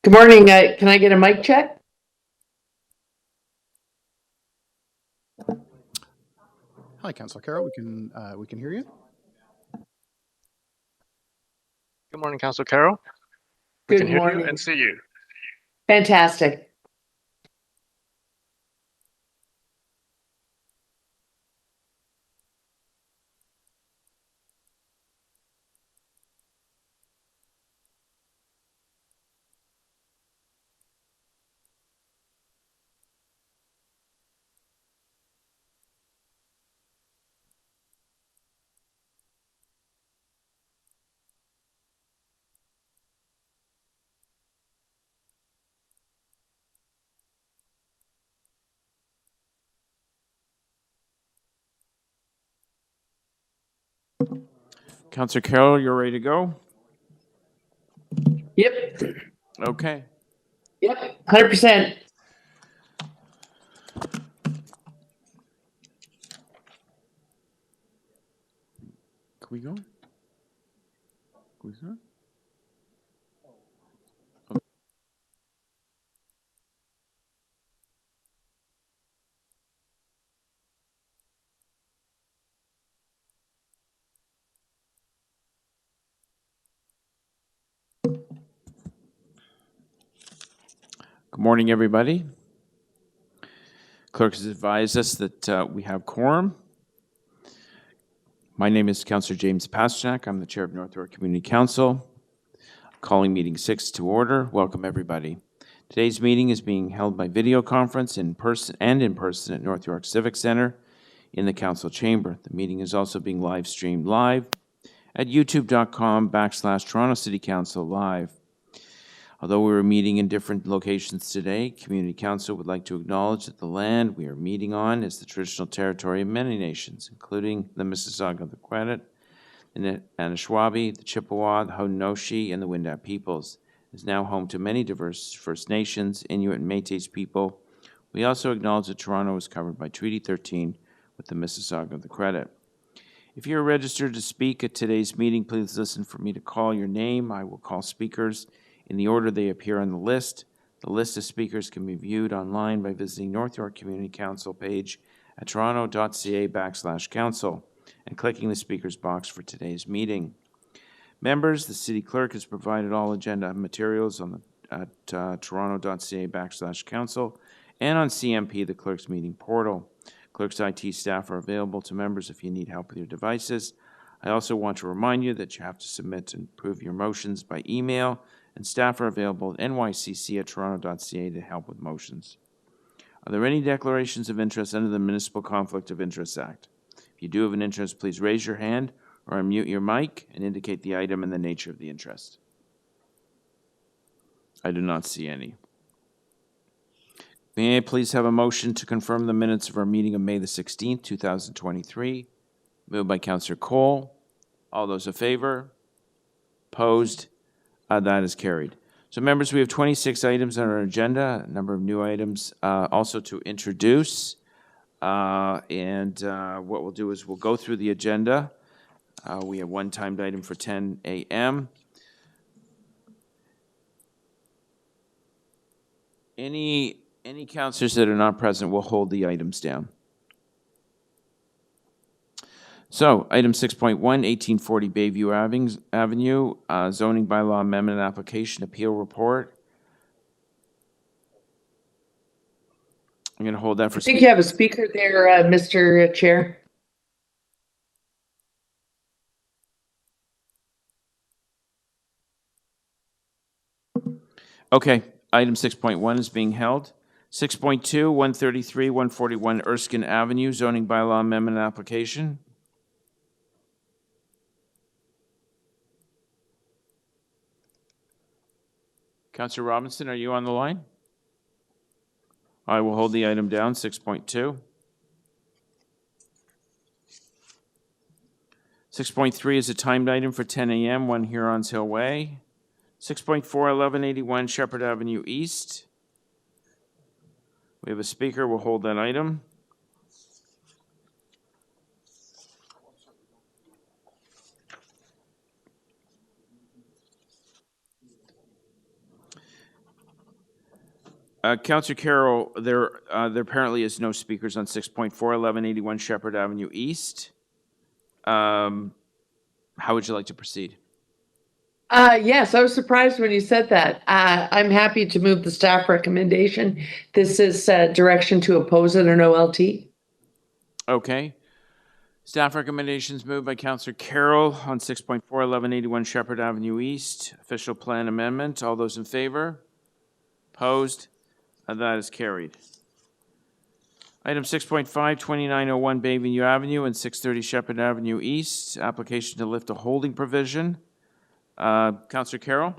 Good morning. Can I get a mic check? Hi, Councillor Carroll. We can hear you. Good morning, Councillor Carroll. We Good can hear morning. you and see you. Fantastic. Councillor Carroll, you're ready to go? Yep. Okay. Yep. 100%. Can we go? Can we start? Good morning, everybody. Clerk has advised us that we have quorum. My name is Councillor James Pasternak. I'm the Chair of North York Community Council. Calling meeting 6 to order. Welcome, everybody. Today's meeting is being held by video conference in person at North York Civic Center in the Council Chamber. The meeting is also being live streamed live at youtube.com/Toronto City Council Live. Although we are meeting in different locations today, Community Council would like to acknowledge that the land we are meeting on is the traditional territory of many nations, including the Mississauga, the Credit, the Anishinaabe, the Chippewa, the Haudenosaunee, and the Wendat peoples. It is now home to many diverse First Nations, Inuit, and Métis people. We also acknowledge that Toronto is covered by Treaty 13 with the Mississauga, the Credit. If you're registered to speak at today's meeting, please listen for me to call your name. I will call speakers in the order they appear on the list. The list of speakers can be viewed online by visiting North York Community Council page at toronto.ca/council and clicking the speakers box for today's meeting. Members, the City Clerk has provided all agenda materials at toronto.ca/council and on CMP, the Clerk's meeting portal. Clerk's IT staff are available to members if you need help with your devices. I also want to remind you that you have to submit and approve your motions by email, and staff are available at nycc@toronto.ca to help with motions. Are there any declarations of interest under the Municipal Conflict of Interest Act? If you do have an interest, please raise your hand or unmute your mic and indicate the item and the nature of the interest. I do not see any. May I please have a motion to confirm the minutes of our meeting of May the 16th, 2023? Moved by Councillor Cole. All those in favor? Opposed? That is carried. So, members, we have 26 items on our agenda, a number of new items also to introduce. What we'll do is we'll go through the agenda. We have one timed item for 10 a.m. Any councillors that are not present will hold the items down. So, item 6.1, 1840 Bayview Avenue, zoning bylaw amendment application appeal report. I'm going to hold that for. I think you have a speaker there, Mr. Chair. Okay, item 6.1 is being held. 6.2, 133, 141 Erskine Avenue, zoning bylaw amendment application. Councillor Robinson, are you on the line? I will hold the item down, 6.2. 6.3 is a timed item for 10 a.m., 1 Huron's Hill Way. 6.4, 1181 Shepherd Avenue East. We have a speaker, we'll hold that item. Counselor Carroll, there apparently is no speakers on 6.4, 1181 Shepherd Avenue East. How would you like to proceed? Yes, I was surprised when you said that. I'm happy to move the staff recommendation. This is direction to oppose it or no LT. Okay. Staff recommendations moved by Counselor Carroll on 6.4, 1181 Shepherd Avenue East. Official plan amendment. All those in favor? Opposed? That is carried. Item 6.5, 2901 Bayview Avenue and 630 Shepherd Avenue East. Application to lift a holding provision. Counselor Carroll?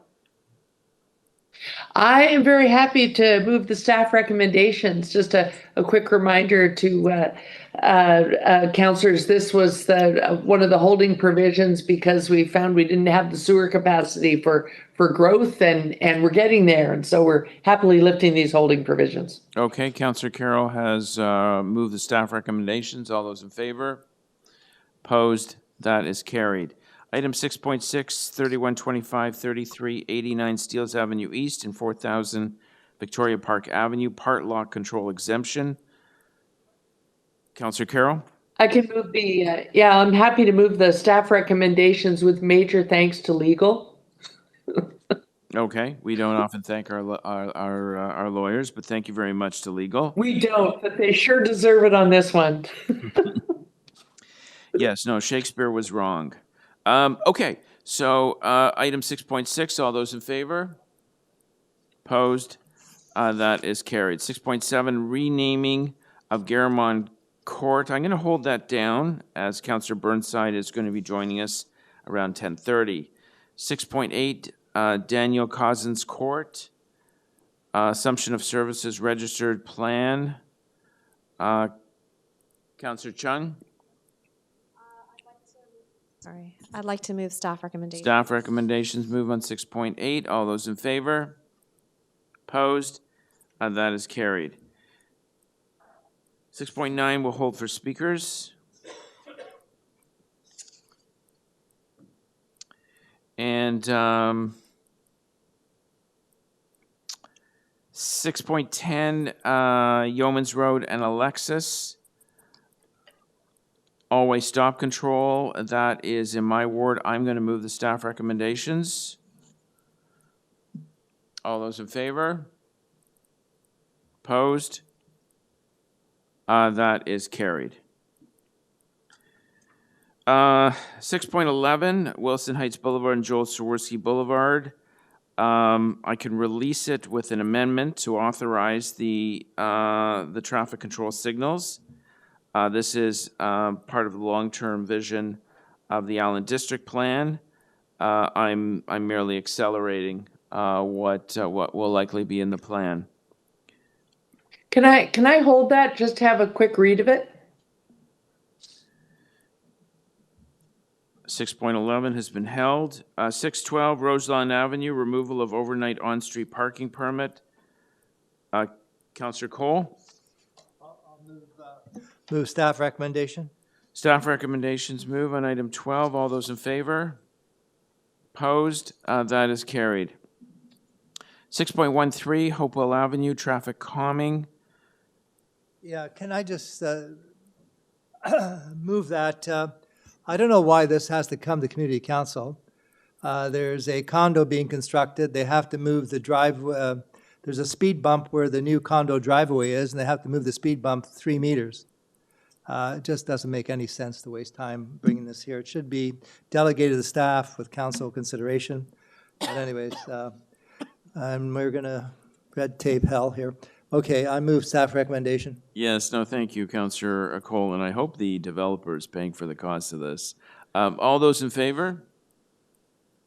I am very happy to move the staff recommendations. Just a quick reminder to counselors, this was one of the holding provisions because we found we didn't have the sewer capacity for growth, and we're getting there. And so we're happily lifting these holding provisions. Okay, Counselor Carroll has moved the staff recommendations. All those in favor? Opposed? That is carried. Item 6.6, 3125, 3389 Steeles Avenue East and 4000 Victoria Park Avenue, part lot control exemption. Counselor Carroll? I can move I'm happy to move the staff recommendations with major thanks to legal. Okay, we don't often thank our lawyers, but thank you very much to legal. We don't, but they sure deserve it on this one. Yes, no, Shakespeare was wrong. Okay, so item 6.6, all those in favor? Opposed? That is carried. 6.7, renaming of Garamond Court. I'm going to hold that down as Councillor Burnside is going to be joining us around 10:30. 6.8, Daniel Cousins Court. Assumption of services registered plan. Councillor Chung? Sorry, I'd like to move staff recommendations. Staff recommendations move on 6.8. All those in favor? Opposed? That is carried. 6.9 will hold for speakers. And 6.10, Yeoman's Road and Alexis. Always stop control, that is in my ward. I'm going to move the staff recommendations. All those in favor? Opposed? That is carried. 6.11, Wilson Heights Boulevard and Joel Sawarski Boulevard. I can release it with an amendment to authorize the traffic control signals. This is part of the long-term vision of the Allen District Plan. I'm merely accelerating what will likely be in the plan. Can I hold that? Just have a quick read of it. 6.11 has been held. 6.12, Roselawn Avenue, removal of overnight on-street parking permit. Councillor Cole? Move staff recommendation. Staff recommendations move on item 12. All those in favor? Opposed? That is carried. 6.13, Hopewell Avenue, traffic calming. Yeah, can I just move that? I don't know why this has to come to community council. There's a condo being constructed. They have to move the drive. There's a speed bump where the new condo driveway is, and they have to move the speed bump 3 meters. It just doesn't make any sense to waste time bringing this here. It should be delegated to the staff with council consideration. But anyways, and we're going to red tape hell here. Okay, I move staff recommendation. Yes, no, thank you, Councillor Cole, and I hope the developer is paying for the cost of this. All those in favor?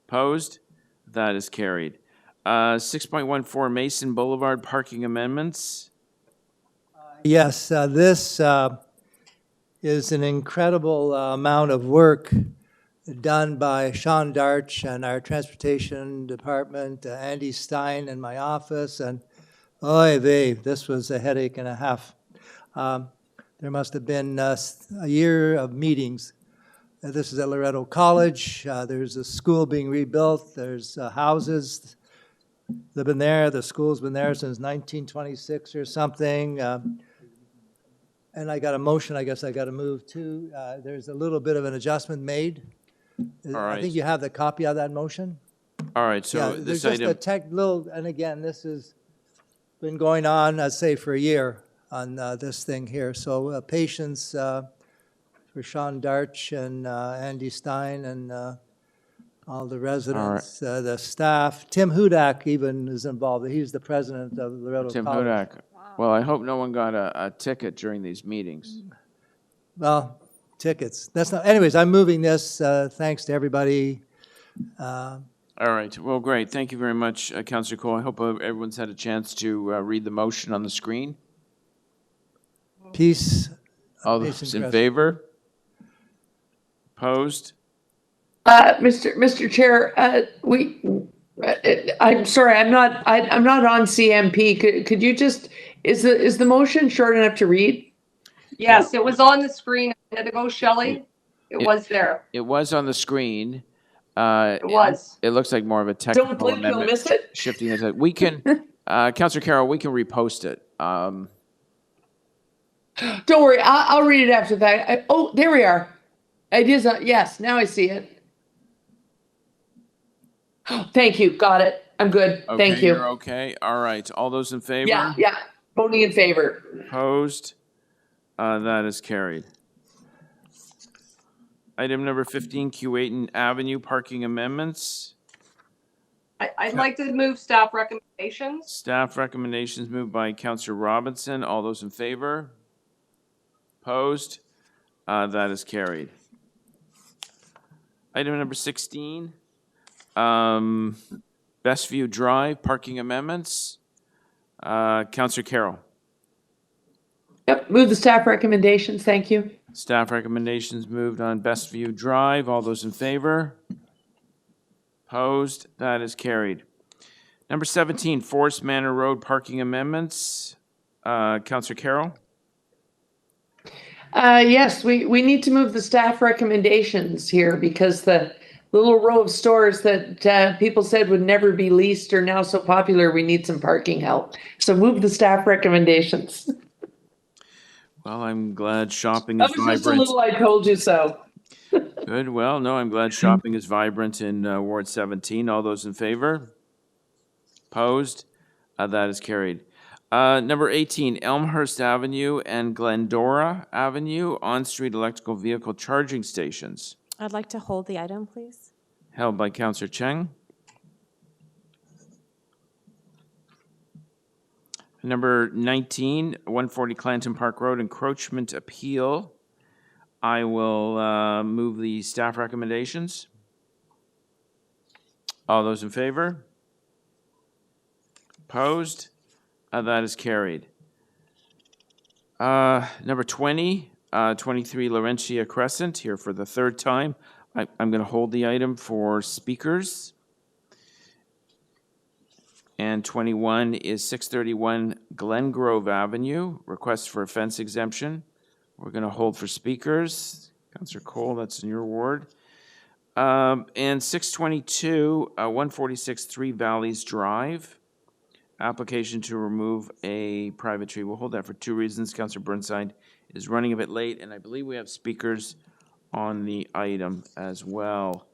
Opposed? That is carried. 6.14, Mason Boulevard parking amendments. Yes, this is an incredible amount of work done by Sean Darch and our transportation department, Andy Stein and my office, and oy vey, this was a headache and a half. There must have been a year of meetings. This is at Loretto College. There's a school being rebuilt. There's houses. They've been there, the school's been there since 1926 or something. And I got a motion, I guess I got to move to. There's a little bit of an adjustment made. I right. think you have the copy of that motion. All right, Yeah, so there's this just a item, little, and again, this has been going on, I'd say, for a year on this thing here. So patience for Sean Darch and Andy Stein and all the residents, the staff. Tim Hudak even is involved. He's the president of Loretto Tim College. Hudak. Well, I hope no one got a ticket during these meetings. Well, tickets. That's not, anyways, I'm moving this. Thanks to everybody. All right, well, great. Thank you very much, Councillor Cole. I hope everyone's had a chance to read the motion on the screen. Peace. All Patience, those in President. favor? Opposed? Mr. Chair, I'm sorry, I'm not on CMP. Could you just, is the motion short enough to read? Yes, it was on the screen a minute ago, Shelley. It was there. It was on the screen. It was. It looks like more of a Don't technical blink, you'll amendment. miss it. Shifting it. We can, Councillor Carroll, we can repost it. Don't worry, I'll read it after that. Oh, there we are. It is, yes, now I see it. Thank you, got it. I'm good, thank Okay, you. you're okay? All right. All those in favor? Yeah, voting in favor. Opposed? That is carried. Item number 15, Q8 Avenue parking amendments. I'd like to move staff recommendations. Staff recommendations moved by Councillor Robinson. All those in favor? Opposed? That is carried. Item number 16, Bestview Drive parking amendments. Councillor Carroll. Yep, move the staff recommendations, thank you. Staff recommendations moved on Bestview Drive. All those in favor? Opposed? That is carried. Number 17, Forest Manor Road parking amendments. Councillor Carroll? Yes, we need to move the staff recommendations here because the little row of stores that people said would never be leased are now so popular, we need some parking help. So move the staff recommendations. Well, I'm glad shopping That is was just a vibrant. little I told you so. Good. Well, no, I'm glad shopping is vibrant in Ward 17. All those in favor? Opposed? That is carried. Number 18, Elmhurst Avenue and Glendora Avenue on-street electrical vehicle charging stations. I'd like to hold the item, please. Held by Councillor Cheng. Number 19, 140 Clanton Park Road encroachment appeal. I will move the staff recommendations. All those in favor? Opposed? That is carried. Number 20, 23 Laurentia Crescent, here for the third time. I'm going to hold the item for speakers. And 21 is 631 Glen Grove Avenue, request for a fence exemption. We're going to hold for speakers. Councillor Cole, that's in your ward. And 622, 146 Three Valleys Drive, application to remove a private tree. We'll hold that for two reasons. Councillor Burnside is running a bit late, and I believe we have speakers on the item as well.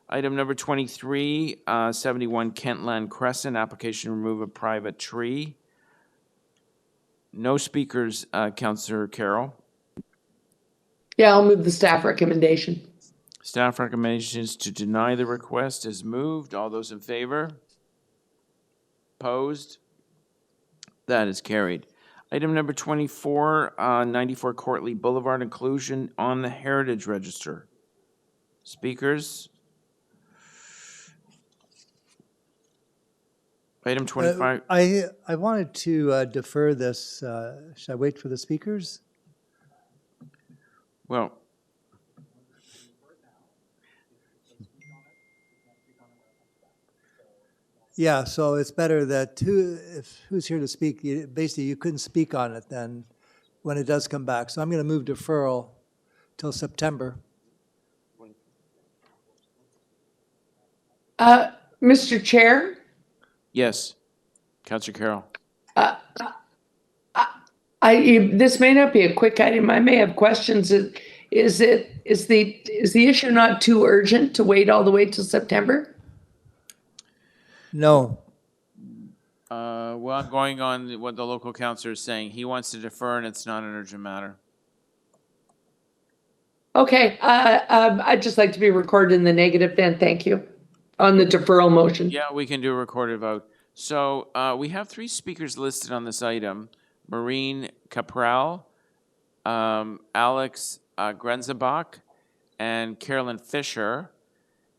Item number 23, 71 Kentland Crescent, application to remove a private tree. No speakers, Councillor Carroll. Yeah, I'll move the staff recommendation. Staff recommendations to deny the request is moved. All those in favor? Opposed? That is carried. Item number 24, 94 Courtly Boulevard, inclusion on the Heritage Register. Speakers? Item 25. I wanted to defer this. Should I wait for the speakers? Well, Yeah, so it's better that who's here to speak, basically you couldn't speak on it then when it does come back. So I'm going to move deferral till September. Mr. Chair, Yes. Counselor Carroll. This may not be a quick item. I may have questions. Is the issue not too urgent to wait all the way till September? No. Well, I'm going on what the local counselor is saying. He wants to defer and it's not an urgent matter. Okay, I'd just like to be recorded in the negative then, thank you, on the deferral motion. Yeah, we can do a recorded vote. So we have 3 speakers listed on this item. Maureen Capral, Alex Grenzebach, and Carolyn Fisher.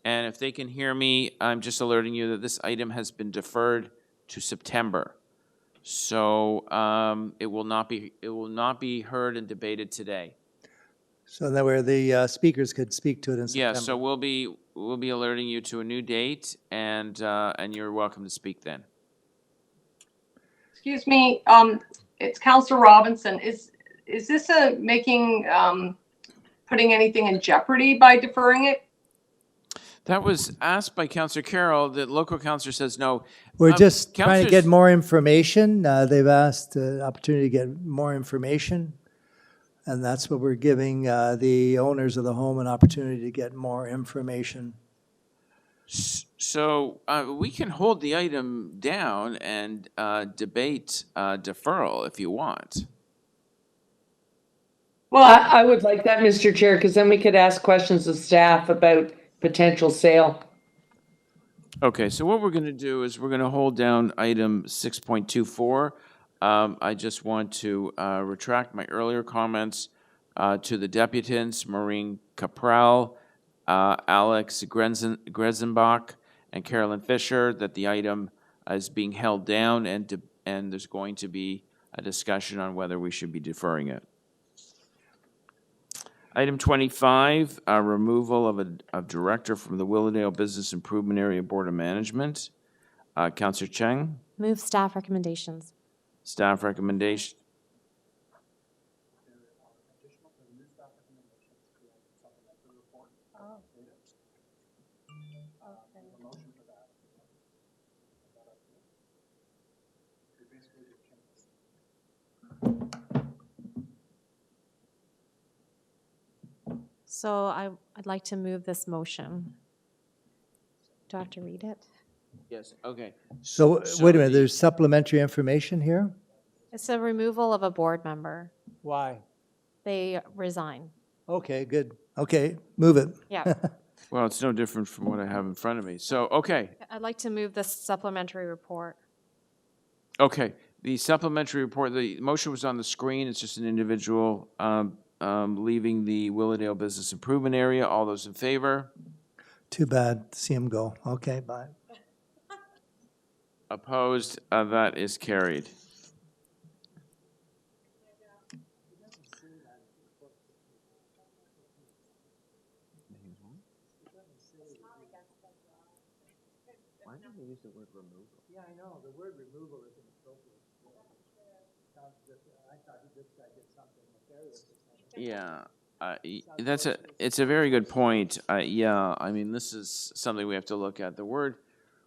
And if they can hear me, I'm just alerting you that this item has been deferred to September. So it will not be heard and debated today. So that where the speakers could speak to it in Yeah, September. so we'll be alerting you to a new date, and you're welcome to speak then. Excuse me, it's Counselor Robinson. Is this putting anything in jeopardy by deferring it? That was asked by Councillor Carroll. The local councillor says no. We're just trying to councillors- get more information. They've asked the opportunity to get more information. And that's what we're giving the owners of the home an opportunity to get more information. So we can hold the item down and debate deferral if you want. Well, I would like that, Mr. Chair, because then we could ask questions of staff about potential sale. Okay, so what we're going to do is we're going to hold down item 6.24. I just want to retract my earlier comments to the deputants, Maureen Capral, Alex Grezenbach, and Carolyn Fisher, that the item is being held down and there's going to be a discussion on whether we should be deferring it. Item 25, removal of a director from the Willowdale Business Improvement Area Board of Management. Councillor Cheng, Move staff recommendations. staff recommendation. So I'd like to move this motion. Do I have to read it? Yes, okay. So wait a minute, there's supplementary information here? It's a removal of a board member. Why? They resign. Okay, good. Okay, move it. Yeah. Well, it's no different from what I have in front of me. So, okay, I'd like to move this supplementary report. okay. The supplementary report, the motion was on the screen. It's just an individual leaving the Willowdale Business Improvement Area. All those in favor? Too bad to see him go. Okay, bye. Opposed? That is carried. Why did they use the word removal? Yeah, I know, the word removal is inappropriate. I thought this guy did something nefarious or something. Yeah, it's a very good point. Yeah, I mean, this is something we have to look at. The word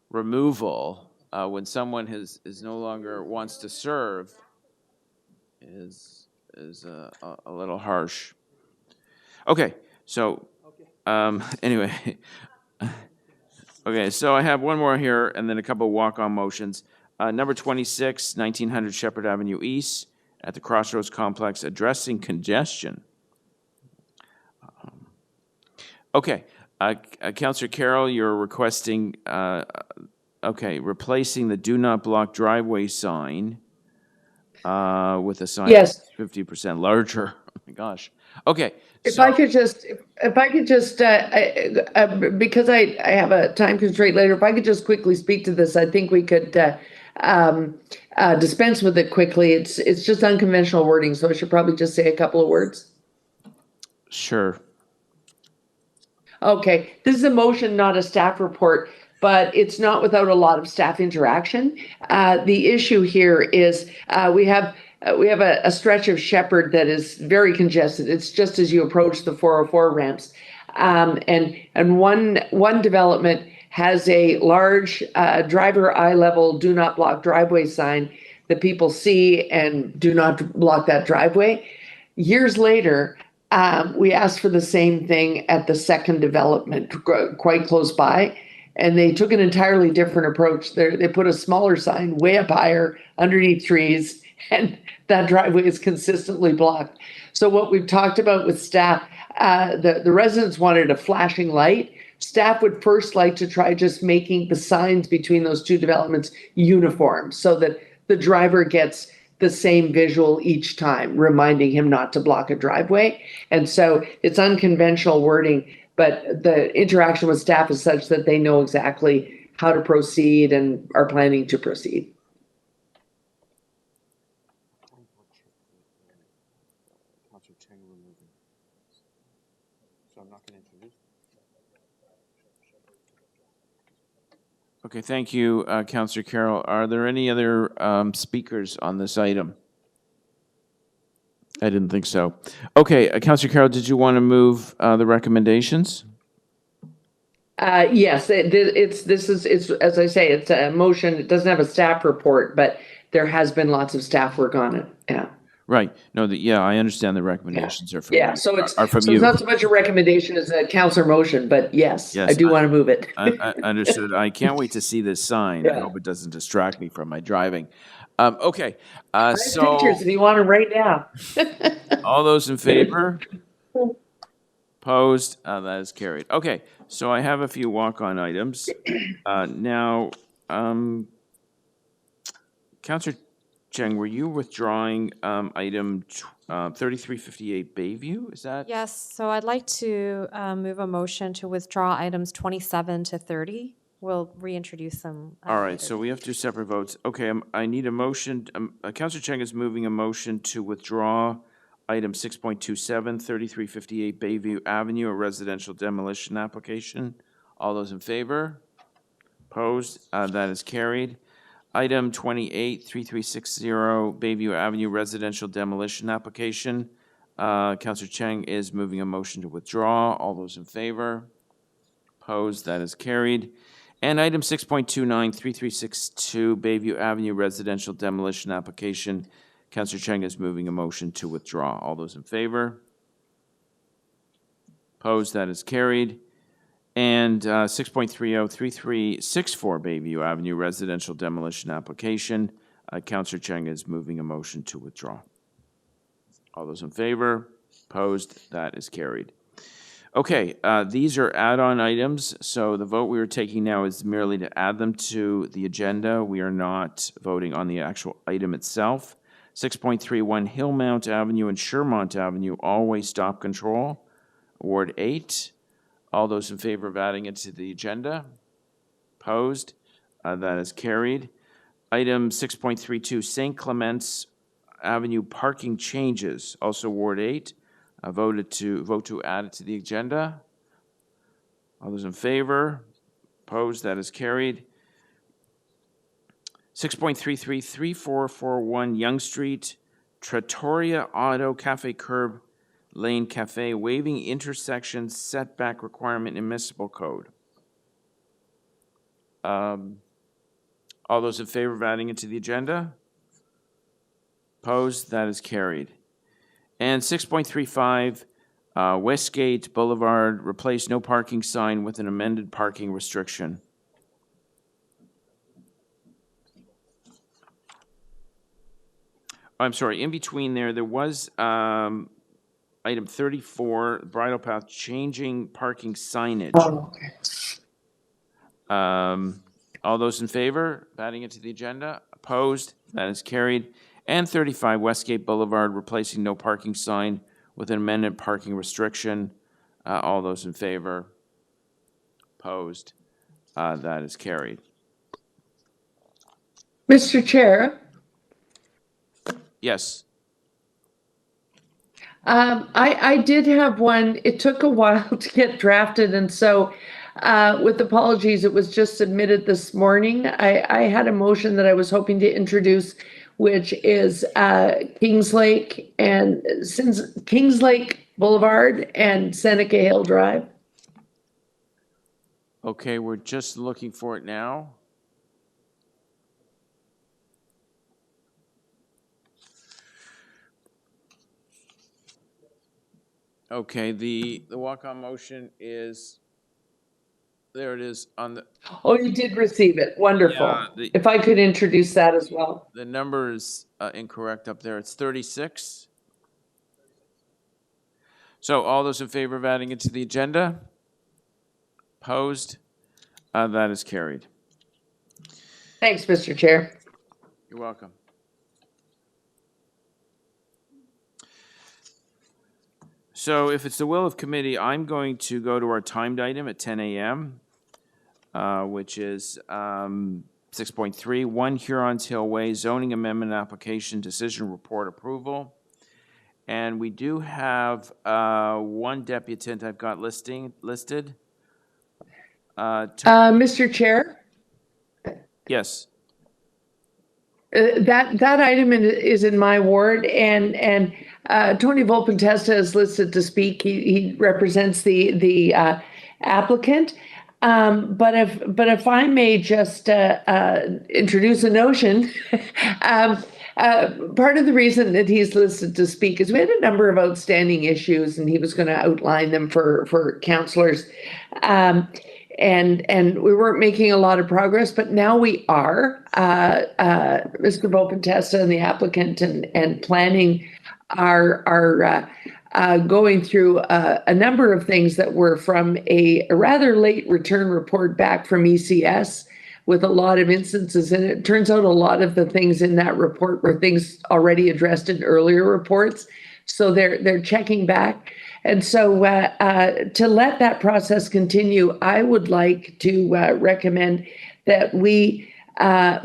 removal, when someone is no longer wants to serve, is a little harsh. Okay, so anyway, okay, so I have one more here, and then a couple walk-on motions. Number 26, 1900 Shepherd Avenue East, at the Crossroads Complex, addressing congestion. Okay, Councillor Carroll, you're requesting, replacing the do not block driveway sign with a sign Yes. that's 50% larger. Oh my gosh. Okay. If I could just, because I have a time constraint later, if I could just quickly speak to this, I think we could dispense with it quickly. It's just unconventional wording, so I should probably just say a couple of words. Sure. Okay, this is a motion, not a staff report, but it's not without a lot of staff interaction. The issue here is we have a stretch of Shepherd that is very congested. It's just as you approach the 404 ramps. And one development has a large driver eye level do not block driveway sign that people see and do not block that driveway. Years later, we asked for the same thing at the second development quite close by, and they took an entirely different approach. They put a smaller sign way up higher underneath trees, and that driveway is consistently blocked. So what we've talked about with staff, the residents wanted a flashing light. Staff would first like to try just making the signs between those two developments uniform so that the driver gets the same visual each time, reminding him not to block a driveway. And so it's unconventional wording, but the interaction with staff is such that they know exactly how to proceed and are planning to proceed. Okay, thank you, Councillor Carroll. Are there any other speakers on this item? I didn't think so. Okay, Councillor Carroll, did you want to move the recommendations? Yes, it's as I say, it's a motion. It doesn't have a staff report, but there has been lots of staff work on it. Yeah. Right. No, I understand the recommendations are from Yeah, so it's from so you. it's not so much a recommendation as a councillor motion, but yes, I do want to move it. I understood. I can't wait to see this sign. I hope it doesn't distract me from my driving. Okay, I have so pictures if you want them right now. all those in favor? Opposed? That is carried. Okay, so I have a few walk-on items. Now, Councillor Cheng, were you withdrawing item 3358 Bayview? Is that? Yes, so I'd like to move a motion to withdraw items 27 to 30. We'll reintroduce them. All right, later. so we have two separate votes. Okay, I need a motion. Councillor Cheng is moving a motion to withdraw item 6.27, 3358 Bayview Avenue, a residential demolition application. All those in favor? Opposed? That is carried. Item 28, 3360 Bayview Avenue residential demolition application. Councillor Cheng is moving a motion to withdraw. All those in favor? Opposed? That is carried. And item 6.29, 3362 Bayview Avenue residential demolition application. Councillor Cheng is moving a motion to withdraw. All those in favor? Opposed? That is carried. And 6.30, 3364 Bayview Avenue residential demolition application. Councillor Cheng is moving a motion to withdraw. All those in favor? Opposed? That is carried. Okay, these are add-on items, so the vote we are taking now is merely to add them to the agenda. We are not voting on the actual item itself. 6.31 Hillmount Avenue and Shermont Avenue, all-way stop control. Ward 8. All those in favor of adding it to the agenda? Opposed? That is carried. Item 6.32 St. Clements Avenue parking changes, also Ward 8. Vote to add it to the agenda. All those in favor? Opposed? That is carried. 6.33 3441 Yonge Street, Trattoria Auto Cafe Curb Lane Cafe, waiving intersection setback requirement in municipal code. All those in favor of adding it to the agenda? Opposed? That is carried. And 6.35, Westgate Boulevard, replace no parking sign with an amended parking restriction. I'm sorry, in between there was item 34, Bridle Path, changing parking signage. Oh, okay. All those in favor of adding it to the agenda? Opposed? That is carried. And 35 Westgate Boulevard, replacing no parking sign with an amended parking restriction. All those in favor? Opposed? That is carried. Mr. Chair, Yes. I did have one. It took a while to get drafted, and so with apologies, it was just submitted this morning. I had a motion that I was hoping to introduce, which is Kingslake Boulevard and Seneca Hill Drive. Okay, we're just looking for it now. Okay, the walk-on motion is, there it is on the, Oh, you did receive it. Wonderful. Yeah, If I could introduce that as well. the number is incorrect up there. It's 36. So all those in favor of adding it to the agenda? Opposed? That is carried. Thanks, Mr. Chair. You're welcome. So if it's the will of committee, I'm going to go to our timed item at 10 a.m., which is 6.3, 1 Huron's Hill Way zoning amendment application decision report approval. And we do have one debutant I've got listed. Mr. Chair, Yes. that item is in my ward, and Tony Volpentesta is listed to speak. He represents the applicant. But if I may just introduce a notion, part of the reason that he's listed to speak is we had a number of outstanding issues, and he was going to outline them for councillors. And we weren't making a lot of progress, but now we are. Mr. Volpentesta and the applicant and planning are going through a number of things that were from a rather late return report back from ECS with a lot of instances. And it turns out a lot of the things in that report were things already addressed in earlier reports. So they're checking back. And so to let that process continue, I would like to recommend that we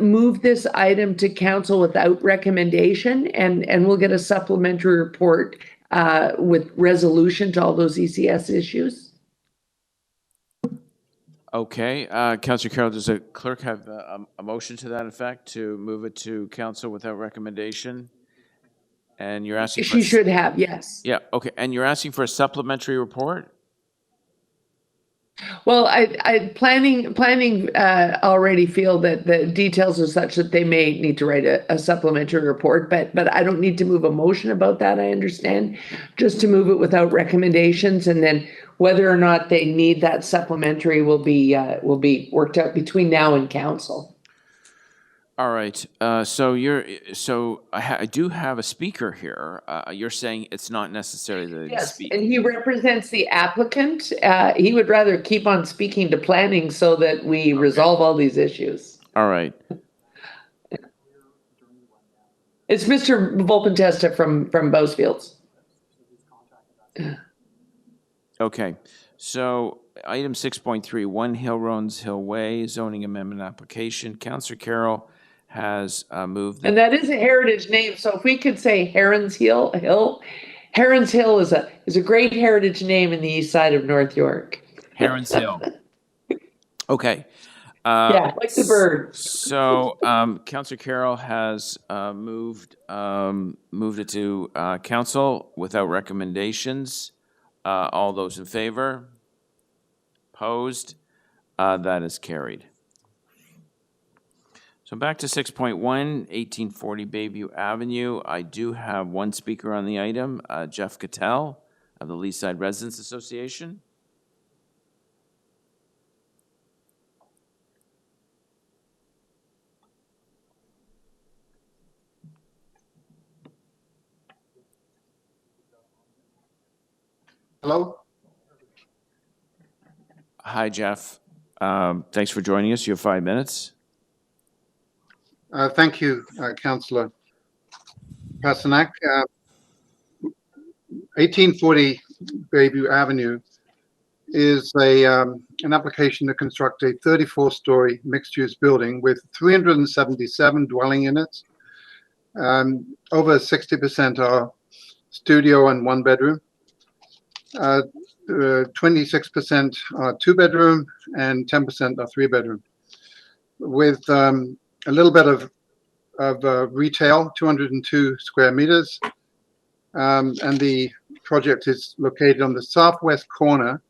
move this item to council without recommendation, and we'll get a supplementary report with resolution to all those ECS issues. Okay. Councillor Carroll, does the clerk have a motion to that effect to move it to council without recommendation? And you're asking for She should have, yes. Yeah, okay. And you're asking for a supplementary report? Well, planning already feel that the details are such that they may need to write a supplementary report, but I don't need to move a motion about that, I understand. Just to move it without recommendations, and then whether or not they need that supplementary will be worked out between now and council. All right. So I do have a speaker here. You're saying it's not necessary that he Yes, speak. and he represents the applicant. He would rather keep on speaking to planning so that we resolve all these issues. All right. It's Mr. Volpentesta from Bousfields. Okay. So item 6.3, 1 Huron's Hill Way zoning amendment application. Councillor Carroll has moved. And that is a heritage name, so if we could say Heron's Hill, Heron's Hill is a great heritage name in the east side of North York. Heron's Hill. Okay. Yeah, like the bird. So Councillor Carroll has moved it to council without recommendations. All those in favor? Opposed? That is carried. So back to 6.1, 1840 Bayview Avenue. I do have one speaker on the item, Jeff Cattell of the Leaside Residents Association. Hello. Hi, Jeff. Thanks for joining us. You have 5 minutes. Thank you, Councillor Pasternak. 1840 Bayview Avenue is an application to construct a 34-story mixed-use building with 377 dwelling units. Over 60% are studio and one bedroom. 26% are two bedroom and 10% are three bedroom. With a little bit of retail, 202 square meters. And the project is located on the southwest corner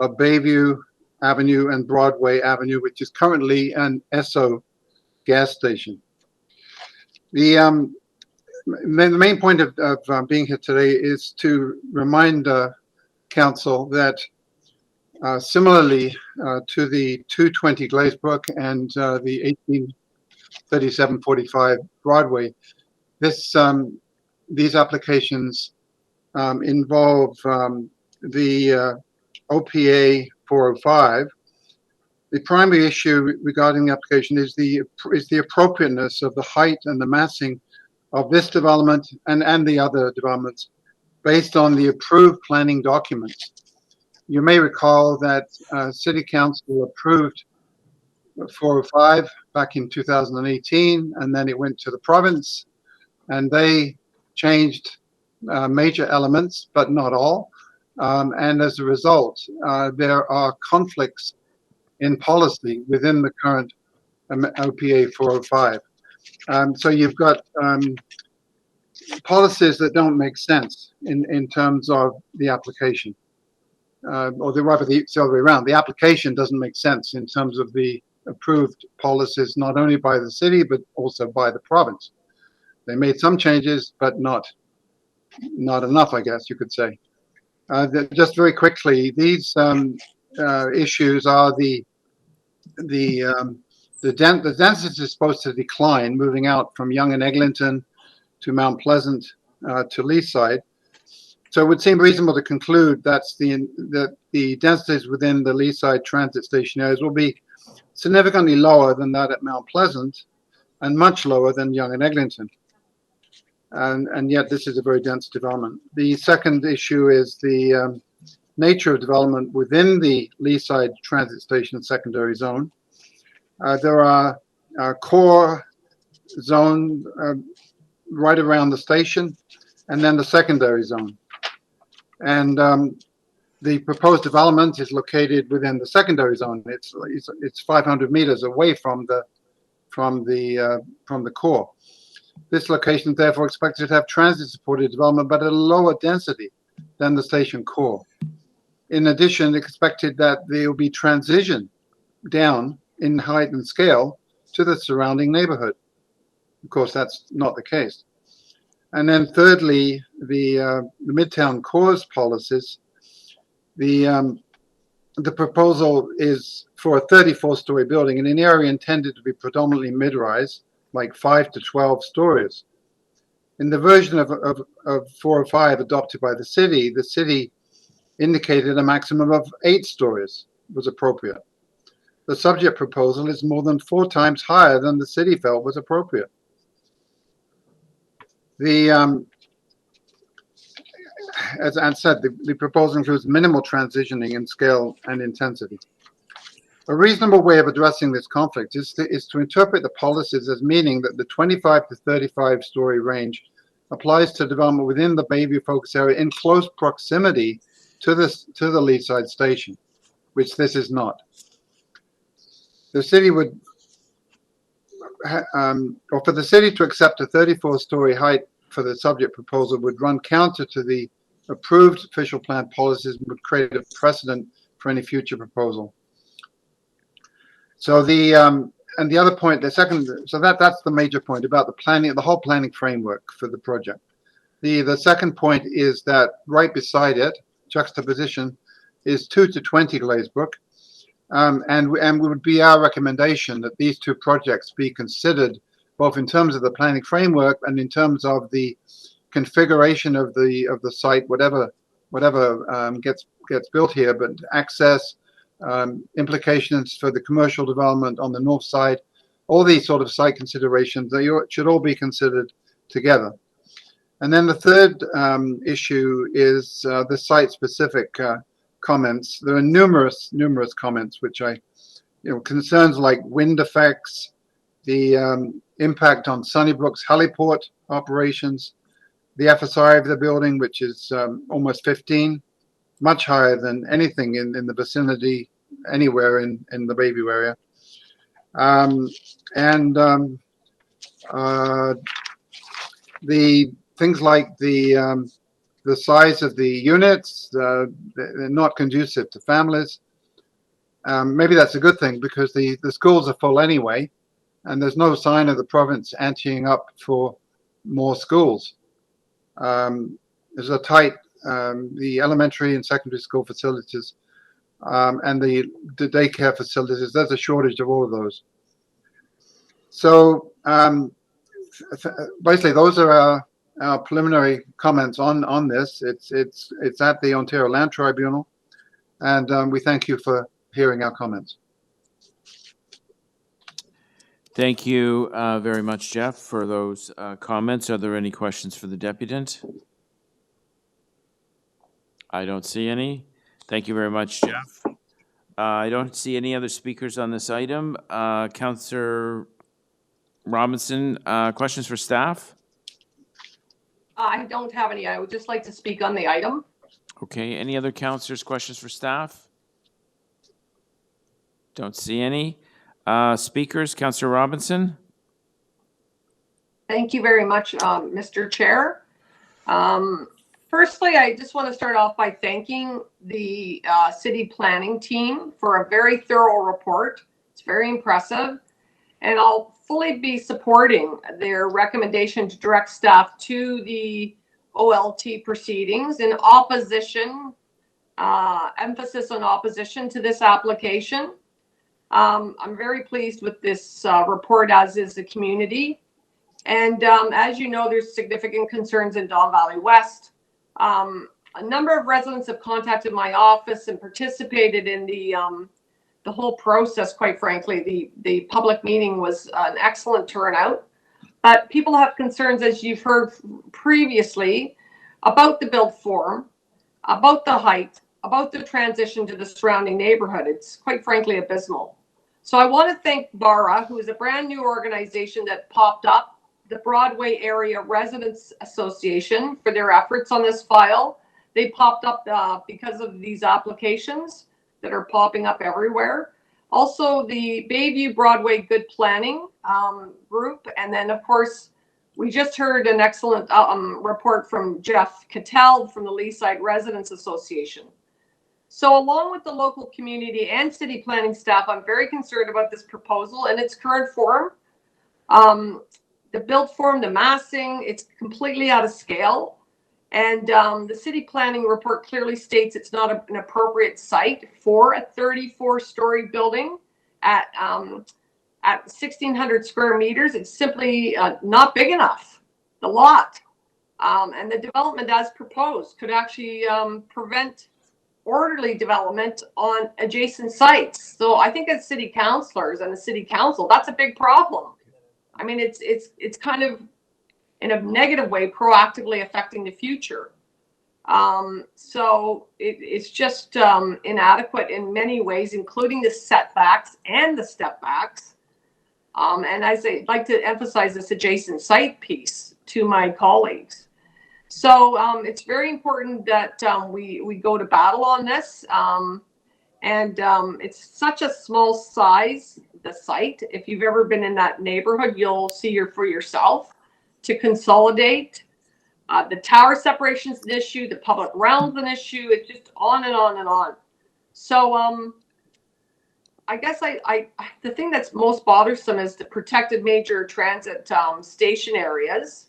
of Bayview Avenue and Broadway Avenue, which is currently an Esso gas station. The main point of being here today is to remind Council that similarly to the 220 Glazebrook and the 1837-45 Broadway, these applications involve the OPA 405. The primary issue regarding the application is the appropriateness of the height and the massing of this development and the other developments based on the approved planning documents. You may recall that City Council approved 405 back in 2018, and then it went to the province, and they changed major elements, but not all. And as a result, there are conflicts in policy within the current OPA 405. So you've got policies that don't make sense in terms of the application, or the other way around. The application doesn't make sense in terms of the approved policies, not only by the city but also by the province. They made some changes, but not enough, I guess you could say. Just very quickly, these issues are the density is supposed to decline, moving out from Yonge and Eglinton to Mount Pleasant to Leaside. So it would seem reasonable to conclude that the densities within the Leaside transit station areas will be significantly lower than that at Mount Pleasant and much lower than Yonge and Eglinton. And yet this is a very dense development. The second issue is the nature of development within the Leaside transit station secondary zone. There are core zone right around the station, and then the secondary zone. And the proposed development is located within the secondary zone. It's 500 meters away from the core. This location is therefore expected to have transit-supported development, but at a lower density than the station core. In addition, it's expected that there will be transition down in height and scale to the surrounding neighborhood. Of course, that's not the case. And then thirdly, the Midtown Core's policies. The proposal is for a 34-story building in an area intended to be predominantly mid-rise, like 5 to 12 stories. In the version of 405 adopted by the city indicated a maximum of 8 stories was appropriate. The subject proposal is more than 4 times higher than the city felt was appropriate. As Anne said, the proposal includes minimal transitioning in scale and intensity. A reasonable way of addressing this conflict is to interpret the policies as meaning that the 25 to 35 story range applies to development within the Bayview focus area in close proximity to the Leaside station, which this is not. The city would, or for the city to accept a 34-story height for the subject proposal would run counter to the approved official plan policies and would create a precedent for any future proposal. So and the other point, that's the major point about the planning, the whole planning framework for the project. The second point is that right beside it, juxtaposition, is 2 to 20 Glazebrook. And would be our recommendation that these two projects be considered both in terms of the planning framework and in terms of the configuration of the site, whatever gets built here, but access, implications for the commercial development on the north side, all these sort of site considerations, they should all be considered together. And then the third issue is the site-specific comments. There are numerous comments which concerns like wind effects, the impact on Sunnybrook's heliport operations, the FSI of the building, which is almost 15, much higher than anything in the vicinity anywhere in the Bayview area. The things like the size of the units, they're not conducive to families. Maybe that's a good thing because the schools are full anyway, and there's no sign of the province anteing up for more schools. There's a tight, the elementary and secondary school facilities and the daycare facilities, there's a shortage of all of those. So basically, those are our preliminary comments on this. It's at the Ontario Land Tribunal, and we thank you for hearing our comments. Thank you very much, Jeff, for those comments. Are there any questions for the deputant? I don't see any. Thank you very much, Jeff. I don't see any other speakers on this item. Councillor Robinson, questions for staff? I don't have any. I would just like to speak on the item. Okay, any other councillors, questions for staff? Don't see any. Speakers, Councillor Robinson? Thank you very much, Mr. Chair. Firstly, I just want to start off by thanking the city planning team for a very thorough report. It's very impressive. And I'll fully be supporting their recommendation to direct staff to the OLT proceedings in opposition, emphasis on opposition to this application. I'm very pleased with this report, as is the community. And as you know, there's significant concerns in Don Valley West. A number of residents have contacted my office and participated in the whole process. Quite frankly, the public meeting was an excellent turnout. But people have concerns, as you've heard previously, about the build form, about the height, about the transition to the surrounding neighborhood. It's quite frankly abysmal. So I want to thank BARA, who is a brand new organization that popped up, the Broadway Area Residents Association, for their efforts on this file. They popped up because of these applications that are popping up everywhere. Also, the Bayview Broadway Good Planning group. And then, of course, we just heard an excellent report from Jeff Cattell from the Leaside Residents Association. So along with the local community and city planning staff, I'm very concerned about this proposal in its current form. The build form, the massing, it's completely out of scale. And the city planning report clearly states it's not an appropriate site for a 34-story building at 1,600 square meters. It's simply not big enough, the lot. And the development as proposed could actually prevent orderly development on adjacent sites. So I think as city councilors and the city council, that's a big problem. I mean, it's kind of, in a negative way, proactively affecting the future. So it's just inadequate in many ways, including the setbacks and the step backs. And I'd like to emphasize this adjacent site piece to my colleagues. So it's very important that we go to battle on this. And it's such a small size, the site. If you've ever been in that neighborhood, you'll see for yourself. To consolidate, the tower separation is an issue, the public realm's an issue. It's just on and on and on. So I guess the thing that's most bothersome is the protected major transit station areas.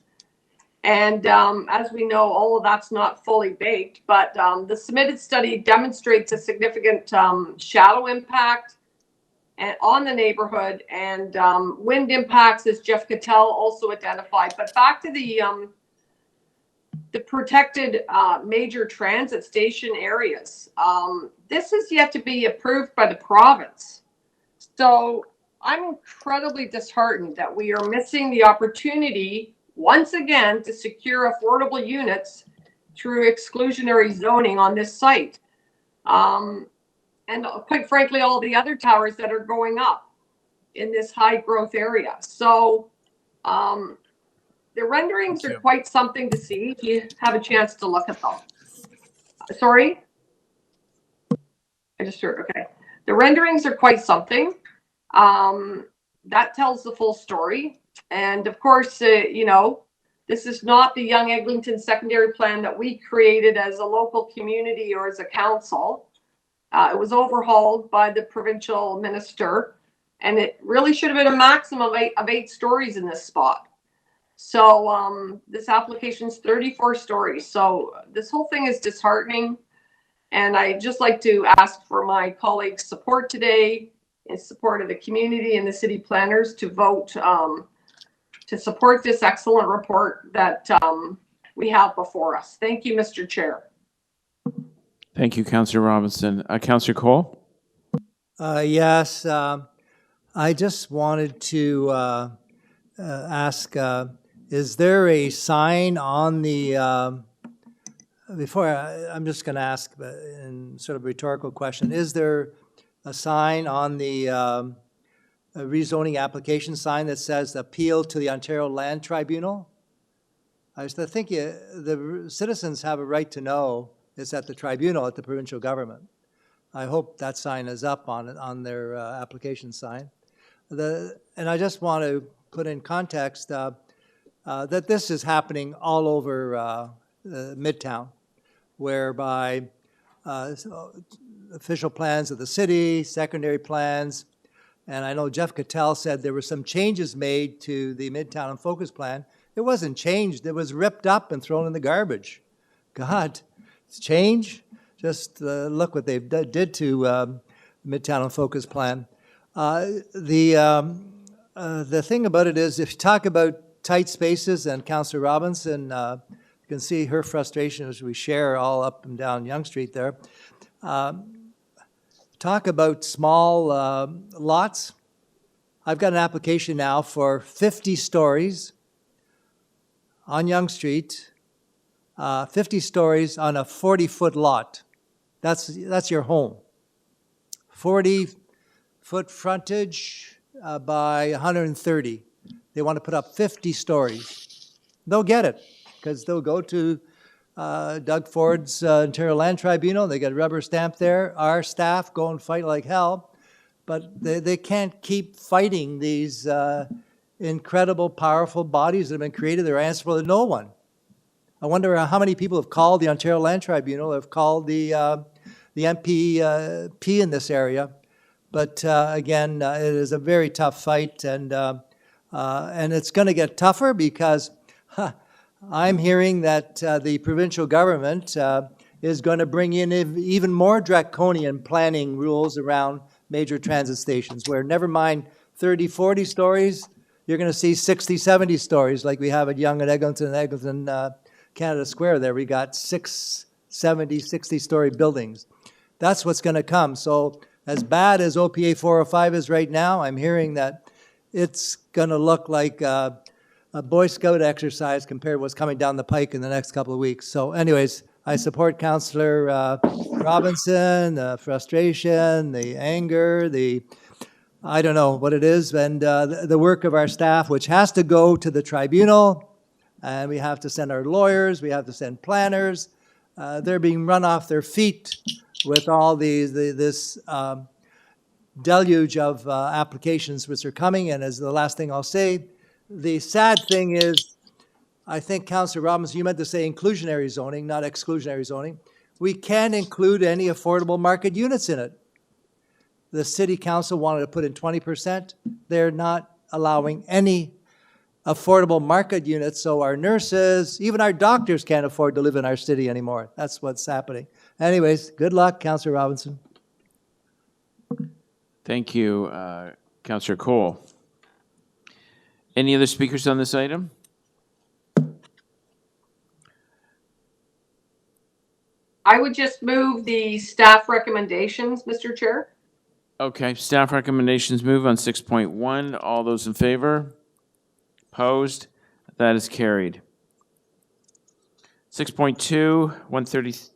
And as we know, all of that's not fully baked, but the submitted study demonstrates a significant shadow impact on the neighborhood and wind impacts, as Jeff Cattell also identified. But back to the protected major transit station areas. This is yet to be approved by the province. So I'm incredibly disheartened that we are missing the opportunity once again to secure affordable units through exclusionary zoning on this site. And quite frankly, all the other towers that are going up in this high growth area. So the renderings are quite something to see if you have a chance to look at them. Sorry? I just heard, okay. The renderings are quite something. That tells the full story. And of course, you know, this is not the Young Eglinton secondary plan that we created as a local community or as a council. It was overhauled by the provincial minister, and it really should have been a maximum of eight stories in this spot. So this application's 34 stories. So this whole thing is disheartening. And I'd just like to ask for my colleagues' support today, in support of the community and the city planners, to vote to support this excellent report that we have before us. Thank you, Mr. Chair. Thank you, Councillor Robinson. Councillor Cole? Yes, I just wanted to ask, is there a sign on the, I'm just going to ask in sort of a rhetorical question, is there a sign on the a rezoning application sign that says appeal to the Ontario Land Tribunal? I think the citizens have a right to know it's at the tribunal, at the provincial government. I hope that sign is up on their application sign. And I just want to put in context that this is happening all over Midtown, whereby official plans of the city, secondary plans, and I know Jeff Cattell said there were some changes made to the Midtown and Focus plan. It wasn't changed. It was ripped up and thrown in the garbage. God, it's change? Just look what they did to Midtown and Focus plan. The thing about it is, if you talk about tight spaces, and Councillor Robinson, you can see her frustration as we share all up and down Yonge Street there. Talk about small lots. I've got an application now for 50 stories on Yonge Street, 50 stories on a 40-foot lot. That's your home. 40-foot frontage by 130. They want to put up 50 stories. They'll get it, because they'll go to Doug Ford's Ontario Land Tribunal. They get a rubber stamp there. Our staff go and fight like hell, but they can't keep fighting these incredible, powerful bodies that have been created. They're answerable to no one. I wonder how many people have called the Ontario Land Tribunal, have called the MPP in this area. But again, it is a very tough fight, and it's going to get tougher because I'm hearing that the provincial government is going to bring in even more draconian planning rules around major transit stations, where never mind 30, 40 stories, you're going to see 60, 70 stories like we have at Yonge and Eglinton, Canada Square there. We got 70, 60-story buildings. That's what's going to come. So as bad as OPA 405 is right now, I'm hearing that it's going to look like a Boy Scout exercise compared to what's coming down the pike in the next couple of weeks. So anyways, I support Councillor Robinson, the frustration, the anger, I don't know what it is, and the work of our staff, which has to go to the tribunal, and we have to send our lawyers, we have to send planners. They're being run off their feet with all this deluge of applications which are coming. And as the last thing I'll say, the sad thing is, I think, Councillor Robinson, you meant to say inclusionary zoning, not exclusionary zoning. We can't include any affordable market units in it. The city council wanted to put in 20%. They're not allowing any affordable market units, so our nurses, even our doctors can't afford to live in our city anymore. That's what's happening. Anyways, good luck, Councillor Robinson. Thank you, Councillor Cole. Any other speakers on this item? I would just move the staff recommendations, Mr. Chair. Okay, staff recommendations move on 6.1. All those in favor? Opposed? That is carried. 6.2, 133,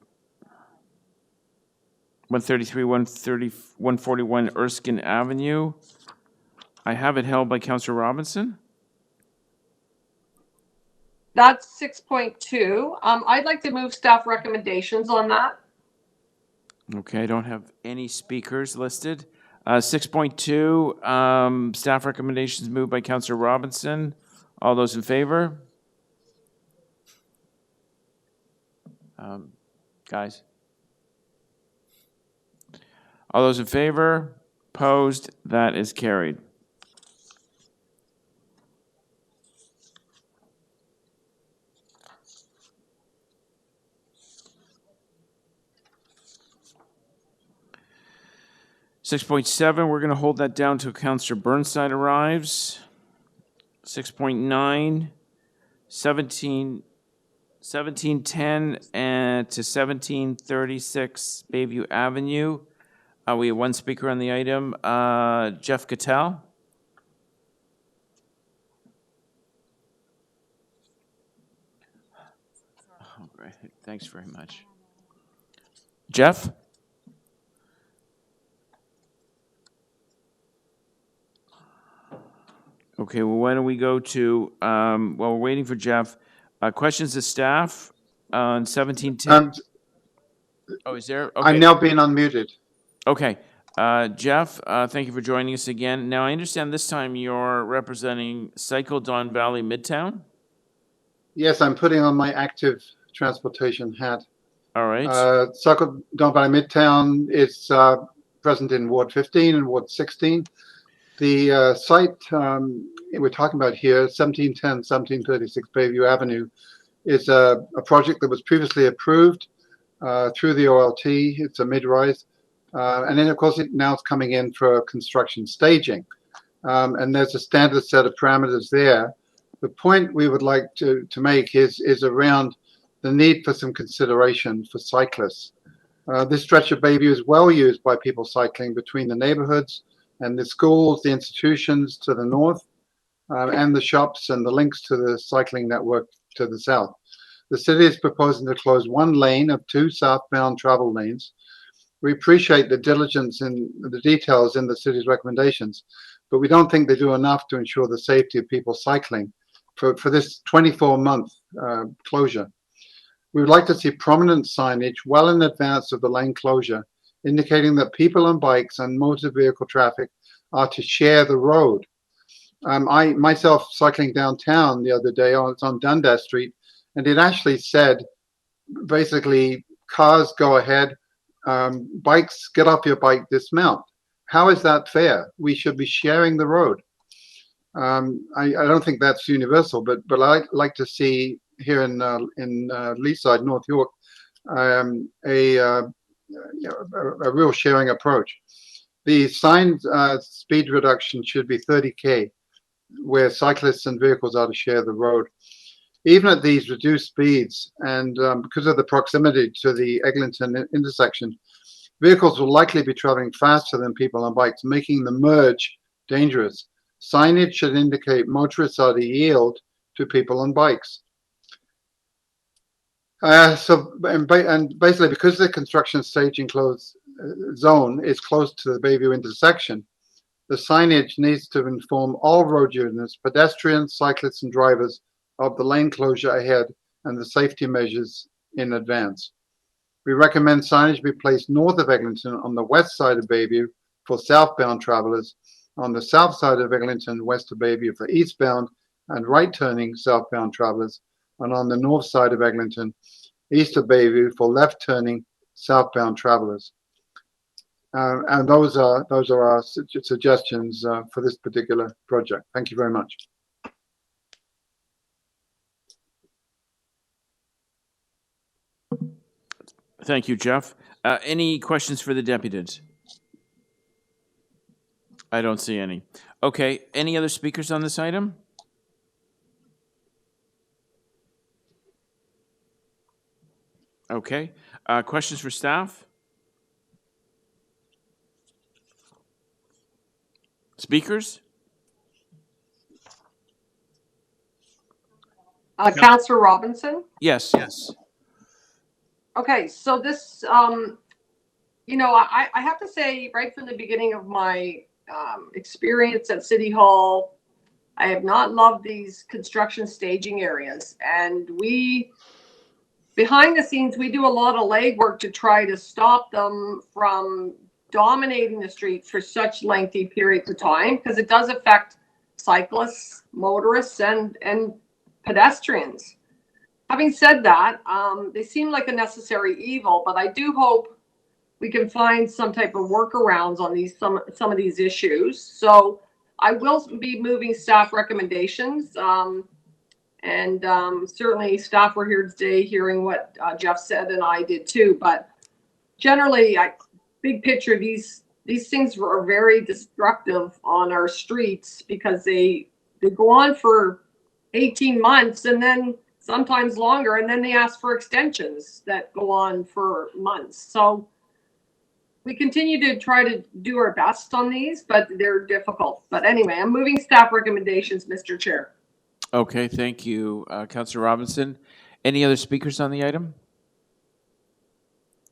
141 Erskine Avenue. I have it held by Councillor Robinson. That's 6.2. I'd like to move staff recommendations on that. Okay, I don't have any speakers listed. 6.2, staff recommendations moved by Councillor Robinson. All those in favor? Guys? All those in favor? Opposed? That is carried. Six point seven, we're going to hold that down until Councillor Burnside arrives. 6.9, 1710 and to 1736 Bayview Avenue. We have one speaker on the item, Jeff Cattell. Oh, great. Thanks very much. Jeff? Okay, well, why don't we go to, while we're waiting for Jeff, questions to staff on 1710? Oh, is there? Okay. I'm now being unmuted. Okay. Jeff, thank you for joining us again. Now, I understand this time you're representing Cycle Don Valley Midtown? Yes, I'm putting on my active transportation hat. All right. Cycle Don Valley Midtown is present in Ward 15 and Ward 16. The site we're talking about here, 1710, 1736 Bayview Avenue, is a project that was previously approved through the OLT. It's a mid-rise. And then, of course, now it's coming in for construction staging. And there's a standard set of parameters there. The point we would like to make is around the need for some consideration for cyclists. This stretch of Bayview is well used by people cycling between the neighborhoods and the schools, the institutions to the north, and the shops and the links to the cycling network to the south. The city is proposing to close one lane of two southbound travel lanes. We appreciate the diligence in the details in the city's recommendations, but we don't think they do enough to ensure the safety of people cycling for this 24-month closure. We would like to see prominent signage well in advance of the lane closure, indicating that people on bikes and motor vehicle traffic are to share the road. I myself cycling downtown the other day, it's on Dundas Street, and it actually said, basically, cars go ahead, bikes, get off your bike, dismount. How is that fair? We should be sharing the road. I don't think that's universal, but I'd like to see here in Leaside, North York, a real sharing approach. The signed speed reduction should be 30 km, where cyclists and vehicles are to share the road. Even at these reduced speeds, and because of the proximity to the Eglinton intersection, vehicles will likely be traveling faster than people on bikes, making the merge dangerous. Signage should indicate motorists are to yield to people on bikes. And basically, because the construction stage enclosed zone is close to the Bayview intersection, the signage needs to inform all road users, pedestrians, cyclists, and drivers of the lane closure ahead and the safety measures in advance. We recommend signage be placed north of Eglinton on the west side of Bayview for southbound travelers, on the south side of Eglinton, west of Bayview for eastbound and right-turning southbound travelers, and on the north side of Eglinton, east of Bayview for left-turning southbound travelers. And those are our suggestions for this particular project. Thank you very much. Thank you, Jeff. Any questions for the deputies? I don't see any. Okay, any other speakers on this item? Okay, questions for staff? Speakers? Councillor Robinson? Yes, yes. Okay, so this, you know, I have to say right from the beginning of my experience at City Hall, I have not loved these construction staging areas. And behind the scenes, we do a lot of legwork to try to stop them from dominating the street for such lengthy periods of time, because it does affect cyclists, motorists, and pedestrians. Having said that, they seem like a necessary evil, but I do hope we can find some type of workarounds on these, some of these issues. So I will be moving staff recommendations. Certainly staff were here today hearing what Jeff said, and I did too. But generally, big picture, these things are very destructive on our streets because they go on for 18 months and then sometimes longer, and then they ask for extensions that go on for months. So we continue to try to do our best on these, but they're difficult. But anyway, I'm moving staff recommendations, Mr. Chair. Okay, thank you, Councillor Robinson. Any other speakers on the item?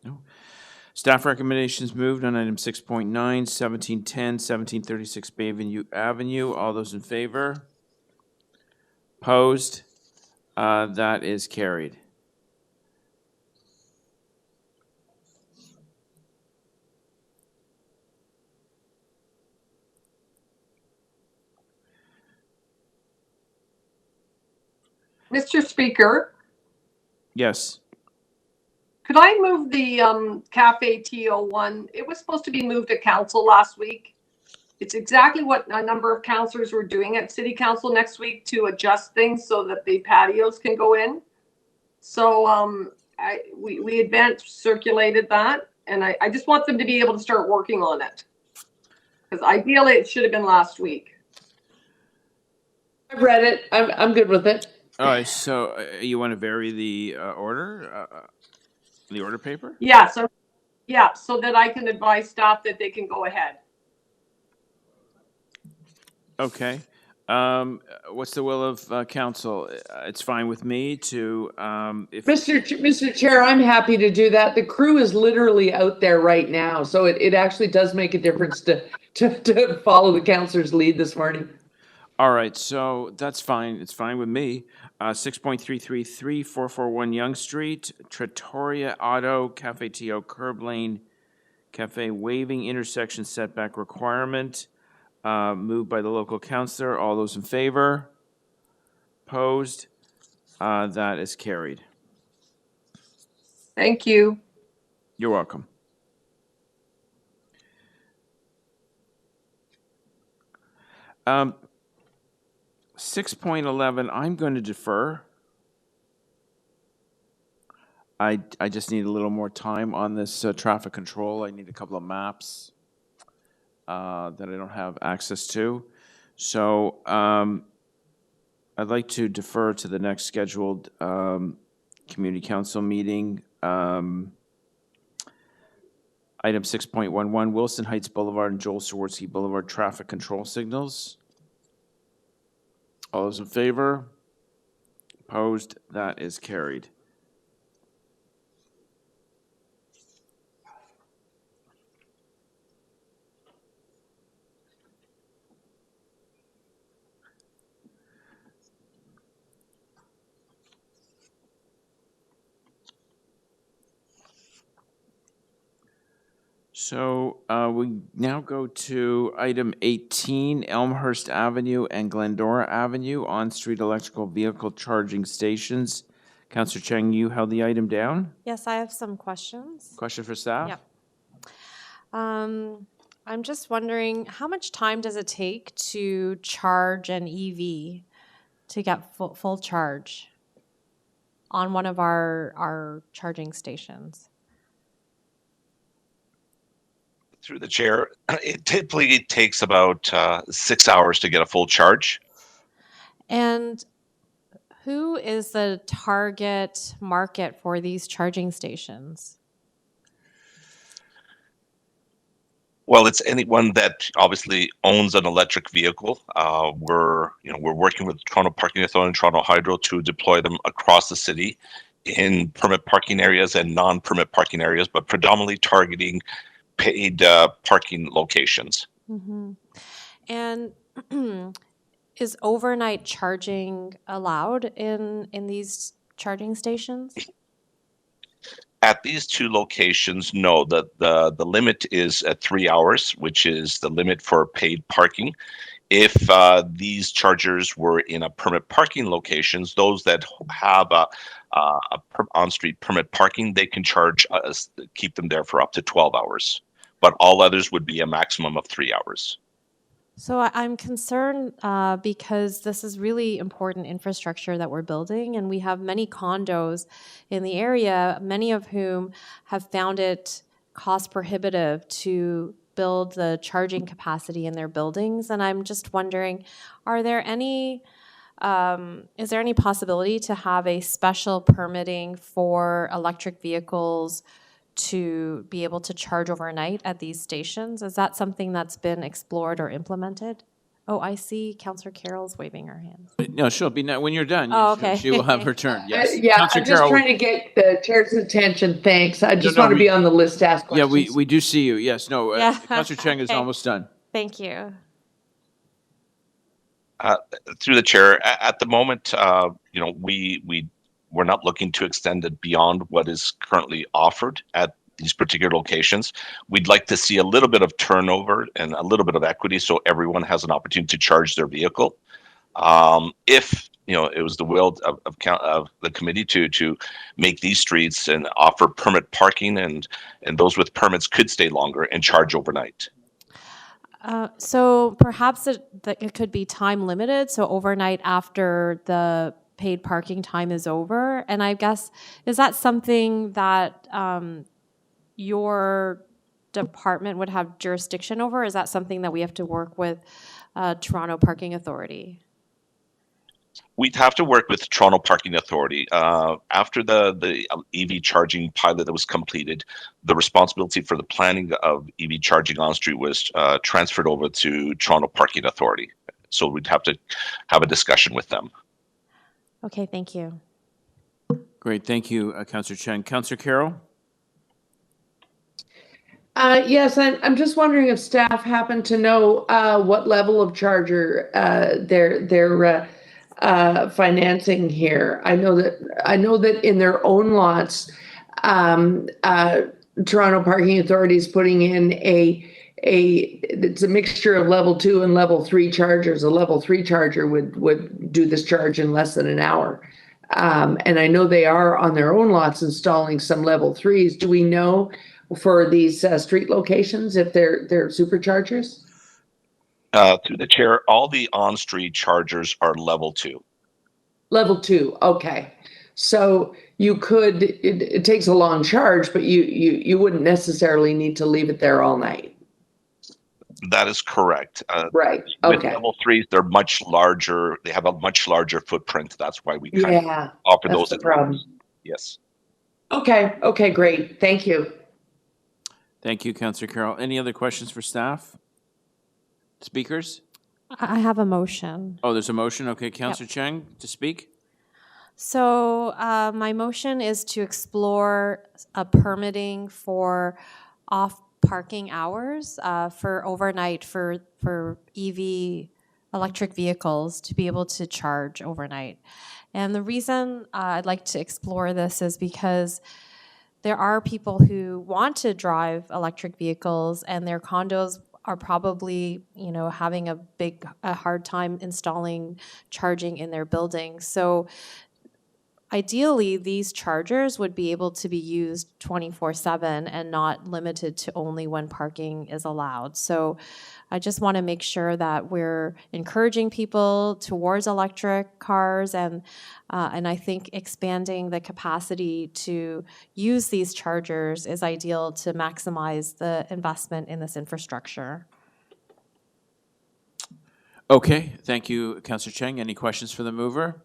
No. Staff recommendations moved on item 6.9, 1710, 1736 Bayview Avenue. All those in favor? Opposed? That is carried. Mr. Speaker, Yes. could I move the Cafe TO1? It was supposed to be moved to council last week. It's exactly what a number of councillors were doing at city council next week to adjust things so that the patios can go in. So we advanced circulated that, and I just want them to be able to start working on it. Because ideally it should have been last week. I've read it. I'm good with it. All right, so you want to vary the order paper? Yeah, so that I can advise staff that they can go ahead. Okay. What's the will of council? It's fine with me to, if, Mr. Chair, I'm happy to do that. The crew is literally out there right now, so it actually does make a difference to follow the councillor's lead this morning. all right, so that's fine. It's fine with me. 6.333, 441 Yonge Street, Trattoria Auto, Cafe TO Curb Lane, Cafe waiving intersection setback requirement. Moved by the local councillor. All those in favor? Opposed? That is carried. Thank you. You're welcome. Um, 6.11, I'm going to defer. I just need a little more time on this traffic control. I need a couple of maps that I don't have access to. So I'd like to defer to the next scheduled community council meeting. Item 6.11, Wilson Heights Boulevard and Joel Sawarski Boulevard traffic control signals. All those in favor? Opposed? That is carried. So we now go to item 18, Elmhurst Avenue and Glendora Avenue on-street electrical vehicle charging stations. Councillor Cheng, you held the item down. Yes, I have some questions. Question for staff? Yep. I'm just wondering, how much time does it take to charge an EV to get full charge on one of our charging stations? Through the chair, it typically takes about 6 hours to get a full charge. And who is the target market for these charging stations? Well, it's anyone that obviously owns an electric vehicle. We're working with Toronto Parking Authority and Toronto Hydro to deploy them across the city in permit parking areas and non-permit parking areas, but predominantly targeting paid parking locations. Mm-hmm. And is overnight charging allowed in these charging stations? At these two locations, no. The limit is at 3 hours, which is the limit for paid parking. If these chargers were in a permit parking locations, those that have on-street permit parking, they can charge us, keep them there for up to 12 hours. But all others would be a maximum of 3 hours. So I'm concerned because this is really important infrastructure that we're building, and we have many condos in the area, many of whom have found it cost prohibitive to build the charging capacity in their buildings. And I'm just wondering, is there any possibility to have a special permitting for electric vehicles to be able to charge overnight at these stations? Is that something that's been explored or implemented? Oh, I see Councillor Carroll's waving her hand. No, she'll be, when you're done. Oh, okay. She will have her turn, yes. Yeah, Councillor I'm just Carroll, trying to get the chair's attention. Thanks. I just no, want to be on the list to ask Yeah, questions. we do see you, yes. No, Yeah. Councillor Cheng is Okay. almost done. Thank you. Through the chair, at the moment, we're not looking to extend it beyond what is currently offered at these particular locations. We'd like to see a little bit of turnover and a little bit of equity so everyone has an opportunity to charge their vehicle. If it was the will of the committee to make these streets and offer permit parking, and those with permits could stay longer and charge overnight. So perhaps it could be time limited, so overnight after the paid parking time is over. And I guess, is that something that your department would have jurisdiction over? Is that something that we have to work with Toronto Parking Authority? We'd have to work with Toronto Parking Authority. After the EV charging pilot that was completed, the responsibility for the planning of EV charging on street was transferred over to Toronto Parking Authority. So we'd have to have a discussion with them. Okay, thank you. Great, thank you, Councillor Cheng. Councillor Carroll? Yes, I'm just wondering if staff happen to know what level of charger they're financing here. I know that in their own lots, Toronto Parking Authority is putting in it's a mixture of level 2 and level 3 chargers. A level 3 charger would do this charge in less than an hour. And I know they are on their own lots installing some level 3s. Do we know for these street locations if they're superchargers? Through the chair, all the on-street chargers are level 2. Level 2, okay. So you could, it takes a long charge, but you wouldn't necessarily need to leave it there all night. That is correct. Right, With okay. level 3s, they're much larger. They have a much larger footprint. That's why we kind Yeah, of offer that's those. the problem. Yes. Okay, great. Thank you. Thank you, Councillor Carroll. Any other questions for staff? Speakers? I have a motion. Oh, there's a motion. Okay, Councillor Cheng to speak. So my motion is to explore a permitting for off parking hours for overnight for EV electric vehicles to be able to charge overnight. And the reason I'd like to explore this is because there are people who want to drive electric vehicles and their condos are probably, having a hard time installing charging in their buildings. So ideally, these chargers would be able to be used 24/7 and not limited to only when parking is allowed. So I just want to make sure that we're encouraging people towards electric cars, and I think expanding the capacity to use these chargers is ideal to maximize the investment in this infrastructure. Okay, thank you, Councillor Cheng. Any questions for the mover?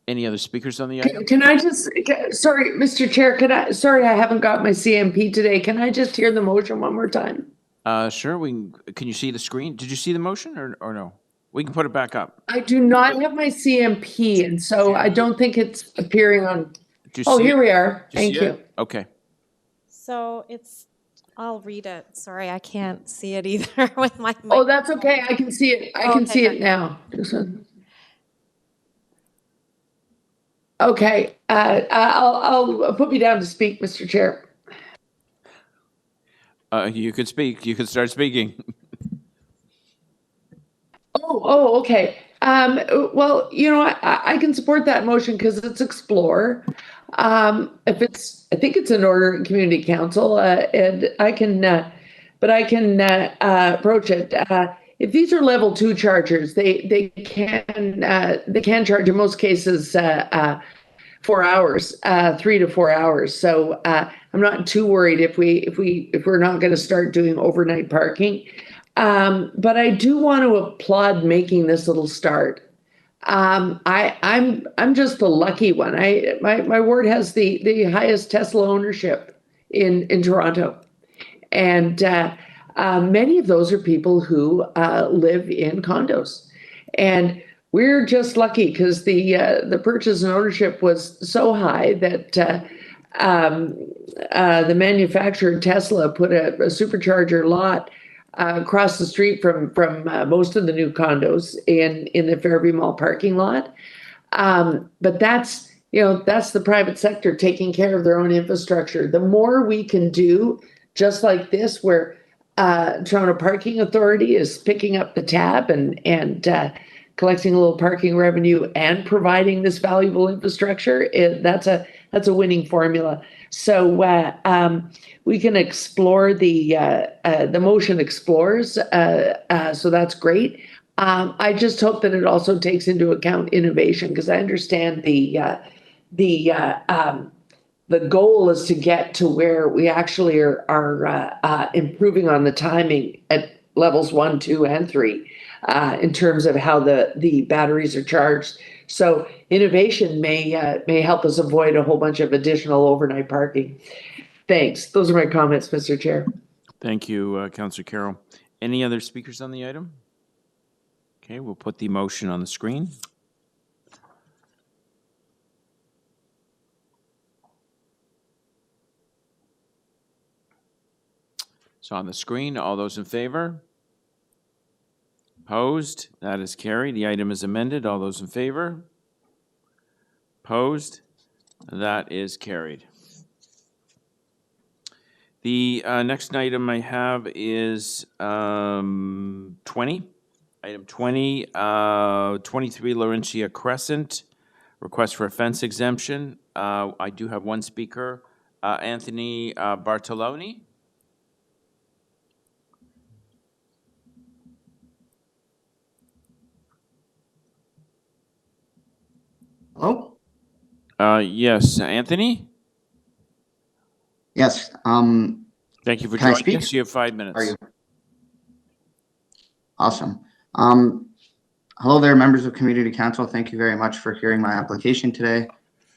Any other speakers on the item? Can I just, sorry, Mr. Chair, I haven't got my CMP today. Can I just hear the motion one more time? Sure, can you see the screen? Did you see the motion or no? We can put it back up. I do not have my CMP, and so I don't think it's appearing on. Did you Oh, see here it? we are. Did you Thank see you. it? Okay. So I'll read it. Sorry, I can't see it either with my. Oh, that's okay. I can see it. I can Okay, see good. it now. Okay, I'll put me down to speak, Mr. Chair. You could speak. You could start speaking. Okay. Well, I can support that motion because it's explore. I think it's an order in community council, and I can, approach it. If these are level 2 chargers, they can charge in most cases, 4 hours, 3 to 4 hours. So, I'm not too worried if we're not going to start doing overnight parking. But I do want to applaud making this little start. I'm just the lucky one. My ward has the highest Tesla ownership in Toronto, and many of those are people who live in condos, and we're just lucky because the purchase and ownership was so high that the manufacturer Tesla put a supercharger lot across the street from most of the new condos in the Fairview Mall parking lot. But that's the private sector taking care of their own infrastructure. The more we can do, just like this, where Toronto Parking Authority is picking up the tab and collecting a little parking revenue and providing this valuable infrastructure, that's a winning formula. So we can explore the motion explores. So that's great. I just hope that it also takes into account innovation, because I understand the goal is to get to where we actually are improving on the timing at levels 1, 2, and 3 in terms of how the batteries are charged. So innovation may help us avoid a whole bunch of additional overnight parking. Thanks. Those are my comments, Mr. Chair. Thank you, Councillor Carroll. Any other speakers on the item? Okay, we'll put the motion on the screen. So on the screen, all those in favor? Opposed? That is carried. The item is amended. All those in favor? Opposed? That is carried. The next item I have is 20. Item 20, 23 Laurentia Crescent, request for a fence exemption. I do have one speaker, Anthony Bartoloni. Hello? Yes, Anthony? Yes. Thank you for Can I joining speak? us. You have 5 minutes. Are you? Awesome. Hello there, members of Community Council. Thank you very much for hearing my application today.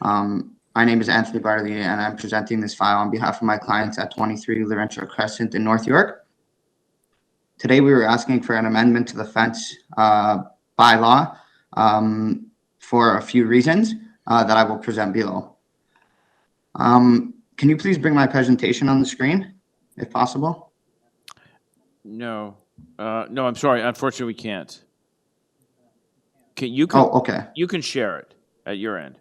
My name is Anthony Bartley, and I'm presenting this file on behalf of my clients at 23 Laurentia Crescent in North York. Today, we were asking for an amendment to the fence bylaw for a few reasons that I will present below. Can you please bring my presentation on the screen, if possible? No. No, I'm sorry. Unfortunately, we can't. Okay. You can share it at your end.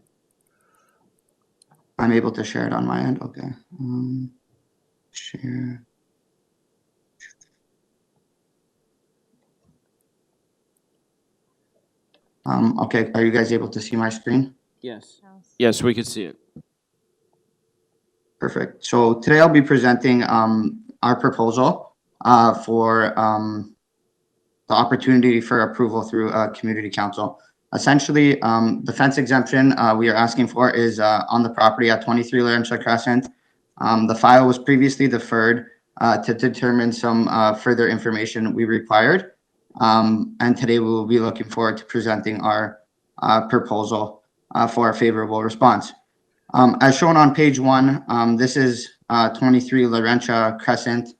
I'm able to share it on my end. Okay. Share. Okay. Are you guys able to see my screen? Yes. Yes, we can see it. Perfect. So today I'll be presenting our proposal for the opportunity for approval through Community Council. Essentially, the fence exemption we are asking for is on the property at 23 Laurentia Crescent. The file was previously deferred to determine some further information we required. And today we will be looking forward to presenting our proposal for a favorable response. As shown on page 1, this is 23 Laurentia Crescent,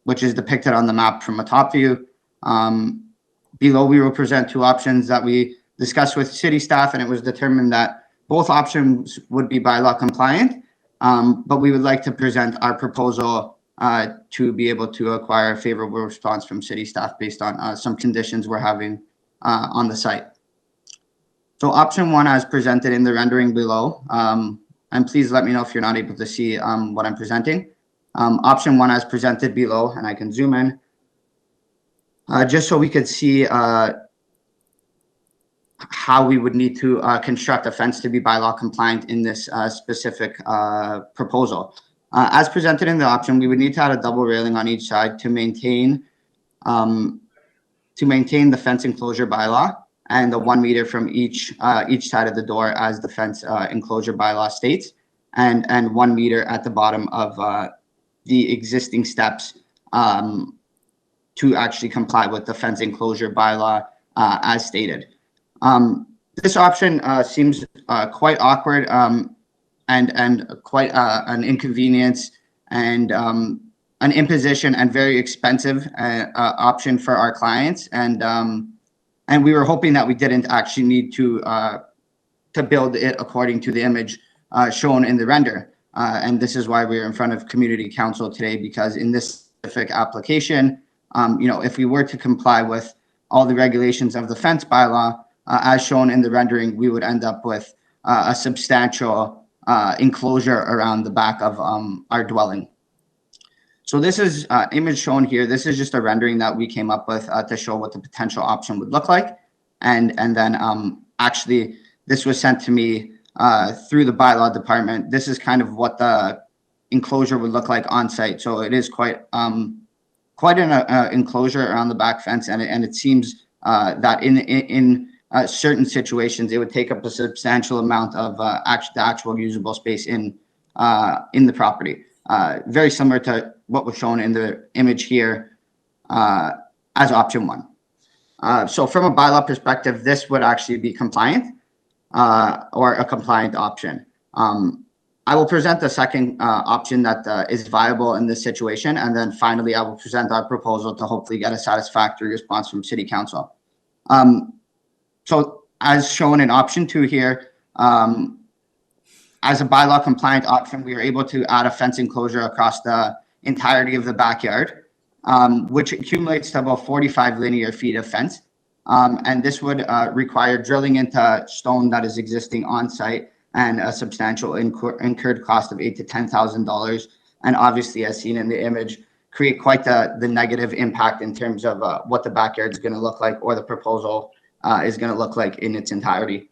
which is depicted on the map from a top view. Below, we will present 2 options that we discussed with city staff, and it was determined that both options would be bylaw compliant, but we would like to present our proposal to be able to acquire a favorable response from city staff based on some conditions we're having on the site. So option 1, as presented in the rendering below, and please let me know if you're not able to see what I'm presenting. Option 1, as presented below, and I can zoom in, just so we could see how we would need to construct a fence to be bylaw compliant in this specific proposal. As presented in the option, we would need to add a double railing on each side to maintain the fence enclosure bylaw and the 1 meter from each side of the door as the fence enclosure bylaw states, and 1 meter at the bottom of the existing steps to actually comply with the fence enclosure bylaw as stated. This option seems quite awkward and quite an inconvenience and an imposition and very expensive option for our clients. And we were hoping that we didn't actually need to build it according to the image shown in the render. And this is why we're in front of Community Council today, because in this specific application, if we were to comply with all the regulations of the fence bylaw, as shown in the rendering, we would end up with a substantial enclosure around the back of our dwelling. So this is image shown here. This is just a rendering that we came up with to show what the potential option would look like. And then actually, this was sent to me through the bylaw department. This is kind of what the enclosure would look like on site. So it is quite an enclosure around the back fence, and it seems that in certain situations it would take up a substantial amount of the actual usable space in the property. Very similar to what was shown in the image here as option 1. So from a bylaw perspective, this would actually be compliant or a compliant option. I will present the second option that is viable in this situation, and then finally I will present our proposal to hopefully get a satisfactory response from City Council. So as shown in option 2 here, as a bylaw compliant option, we are able to add a fence enclosure across the entirety of the backyard, which accumulates to about 45 linear feet of fence. And this would require drilling into stone that is existing on site and a substantial incurred cost of $8,000 to $10,000. And obviously, as seen in the image, create quite the negative impact in terms of what the backyard is going to look like, or the proposal is going to look like in its entirety.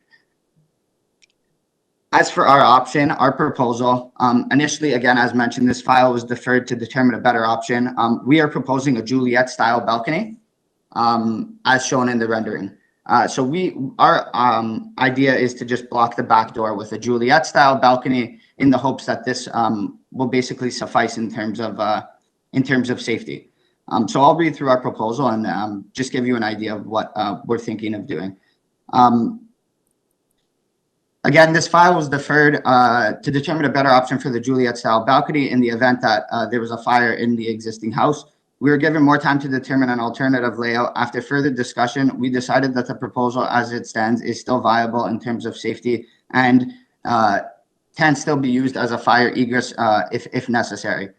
As for our option, our proposal, initially, again, as mentioned, this file was deferred to determine a better option. We are proposing a Juliet-style balcony, as shown in the rendering. So our idea is to just block the back door with a Juliet-style balcony in the hopes that this will basically suffice in terms of safety. So I'll read through our proposal and just give you an idea of what we're thinking of doing. Again, this file was deferred to determine a better option for the Juliet-style balcony in the event that there was a fire in the existing house. We were given more time to determine an alternative layout. After further discussion, we decided that the proposal as it stands is still viable in terms of safety and can still be used as a fire egress if necessary.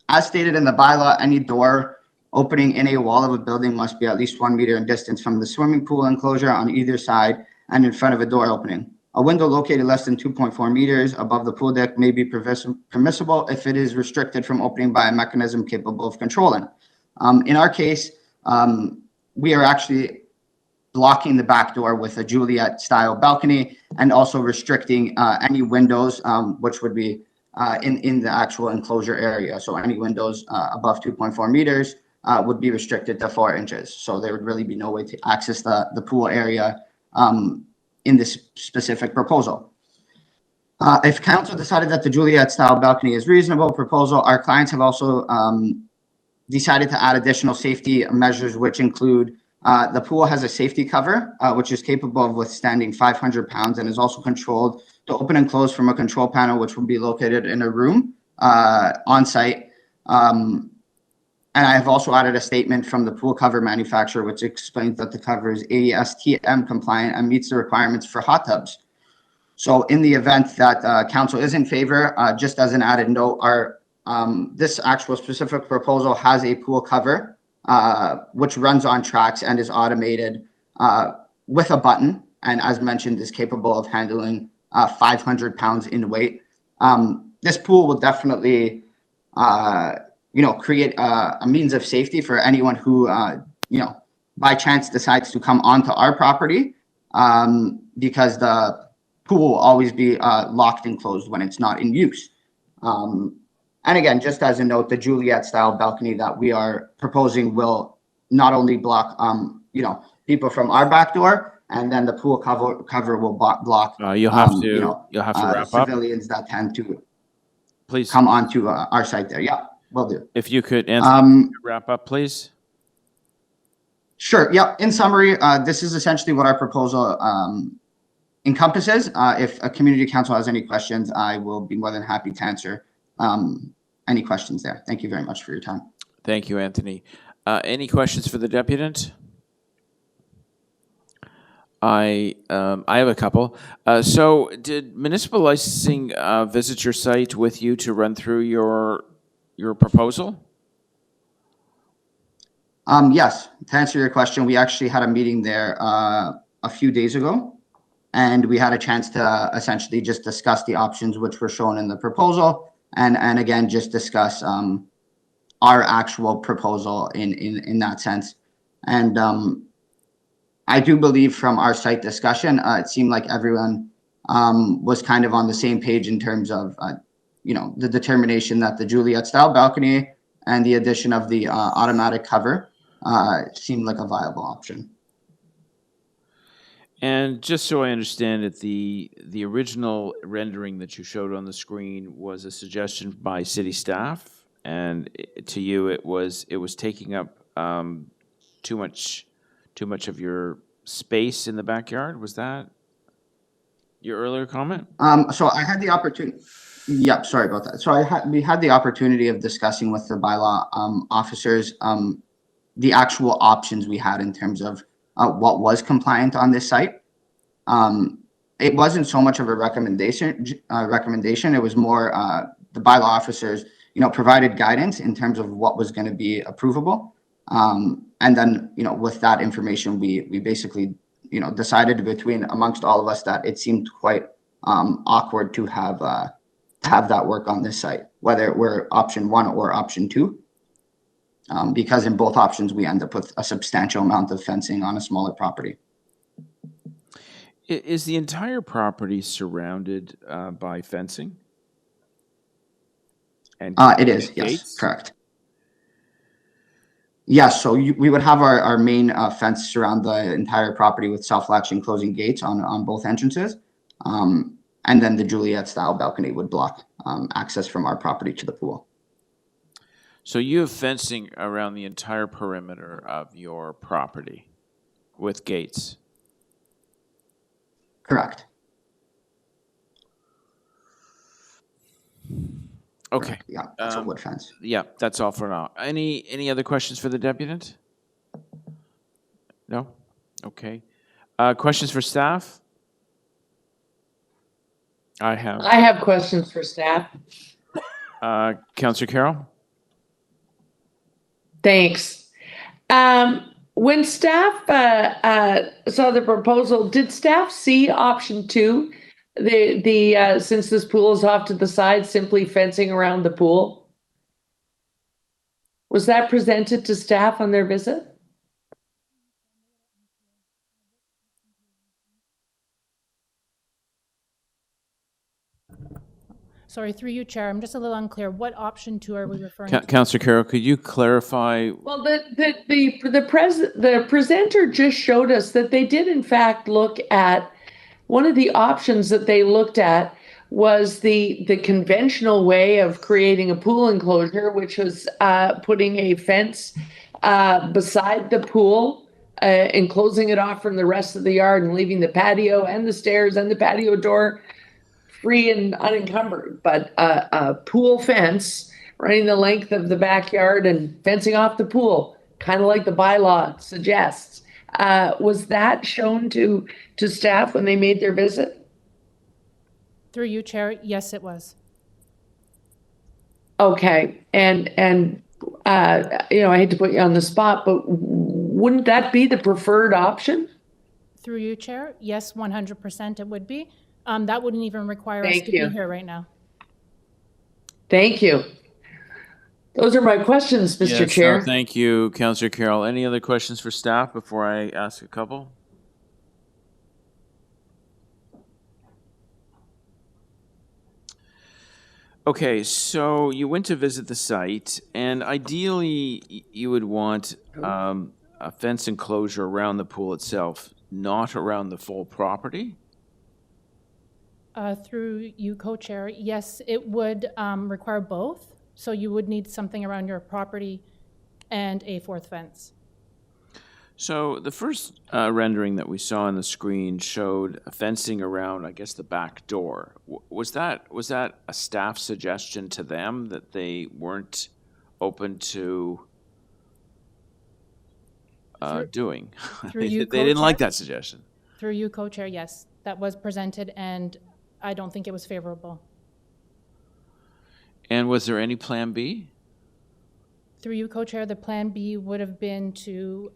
As stated in the bylaw, any door opening in a wall of a building must be at least 1 meter in distance from the swimming pool enclosure on either side and in front of a door opening. A window located less than 2.4 meters above the pool deck may be permissible if it is restricted from opening by a mechanism capable of controlling. In our case, we are actually blocking the back door with a Juliet-style balcony and also restricting any windows, which would be in the actual enclosure area. So any windows above 2.4 meters would be restricted to 4 inches. So there would really be no way to access the pool area in this specific proposal. If council decided that the Juliet-style balcony is reasonable proposal, our clients have also decided to add additional safety measures, which include the pool has a safety cover, which is capable of withstanding 500 pounds and is also controlled to open and close from a control panel, which will be located in a room on site. And I have also added a statement from the pool cover manufacturer, which explains that the cover is ASTM compliant and meets the requirements for hot tubs. So in the event that council is in favor, just as an added note, this actual specific proposal has a pool cover, which runs on tracks and is automated with a button, and as mentioned, is capable of handling 500 pounds in weight. This pool will definitely create a means of safety for anyone who, by chance decides to come onto our property, because the pool will always be locked and closed when it's not in use. And again, just as a note, the Juliet style balcony that we are proposing will not only block, people from our back door, and then the pool cover will block. You'll have to wrap up. Civilians that tend to Please, come onto our site there. Yeah, will do. if you could answer, wrap up, please. Sure. Yep. In summary, this is essentially what our proposal encompasses. If a community council has any questions, I will be more than happy to answer any questions there. Thank you very much for your time. Thank you, Anthony. Any questions for the deputant? I have a couple. So did municipal licensing visit your site with you to run through your proposal? Yes, to answer your question, we actually had a meeting there a few days ago, and we had a chance to essentially just discuss the options which were shown in the proposal, and again, just discuss our actual proposal in that sense. And I do believe from our site discussion, it seemed like everyone was kind of on the same page in terms of, the determination that the Juliet style balcony and the addition of the automatic cover seemed like a viable option. And just so I understand it, the original rendering that you showed on the screen was a suggestion by city staff, and to you it was taking up too much of your space in the backyard. Was that your earlier comment? So I had the opportunity. Yeah, sorry about that. So we had the opportunity of discussing with the bylaw officers the actual options we had in terms of what was compliant on this site. It wasn't so much of a recommendation. It was more the bylaw officers, provided guidance in terms of what was going to be approvable. And then, with that information, we basically, decided amongst all of us that it seemed quite awkward to have that work on this site, whether it were option 1 or option 2. Because in both options, we end up with a substantial amount of fencing on a smaller property. Is the entire property surrounded by fencing? And it is, yes, gates? Correct. Yes, so we would have our main fence surround the entire property with self-latching closing gates on both entrances. And then the Juliet style balcony would block access from our property to the pool. So you have fencing around the entire perimeter of your property with gates? Correct. Okay. Yeah, that's a wood fence. Yeah, that's all for now. Any other questions for the deputant? No? Okay. Questions for staff? I have questions for staff. Councillor Carroll? Thanks. When staff saw the proposal, did staff see option 2? The since this pool is off to the side, simply fencing around the pool? Was that presented to staff on their visit? Sorry, through you, Chair, I'm just a little unclear. What option 2 are we referring to? Councillor Carroll, could you clarify? Well, the presenter just showed us that they did in fact look at, one of the options that they looked at was the conventional way of creating a pool enclosure, which was putting a fence beside the pool, enclosing it off from the rest of the yard and leaving the patio and the stairs and the patio door free and unencumbered. But a pool fence running the length of the backyard and fencing off the pool, kind of like the bylaw suggests. Was that shown to staff when they made their visit? Through you, Chair, yes, it was. Okay, and I hate to put you on the spot, but wouldn't that be the preferred option? Through you, Chair, yes, 100% it would be. That wouldn't even require us to be here right now. Thank you. Those are my questions, Mr. Yes, no, Chair. thank you, Councillor Carroll. Any other questions for staff before I ask a couple? Okay, so you went to visit the site, and ideally, you would want a fence enclosure around the pool itself, not around the full property? Through you, co-chair, yes, it would require both. So you would need something around your property and a fourth fence. So the first rendering that we saw on the screen showed a fencing around, I guess, the back door. Was that a staff suggestion to them that they weren't open to doing? Through you, They didn't like co-chair? that suggestion. Through you, co-chair, yes, that was presented, and I don't think it was favorable. And was there any plan B? Through you, co-chair, the plan B would have been to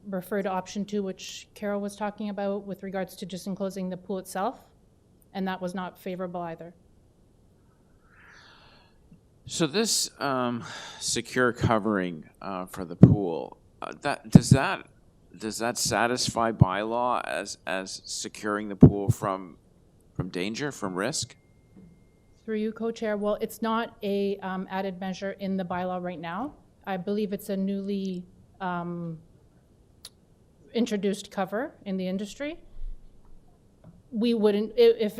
refer to option 2, which Carol was talking about with regards to just enclosing the pool itself, and that was not favorable either. So this secure covering for the pool, does that satisfy bylaw as securing the pool from danger, from risk? Through you, co-chair, well, it's not a added measure in the bylaw right now. I believe it's a newly introduced cover in the industry. We wouldn't, if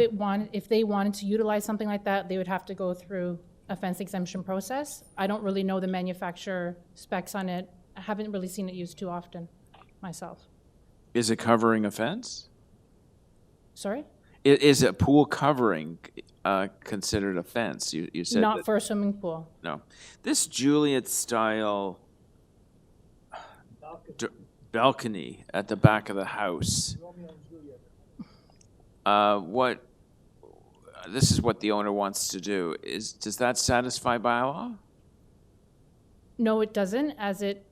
they wanted to utilize something like that, they would have to go through a fence exemption process. I don't really know the manufacturer specs on it. I haven't really seen it used too often myself. Is it covering a fence? Sorry? Is a pool covering considered a fence? You said Not that, for a swimming pool. no. This Juliet style balcony at the back of the house. This is what the owner wants to do. Does that satisfy bylaw? No, it doesn't, as it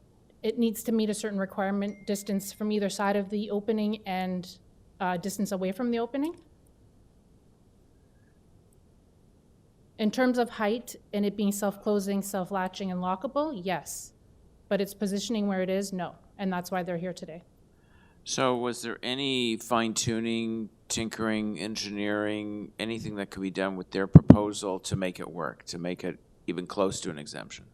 needs to meet a certain requirement, distance from either side of the opening and distance away from the opening. In terms of height and it being self-closing, self-latching, and lockable, yes. But its positioning where it is, no. And that's why they're here today. So was there any fine-tuning, tinkering, engineering, anything that could be done with their proposal to make it work, to make it even close to an exemption?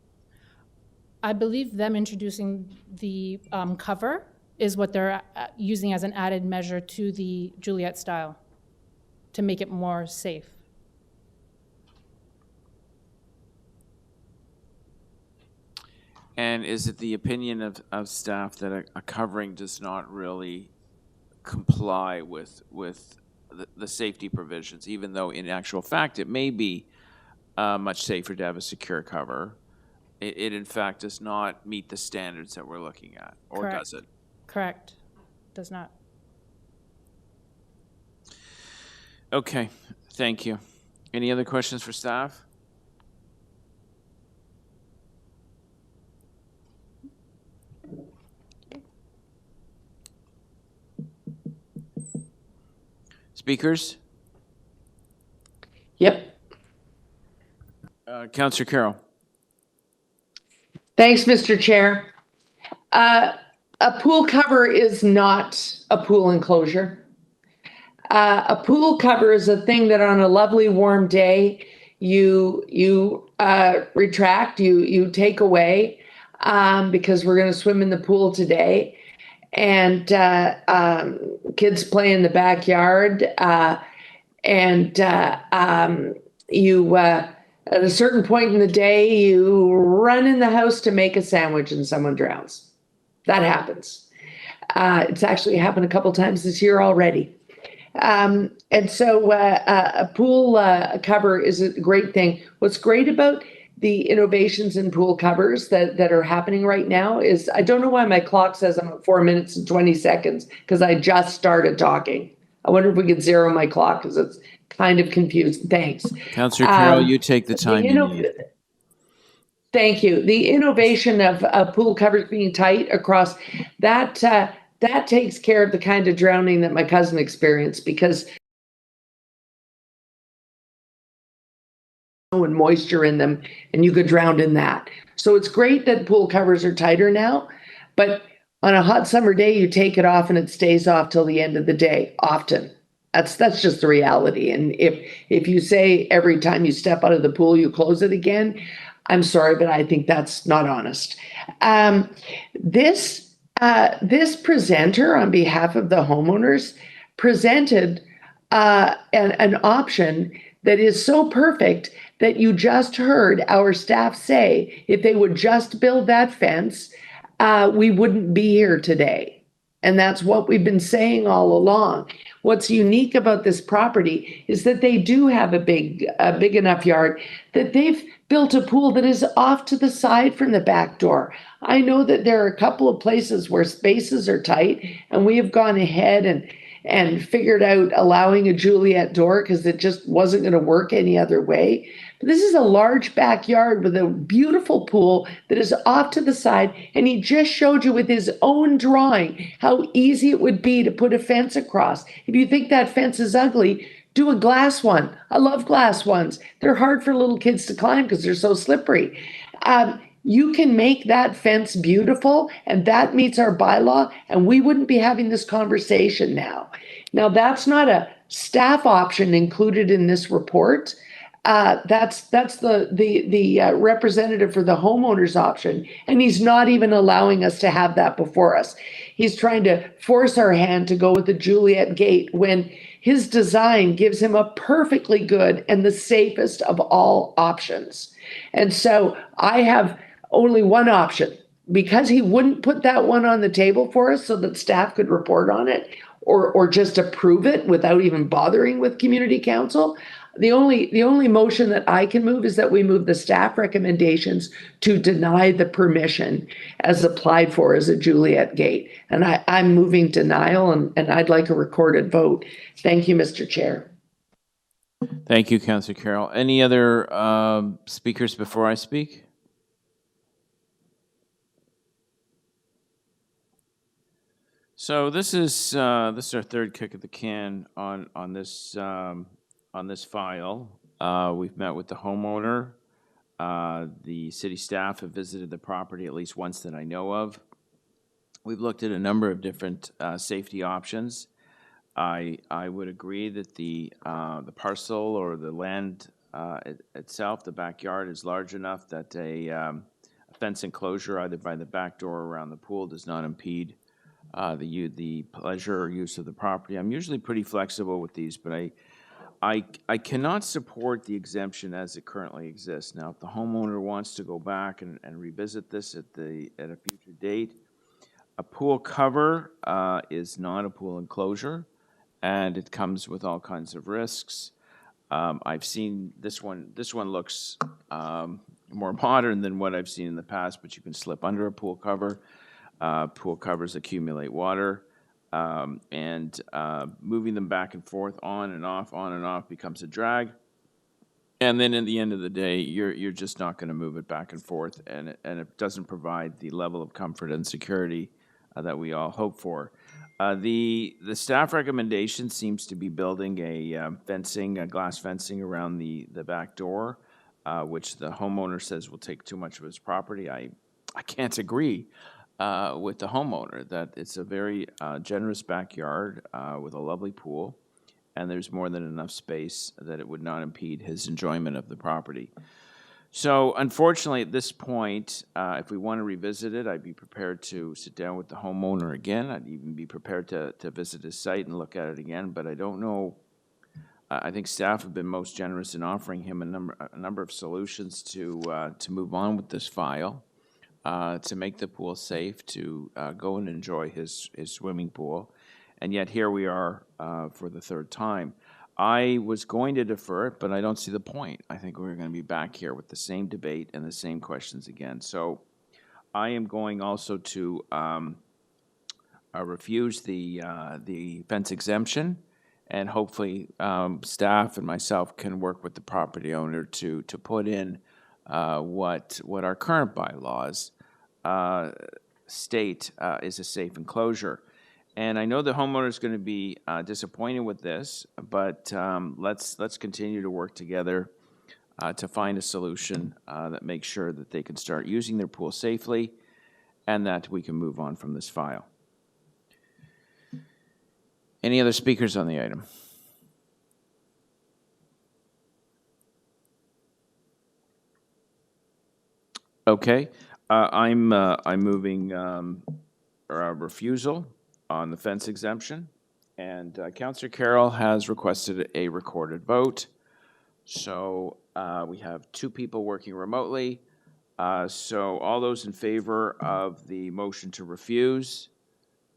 I believe them introducing the cover is what they're using as an added measure to the Juliet style to make it more safe. And is it the opinion of staff that a covering does not really comply with the safety provisions, even though in actual fact it may be much safer to have a secure cover? It in fact does not meet the standards that we're looking at, or Correct. does it? Correct. Does not. Okay, thank you. Any other questions for staff? Speakers? Yep. Councillor Carroll. Thanks, Mr. Chair. A pool cover is not a pool enclosure. A pool cover is a thing that on a lovely warm day you retract, you take away, because we're going to swim in the pool today, and kids play in the backyard, and you at a certain point in the day you run in the house to make a sandwich and someone drowns. That happens. It's actually happened a couple times this year already. And so a pool cover is a great thing. What's great about the innovations in pool covers that are happening right now is, I don't know why my clock says I'm at 4 minutes and 20 seconds, because I just started talking. I wonder if we could zero my clock, because it's kind of confusing. Thanks. Councillor Carroll, you take the time you need. Thank you. The innovation of pool covers being tight across that, that takes care of the kind of drowning that my cousin experienced, because and moisture in them, and you could drown in that. So it's great that pool covers are tighter now, but on a hot summer day, you take it off and it stays off till the end of the day, often. That's just the reality. And if you say every time you step out of the pool, you close it again, I'm sorry, but I think that's not honest. This presenter, on behalf of the homeowners, presented an option that is so perfect that you just heard our staff say, if they would just build that fence, we wouldn't be here today. And that's what we've been saying all along. What's unique about this property is that they do have a big enough yard that they've built a pool that is off to the side from the back door. I know that there are a couple of places where spaces are tight, and we have gone ahead and figured out allowing a Juliet door because it just wasn't going to work any other way. But this is a large backyard with a beautiful pool that is off to the side, and he just showed you with his own drawing how easy it would be to put a fence across. If you think that fence is ugly, do a glass one. I love glass ones. They're hard for little kids to climb because they're so slippery. You can make that fence beautiful, and that meets our bylaw, and we wouldn't be having this conversation now. Now, that's not a staff option included in this report. That's the representative for the homeowners option, and he's not even allowing us to have that before us. He's trying to force our hand to go with the Juliet gate when his design gives him a perfectly good and the safest of all options. And so I have only one option, because he wouldn't put that one on the table for us so that staff could report on it or just approve it without even bothering with community council. The only motion that I can move is that we move the staff recommendations to deny the permission as applied for as a Juliet gate. And I'm moving denial, and I'd like a recorded vote. Thank you, Mr. Chair. Thank you, Councillor Carroll. Any other speakers before I speak? So this is our third kick at the can on this file. We've met with the homeowner. The city staff have visited the property at least once that I know of. We've looked at a number of different safety options. I would agree that the parcel or the land itself, the backyard, is large enough that a fence enclosure either by the back door or around the pool does not impede the pleasure or use of the property. I'm usually pretty flexible with these, but I cannot support the exemption as it currently exists. Now, if the homeowner wants to go back and revisit this at a future date, a pool cover is not a pool enclosure, and it comes with all kinds of risks. I've seen this one. This one looks more modern than what I've seen in the past, but you can slip under a pool cover. Pool covers accumulate water, and moving them back and forth, on and off becomes a drag. And then at the end of the day, you're just not going to move it back and forth, and it doesn't provide the level of comfort and security that we all hope for. The staff recommendation seems to be building a glass fencing around the back door, which the homeowner says will take too much of his property. I can't agree with the homeowner that it's a very generous backyard with a lovely pool, and there's more than enough space that it would not impede his enjoyment of the property. So unfortunately, at this point, if we want to revisit it, I'd be prepared to sit down with the homeowner again. I'd even be prepared to visit his site and look at it again, but I don't know. I think staff have been most generous in offering him a number of solutions to move on with this file. To make the pool safe, to go and enjoy his swimming pool. And yet here we are for the third time. I was going to defer it, but I don't see the point. I think we're going to be back here with the same debate and the same questions again. So I am going also to refuse the fence exemption, and hopefully staff and myself can work with the property owner to put in what our current bylaws state is a safe enclosure. And I know the homeowner is going to be disappointed with this, but let's continue to work together to find a solution that makes sure that they can start using their pool safely and that we can move on from this file. Any other speakers on the item? Okay, I'm moving a refusal on the fence exemption, and Councillor Carroll has requested a recorded vote. So we have two people working remotely. So all those in favor of the motion to refuse,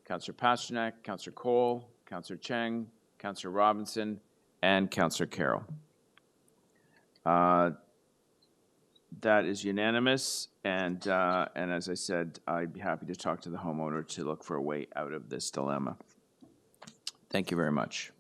Councillor Pasternak, Councillor Cole, Councillor Cheng, Councillor Robinson, and Councillor Carroll. That is unanimous, and as I said, I'd be happy to talk to the homeowner to look for a way out of this dilemma. Thank you very much.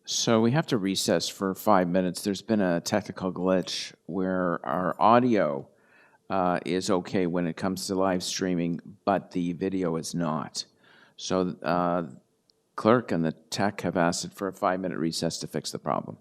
So we have to recess for 5 minutes. There's been a technical glitch where our audio is okay when it comes to live streaming, but the video is not. So clerk and the tech have asked for a 5-minute recess to fix the problem.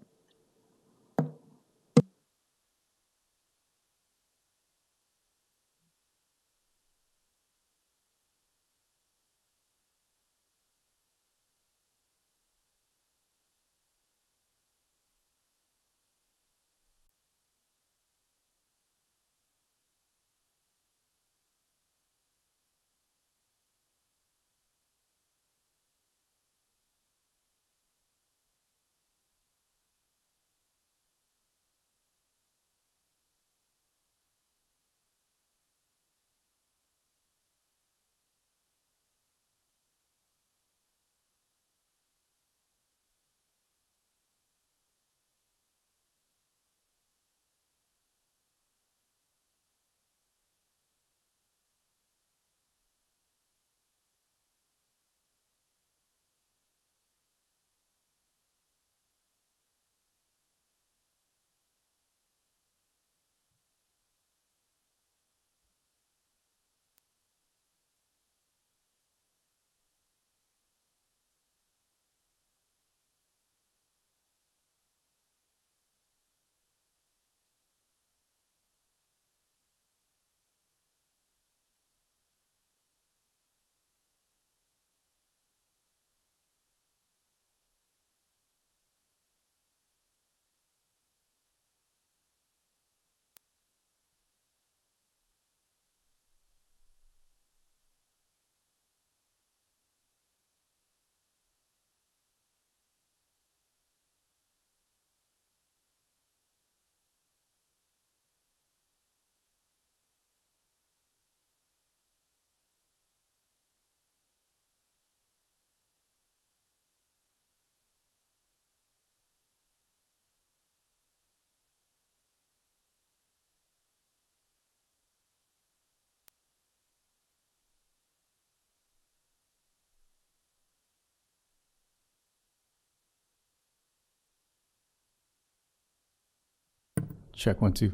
Check 1 2.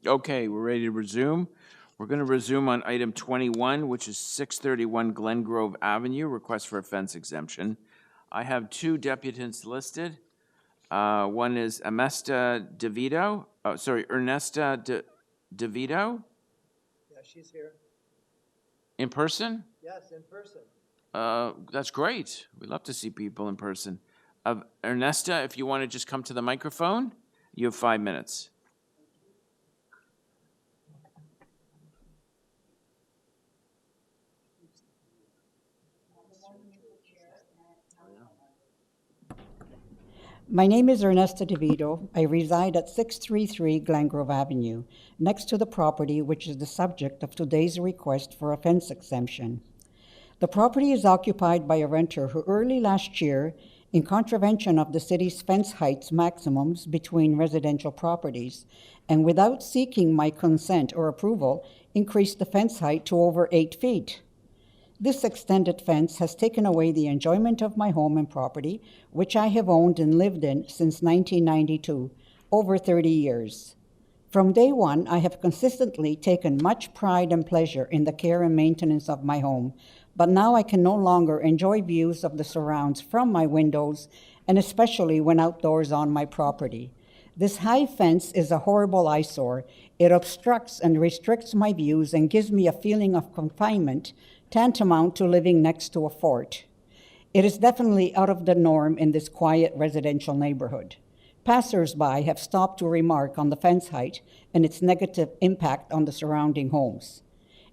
Okay, we're ready to resume. We're going to resume on item 21, which is 631 Glen Grove Avenue, request for a fence exemption. I have two deputants listed. One is Ernesta DeVito. DeVito, Yeah, she's here. in person? Yes, in person. That's great. We love to see people in person. Ernesta, if you want to just come to the microphone, you have 5 minutes. My name is Ernesta DeVito. I reside at 633 Glen Grove Avenue, next to the property which is the subject of today's request for a fence exemption. The property is occupied by a renter who early last year, in contravention of the city's fence heights maximums between residential properties, and without seeking my consent or approval, increased the fence height to over 8 feet. This extended fence has taken away the enjoyment of my home and property, which I have owned and lived in since 1992, over 30 years. From day one, I have consistently taken much pride and pleasure in the care and maintenance of my home, but now I can no longer enjoy views of the surrounds from my windows, and especially when outdoors on my property. This high fence is a horrible eyesore. It obstructs and restricts my views and gives me a feeling of confinement tantamount to living next to a fort. It is definitely out of the norm in this quiet residential neighborhood. Passers-by have stopped to remark on the fence height and its negative impact on the surrounding homes.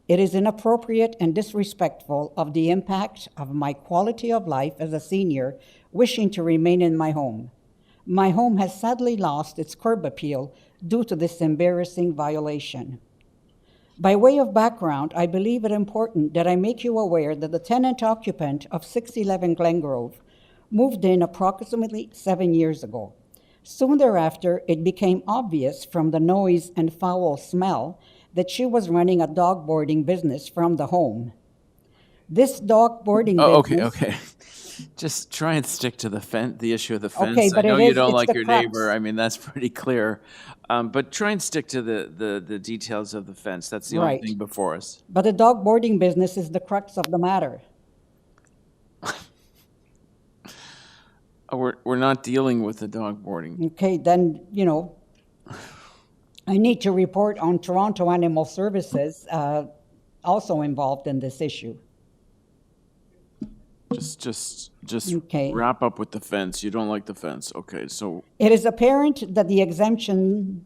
It is inappropriate and disrespectful of the impact of my quality of life as a senior wishing to remain in my home. My home has sadly lost its curb appeal due to this embarrassing violation. By way of background, I believe it important that I make you aware that the tenant occupant of 611 Glen Grove moved in approximately 7 years ago. Soon thereafter, it became obvious from the noise and foul smell that she was running a dog boarding business from the home. This dog boarding business... Okay. Just try and stick to the issue of the fence. Okay, but I know you don't it's like the your crux. neighbor. I mean, that's pretty clear. But try and stick to the details of the fence. That's the only Right. thing before us. But the dog boarding business is the crux of the matter. We're not dealing with the dog boarding. Okay, then, I need to report on Toronto Animal Services, also involved in this issue. Just Okay. wrap up with the fence. You don't like the fence. Okay, so It is apparent that the exemption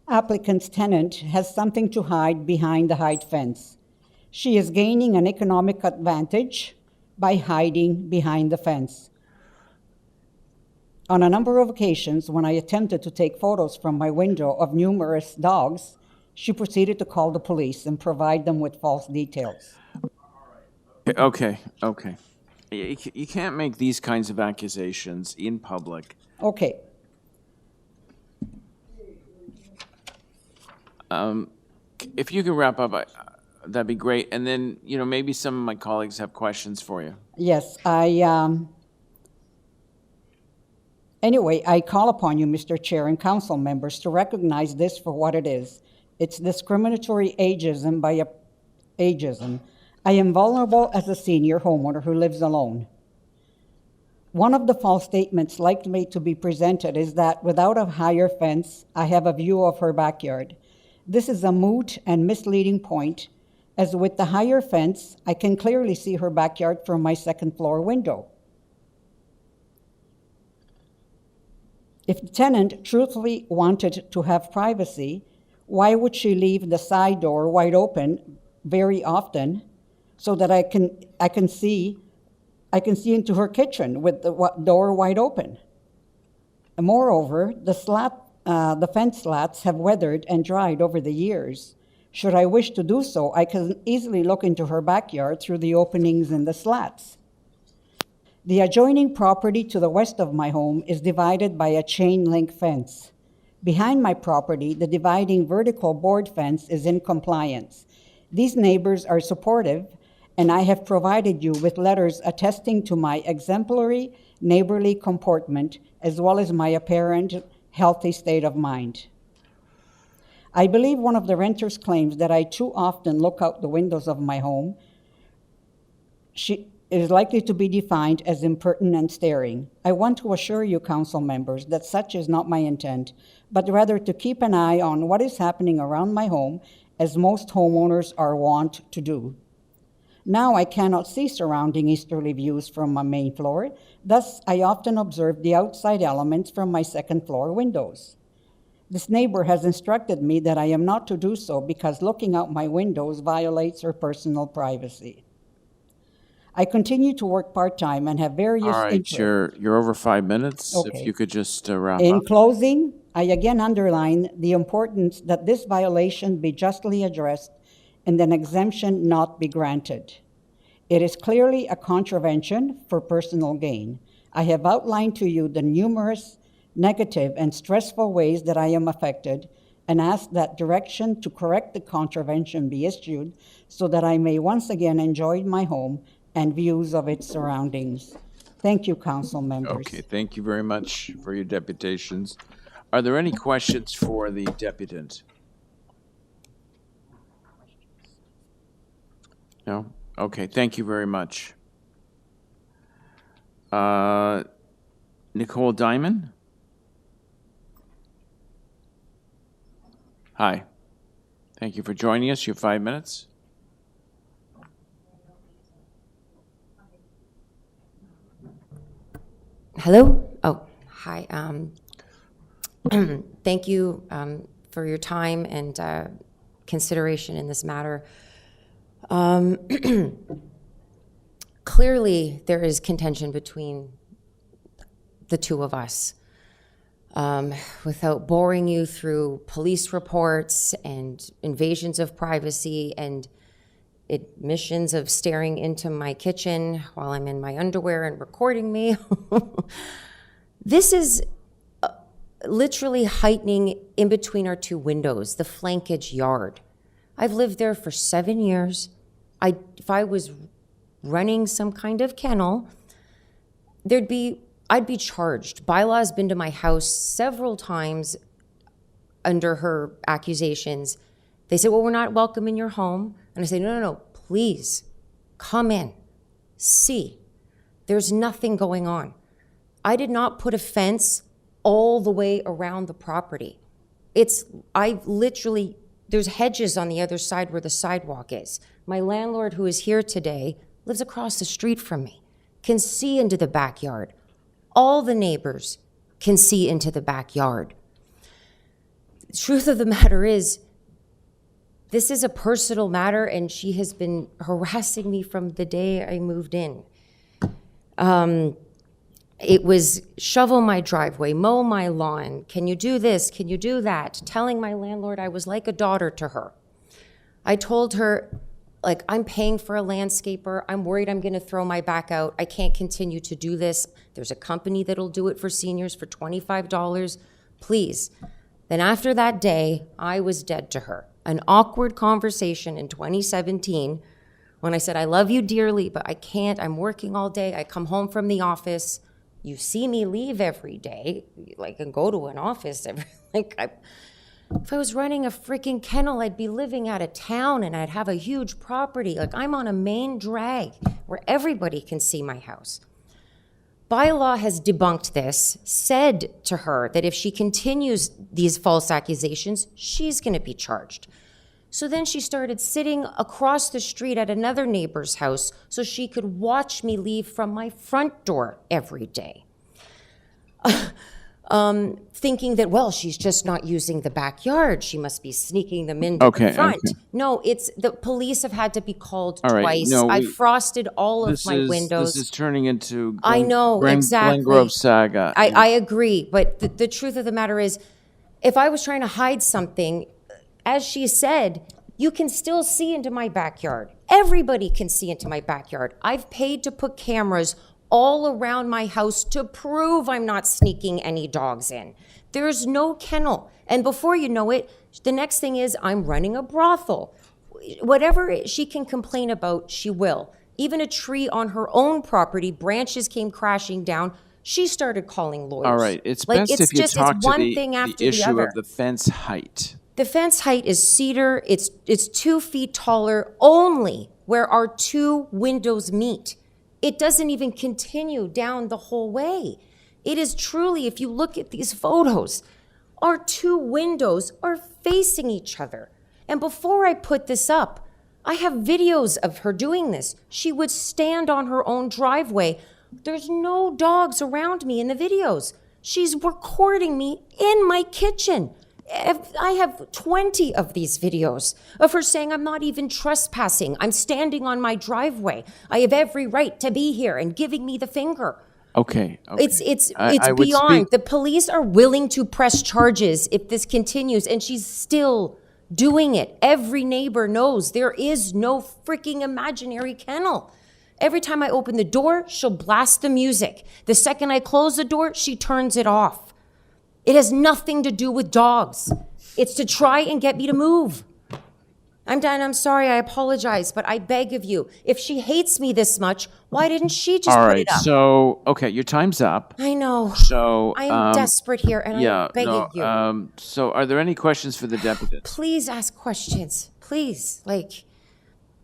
applicant's tenant has something to hide behind the height fence. She is gaining an economic advantage by hiding behind the fence. On a number of occasions, when I attempted to take photos from my window of numerous dogs, she proceeded to call the police and provide them with false details. okay. You can't make these kinds of accusations in public. Okay, If you could wrap up, that'd be great. And then, maybe some of my colleagues have questions for you. yes, anyway, I call upon you, Mr. Chair and council members, to recognize this for what it is. It's discriminatory ageism by ageism. I am vulnerable as a senior homeowner who lives alone. One of the false statements likely to be presented is that without a higher fence, I have a view of her backyard. This is a moot and misleading point, as with the higher fence, I can clearly see her backyard from my second floor window. If the tenant truthfully wanted to have privacy, why would she leave the side door wide open very often so that I can see into her kitchen with the door wide open? And moreover, the fence slats have weathered and dried over the years. Should I wish to do so, I can easily look into her backyard through the openings in the slats. The adjoining property to the west of my home is divided by a chain link fence. Behind my property, the dividing vertical board fence is in compliance. These neighbors are supportive, and I have provided you with letters attesting to my exemplary neighborly comportment as well as my apparent healthy state of mind. I believe one of the renters claims that I too often look out the windows of my home. She is likely to be defined as impertinent staring. I want to assure you, council members, that such is not my intent, but rather to keep an eye on what is happening around my home, as most homeowners are wont to do. Now I cannot see surrounding easterly views from my main floor, thus I often observe the outside elements from my second floor windows. This neighbor has instructed me that I am not to do so because looking out my windows violates her personal privacy. I continue to work part-time and have various All right, interests. you're over 5 minutes. Okay. If you could just wrap In up. closing, I again underline the importance that this violation be justly addressed and an exemption not be granted. It is clearly a contravention for personal gain. I have outlined to you the numerous negative and stressful ways that I am affected and ask that direction to correct the contravention be issued so that I may once again enjoy my home and views of its surroundings. Thank you, council members. Okay, thank you very much for your deputations. Are there any questions for the deputant? No? Okay, thank you very much. Nicole Diamond? Hi. Thank you for joining us. You have 5 minutes. Hello? Oh, hi. Thank you for your time and consideration in this matter. Clearly, there is contention between the two of us. Without boring you through police reports and invasions of privacy and admissions of staring into my kitchen while I'm in my underwear and recording me. This is literally heightening in between our two windows, the flankage yard. I've lived there for 7 years. If I was running some kind of kennel, I'd be charged. Bylaw has been to my house several times under her accusations. They say, well, we're not welcome in your home. And I say, no, please come in, see. There's nothing going on. I did not put a fence all the way around the property. There's hedges on the other side where the sidewalk is. My landlord, who is here today, lives across the street from me, can see into the backyard. All the neighbors can see into the backyard. The truth of the matter is, this is a personal matter, and she has been harassing me from the day I moved in. It was shovel my driveway, mow my lawn, can you do this, can you do that? Telling my landlord I was like a daughter to her. I told her, I'm paying for a landscaper, I'm worried I'm gonna throw my back out, I can't continue to do this. There's a company that'll do it for seniors for $25, please. Then after that day, I was dead to her. An awkward conversation in 2017 when I said, I love you dearly, but I can't, I'm working all day, I come home from the office, you see me leave every day, and go to an office if I was running a freaking kennel, I'd be living out of town and I'd have a huge property. I'm on a main drag where everybody can see my house. Bylaw has debunked this, said to her that if she continues these false accusations, she's going to be charged. So then she started sitting across the street at another neighbor's house so she could watch me leave from my front door every day. Thinking that, well, she's just not using the backyard. She must be sneaking them into the front. Okay. No, the police have had to be called All right, twice. no, I frosted all of my windows. This is turning into I know, exactly. Glengrove saga. I agree, but the truth of the matter is, if I was trying to hide something, as she said, you can still see into my backyard. Everybody can see into my backyard. I've paid to put cameras all around my house to prove I'm not sneaking any dogs in. There's no kennel. And before you know it, the next thing is I'm running a brothel. Whatever she can complain about, she will. Even a tree on her own property, branches came crashing down. She started calling lawyers. All right, it's best if you talk to one the thing after the issue other. of the fence height. The fence height is cedar. It's 2 feet taller only where our 2 windows meet. It doesn't even continue down the whole way. It is truly, if you look at these photos, our 2 windows are facing each other. And before I put this up, I have videos of her doing this. She would stand on her own driveway. There's no dogs around me in the videos. She's recording me in my kitchen. I have 20 of these videos of her saying, I'm not even trespassing. I'm standing on my driveway. I have every right to be here, and giving me the finger. Okay. It's I would beyond. speak- The police are willing to press charges if this continues, and she's still doing it. Every neighbor knows there is no freaking imaginary kennel. Every time I open the door, she'll blast the music. The second I close the door, she turns it off. It has nothing to do with dogs. It's to try and get me to move. I'm done. I'm sorry. I apologize, but I beg of you, if she hates me this much, why didn't she just All put right. it up? So, okay, your time's up. I know. So, I am desperate here, and yeah, I'm begging no, you. so are there any questions for the deputant? Please ask questions. Please,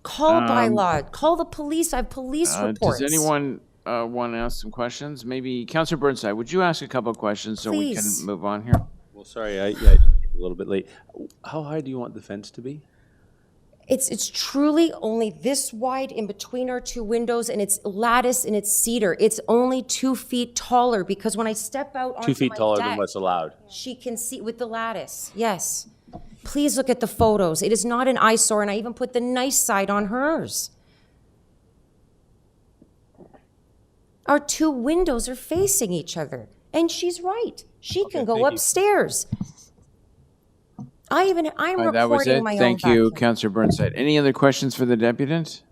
call bylaw, call the police. I have police reports. Does anyone want to ask some questions? Maybe Councillor Burnside, would you ask a couple of questions so we can Please. move on here? Well, sorry, I a little bit late. How high do you want the fence to be? It's truly only this wide in between our 2 windows, and it's lattice and it's cedar. It's only 2 feet taller because when I step out onto 2 feet my taller deck, than what's allowed. she can see with the lattice. Yes. Please look at the photos. It is not an eyesore, and I even put the nice side on hers. Our 2 windows are facing each other, and she's right. She can go thank you. upstairs. I'm All right, that was recording it. my own Thank you, vacuum. Councillor Burnside. Any other questions for the deputant?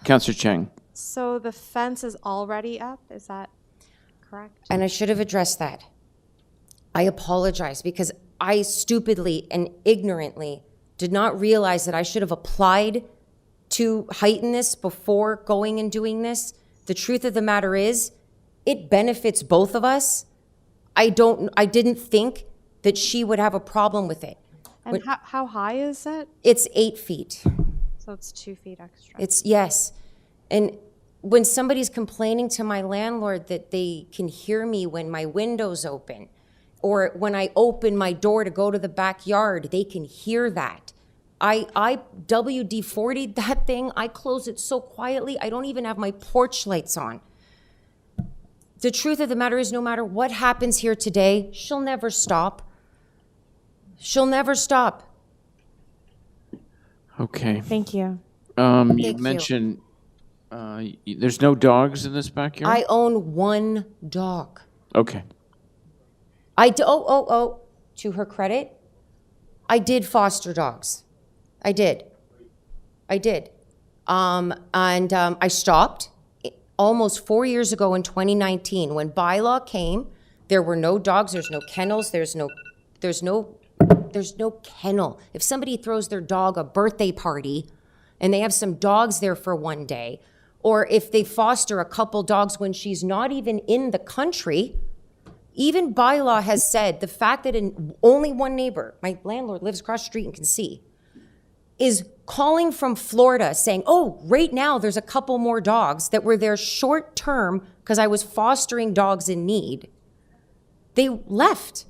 Councillor Cheng. So the fence is already up, is that correct? And I should have addressed that. I apologize because I stupidly and ignorantly did not realize that I should have applied to heighten this before going and doing this. The truth of the matter is, it benefits both of us. I didn't think that she would have a problem with it. And how high is it? It's 8 feet. So it's 2 feet extra. It's, yes. And when somebody's complaining to my landlord that they can hear me when my window's open, or when I open my door to go to the backyard, they can hear that. I WD-40'd that thing. I close it so quietly, I don't even have my porch lights on. The truth of the matter is, no matter what happens here today, she'll never stop. She'll never stop. Okay. Thank you. You you. mentioned there's no dogs in this backyard? I own 1 dog. Okay. To her credit, I did foster dogs. I did. I stopped almost 4 years ago in 2019 when bylaw came. There were no dogs. There's no kennels. There's no kennel. If somebody throws their dog a birthday party and they have some dogs there for one day, or if they foster a couple dogs when she's not even in the country, even bylaw has said the fact that only one neighbor, my landlord lives across the street and can see, is calling from Florida saying, oh, right now there's a couple more dogs that were there short term because I was fostering dogs in need. They left.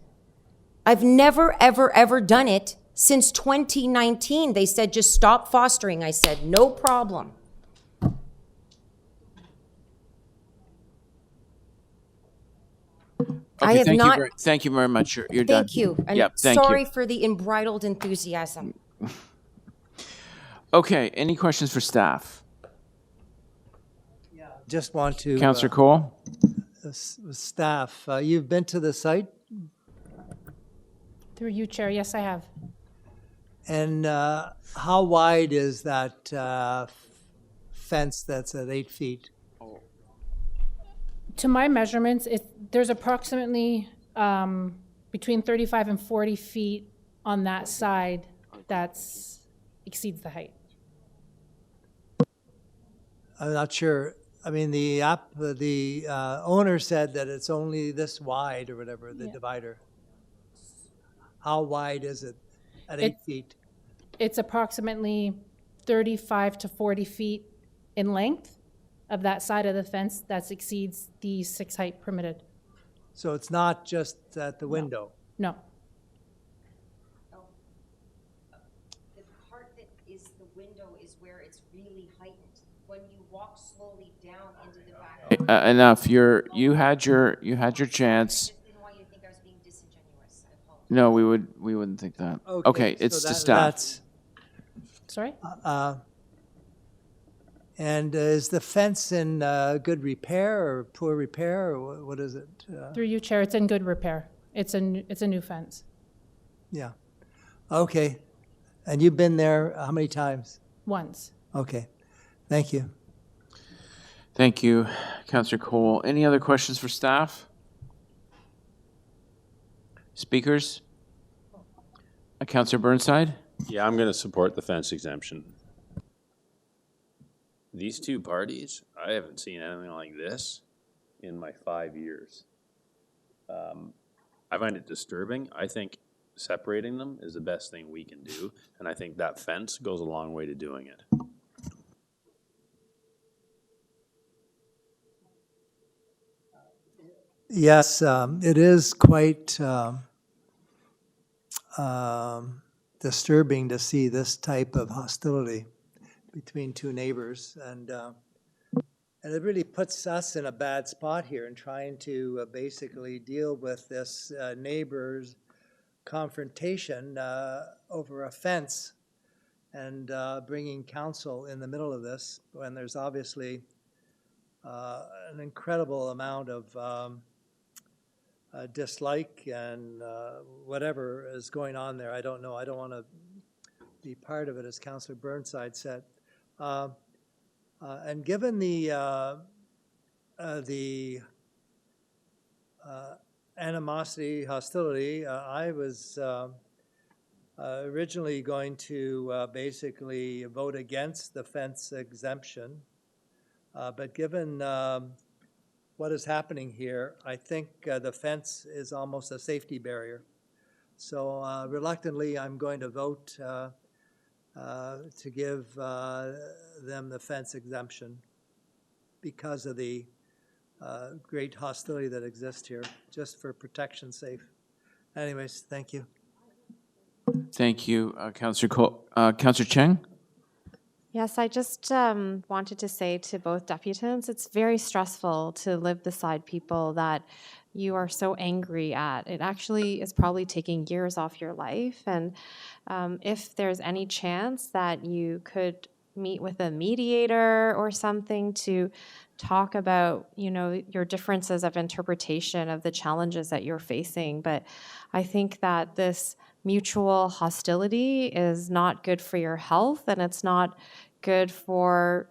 I've never, ever, ever done it since 2019. They said, just stop fostering. I said, no problem. I have not. Thank you very much. You're done. Thank you. And Yep, thank sorry you. for the unbridled enthusiasm. Okay, any questions for staff? Just want to. Councillor Cole? Staff, you've been to the site, Through you, Chair, yes, I have. and how wide is that fence that's at 8 feet? To my measurements, there's approximately between 35 and 40 feet on that side that's exceeds the height. I'm not sure. I mean, the owner said that it's only this wide or whatever, the divider. How wide is it? at It- 8 feet? It's approximately 35 to 40 feet in length of that side of the fence that exceeds the 6 height permitted. So it's not just at the window? No. The part that is the window is where it's really heightened. When you walk slowly down into the back. Enough. You had your chance. Didn't want you to think I was being disingenuous. I apologize. No, we wouldn't think that. Okay, so it's to that- staff. that's- Sorry? And is the fence in good repair or poor repair, or what is it? Through you, Chair, it's in good repair. It's a new fence. Yeah. Okay. And you've been there how many times? Once. Okay. Thank you. Thank you, Councillor Cole. Any other questions for staff? Speakers? Councillor Burnside? Yeah, I'm going to support the fence exemption. These two parties, I haven't seen anything like this in my 5 years. I find it disturbing. I think separating them is the best thing we can do, and I think that fence goes a long way to doing it. Yes, it is quite disturbing to see this type of hostility between two neighbors, and it really puts us in a bad spot here in trying to basically deal with this neighbor's confrontation over a fence, and bringing council in the middle of this when there's obviously an incredible amount of dislike and whatever is going on there. I don't know. I don't want to be part of it, as Councillor Burnside said. And given the animosity, hostility, I was originally going to basically vote against the fence exemption. But given what is happening here, I think the fence is almost a safety barrier. So reluctantly, I'm going to vote to give them the fence exemption because of the great hostility that exists here, just for protection's sake. Anyways, thank you. Thank you, Councillor Cole. Councillor Cheng? Yes, I just wanted to say to both deputants, it's very stressful to live beside people that you are so angry at. It actually is probably taking years off your life. And if there's any chance that you could meet with a mediator or something to talk about, you know, your differences of interpretation of the challenges that you're facing. But I think that this mutual hostility is not good for your health, and it's not good for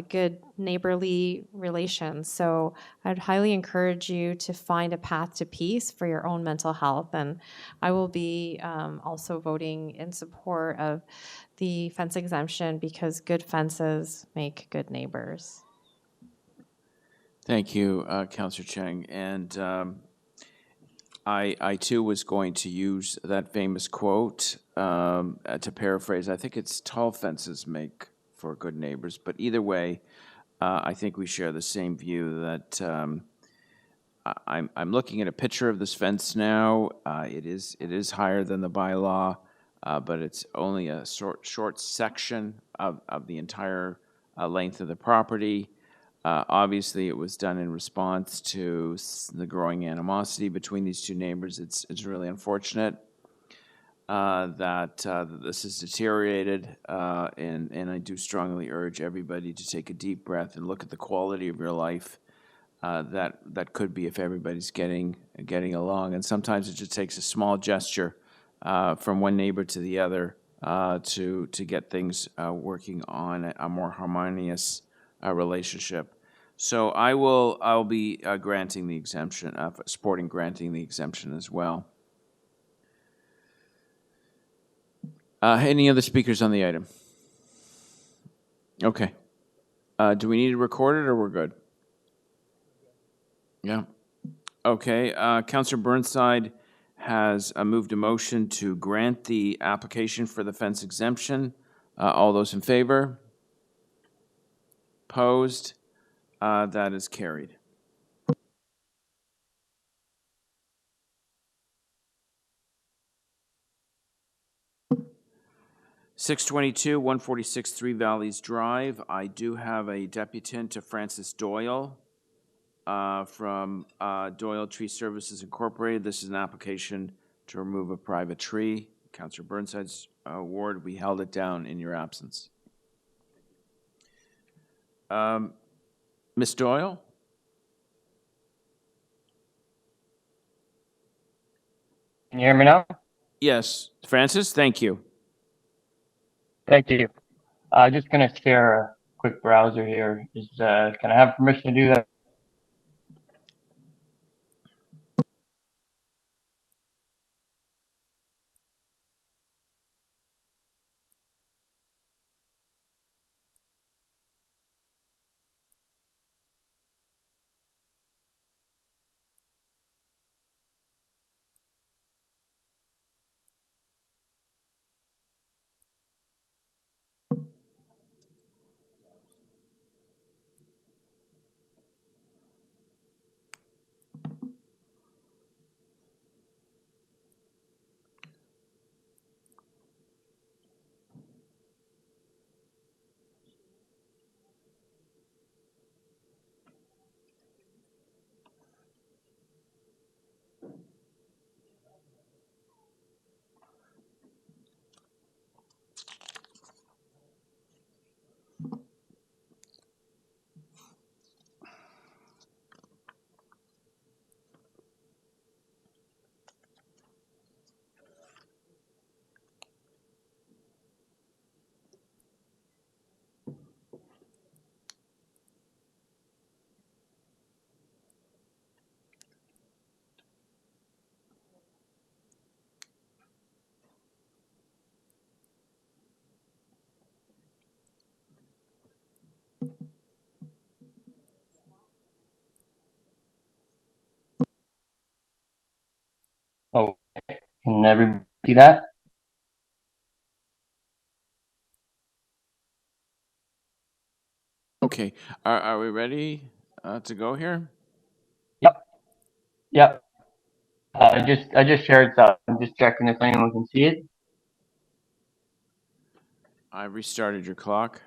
good neighborly relations. So I'd highly encourage you to find a path to peace for your own mental health. And I will be also voting in support of the fence exemption because good fences make good neighbors. Thank you, Councillor Cheng. And I too was going to use that famous quote to paraphrase. I think it's tall fences make for good neighbors, but either way, I think we share the same view that I'm looking at a picture of this fence now. It is higher than the bylaw, but it's only a short section of the entire length of the property. Obviously, it was done in response to the growing animosity between these two neighbors. It's really unfortunate that this has deteriorated, and I do strongly urge everybody to take a deep breath and look at the quality of your life that could be if everybody's getting along. And sometimes it just takes a small gesture from one neighbor to the other to get things working on a more harmonious relationship. So I'll be granting the exemption, supporting granting the exemption as well. Any other speakers on the item? Okay. Do we need to record it or we're good? Yeah. Okay. Councillor Burnside has moved a motion to grant the application for the fence exemption. All those in favor? Opposed? That is carried. (622) 146 Three Valleys Drive. I do have a deputant to Francis Doyle from Doyle Tree Services Incorporated. This is an application to remove a private tree. Councillor Burnside's ward. We held it down in your absence. Ms. Doyle? Can you hear me now? Yes. Francis, thank you. Thank you. I'm just going to share a quick browser here. Can I have permission to do that? Oh, can everybody see that? Okay. Are we ready to go here? Yep. I just shared that. I'm just checking if anyone can see it. I restarted your clock.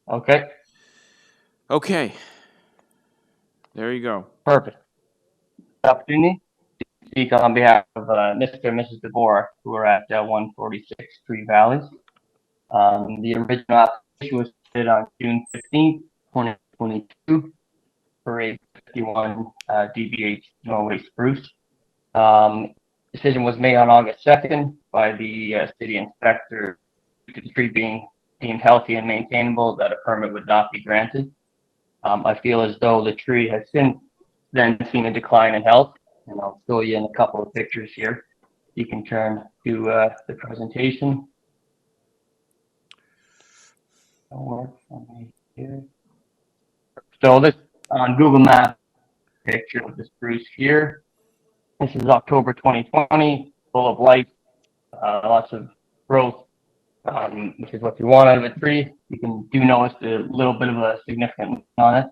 Okay. Okay. There you go. Perfect. Opportunity to speak on behalf of Mr. and Mrs. DeBoer, who are at 146 Three Valleys. The original application was submitted on June 15th, 2022 for a 51 DBH Norway spruce. Decision was made on August 2nd by the city inspector. The tree being deemed healthy and maintainable, that a permit would not be granted. I feel as though the tree has since then seen a decline in health, and I'll show you in a couple of pictures here. You can turn to the presentation. So this on Google Maps picture of the spruce here. This is October 2020, full of life, lots of growth, which is what you want out of a tree. You can notice a little bit of a significant on it.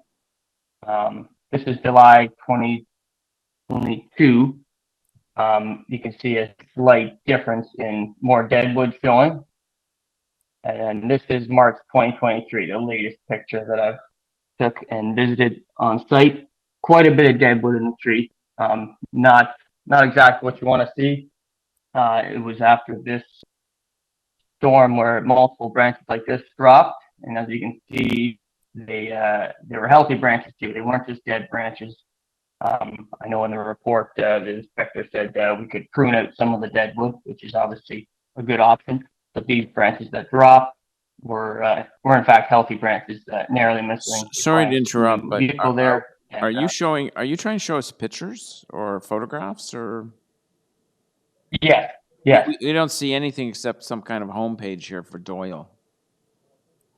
This is July 2022. You can see a slight difference in more deadwood showing. And this is March 2023, the latest picture that I've took and visited on site. Quite a bit of deadwood in the tree. Not exactly what you want to see. It was after this storm where multiple branches like this dropped, and as you can see, they were healthy branches too. They weren't just dead branches. I know in the report the inspector said we could prune out some of the dead wood, which is obviously a good option. But these branches that dropped were in fact healthy branches, narrowly missing. Sorry to interrupt, but are you trying to show us pictures or photographs or? Yeah. We don't see anything except some kind of homepage here for Doyle.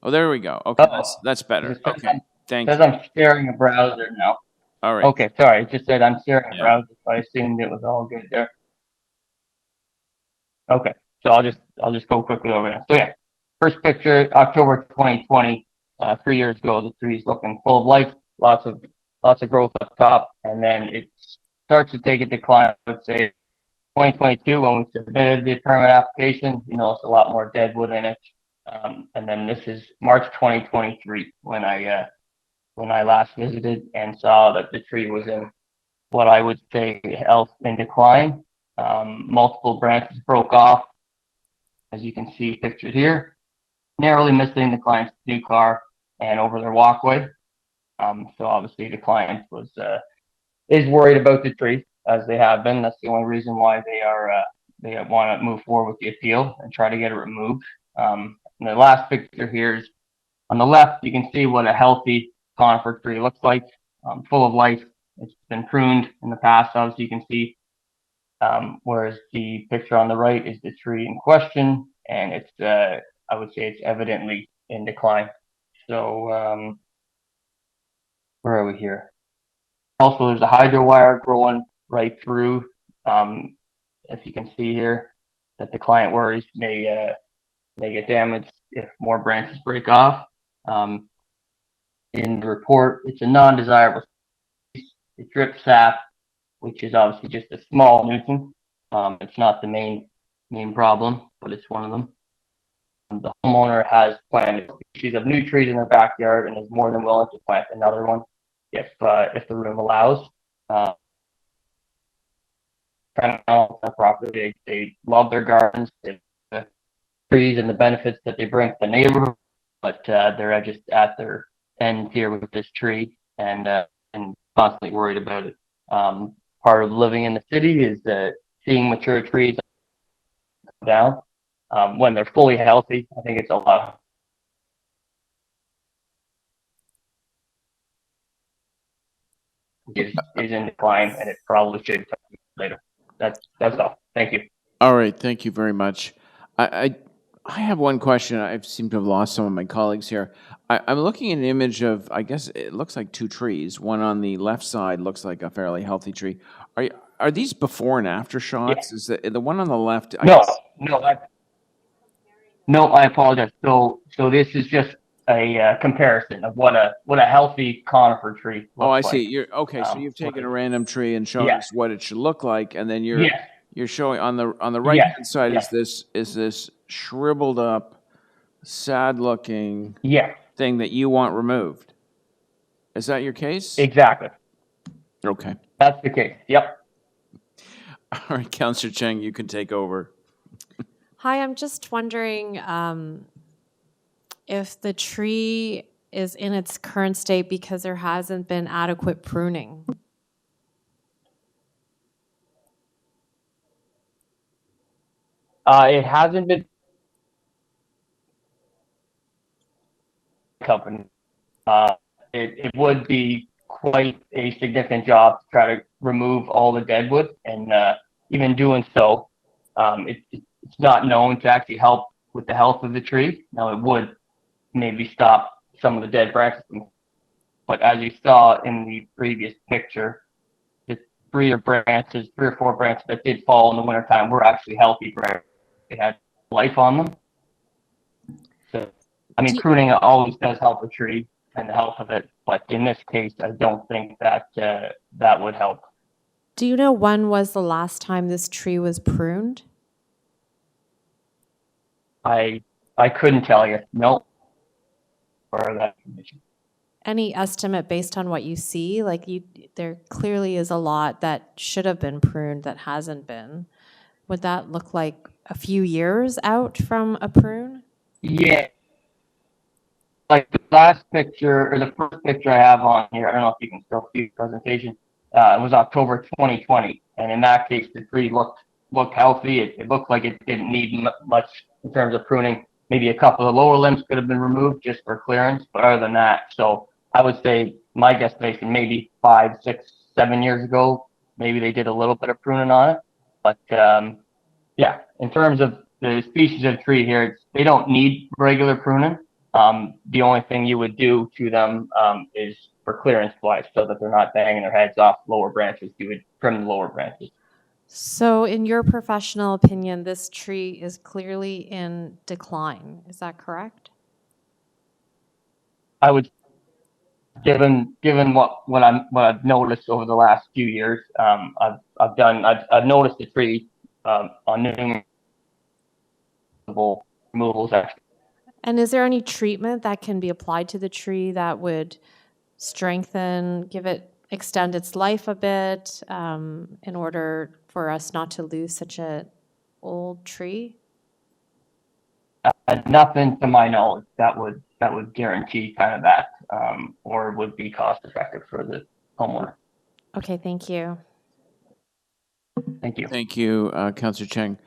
Oh, there we go. Okay, that's better. Okay. Thank Says you. I'm sharing a browser now. All right. Okay, sorry, it just said I'm sharing a Yeah. browser, so I assumed it was all good there. Okay, so I'll just go quickly over there. So yeah, first picture, October 2020, 3 years ago. The tree's looking full of life, lots of growth up top, and then it starts to take a decline. I would say 2022 when we submitted the permit application, you notice a lot more dead wood in it. And then this is March 2023 when I last visited and saw that the tree was in what I would say health in decline. Multiple branches broke off, as you can see pictured here, narrowly missing the client's new car and over their walkway. So obviously the client is worried about the tree, as they have been. That's the only reason why they want to move forward with the appeal and try to get it removed. And the last picture here is on the left. You can see what a healthy conifer tree looks like, full of life. It's been pruned in the past, obviously you can see. Whereas the picture on the right is the tree in question, and it's I would say it's evidently in decline. So where are we here? Also, there's a hydro wire growing right through. If you can see here, that the client worries may get damaged if more branches break off. In the report, it's a non-desirable species. It drips sap, which is obviously just a small nuisance. It's not the main problem, but it's one of them. The homeowner has planted species of new trees in their backyard and is more than willing to plant another one if the room allows. Kind of property, they love their gardens, the trees and the benefits that they bring to the neighborhood, but they're just at their end here with this tree and constantly worried about it. Part of living in the city is seeing mature trees down when they're fully healthy. I think it's a lot. Is in decline, and it probably should later. That's all. Thank you. All right, thank you very much. I have one question. I seem to have lost some of my colleagues here. I'm looking at an image of, I guess it looks like two trees. One on the left side looks like a fairly healthy tree. Are these before and after shots? Yeah. Is the one on the left? No, I apologize. So this is just a comparison of what a healthy conifer tree looks like. Oh, I see. You're okay. So you've taken a random tree and shown us what it should look like, and then you're showing on the right hand side is this shriveled up, sad looking thing that you want removed. Is that your case? Exactly. Okay. That's the case. Yep. All right, Councillor Cheng, you can take over. Hi, I'm just wondering if the tree is in its current state because there hasn't been adequate pruning. It hasn't been company. It would be quite a significant job to try to remove all the deadwood, and even doing so, it's not known to actually help with the health of the tree. Now, it would maybe stop some of the dead branches, but as you saw in the previous picture, the three or four branches that did fall in the wintertime were actually healthy branches. They had life on them. So, I mean, pruning always does help a tree and the health of it, but in this case, I don't think that that would help. Do you know when was the last time this tree was pruned? I couldn't tell you. No. For that condition. Any estimate based on what you see? Like there clearly is a lot that should have been pruned that hasn't been. Would that look like a few years out from a prune? Yeah. Like the last picture, or the first picture I have on here, I don't know if you can still see the presentation, it was October 2020. And in that case, the tree looked healthy. It looked like it didn't need much in terms of pruning. Maybe a couple of lower limbs could have been removed just for clearance, but other than that, so I would say my guesstimation maybe 5, 6, 7 years ago, maybe they did a little bit of pruning on it. But yeah, in terms of the species of tree here, they don't need regular pruning. The only thing you would do to them is for clearance wise, so that they're not banging their heads off lower branches. You would trim the lower branches. So in your professional opinion, this tree is clearly in decline. Is that correct? I would, given what I've noticed over the last few years, I've noticed the tree on numerous removals actually. And is there any treatment that can be applied to the tree that would strengthen, extend its life a bit, in order for us not to lose such an old tree? Nothing to my knowledge that would guarantee kind of that, or would be cost effective for the homeowner. Okay, thank you. Thank you. Thank you, Councillor Cheng.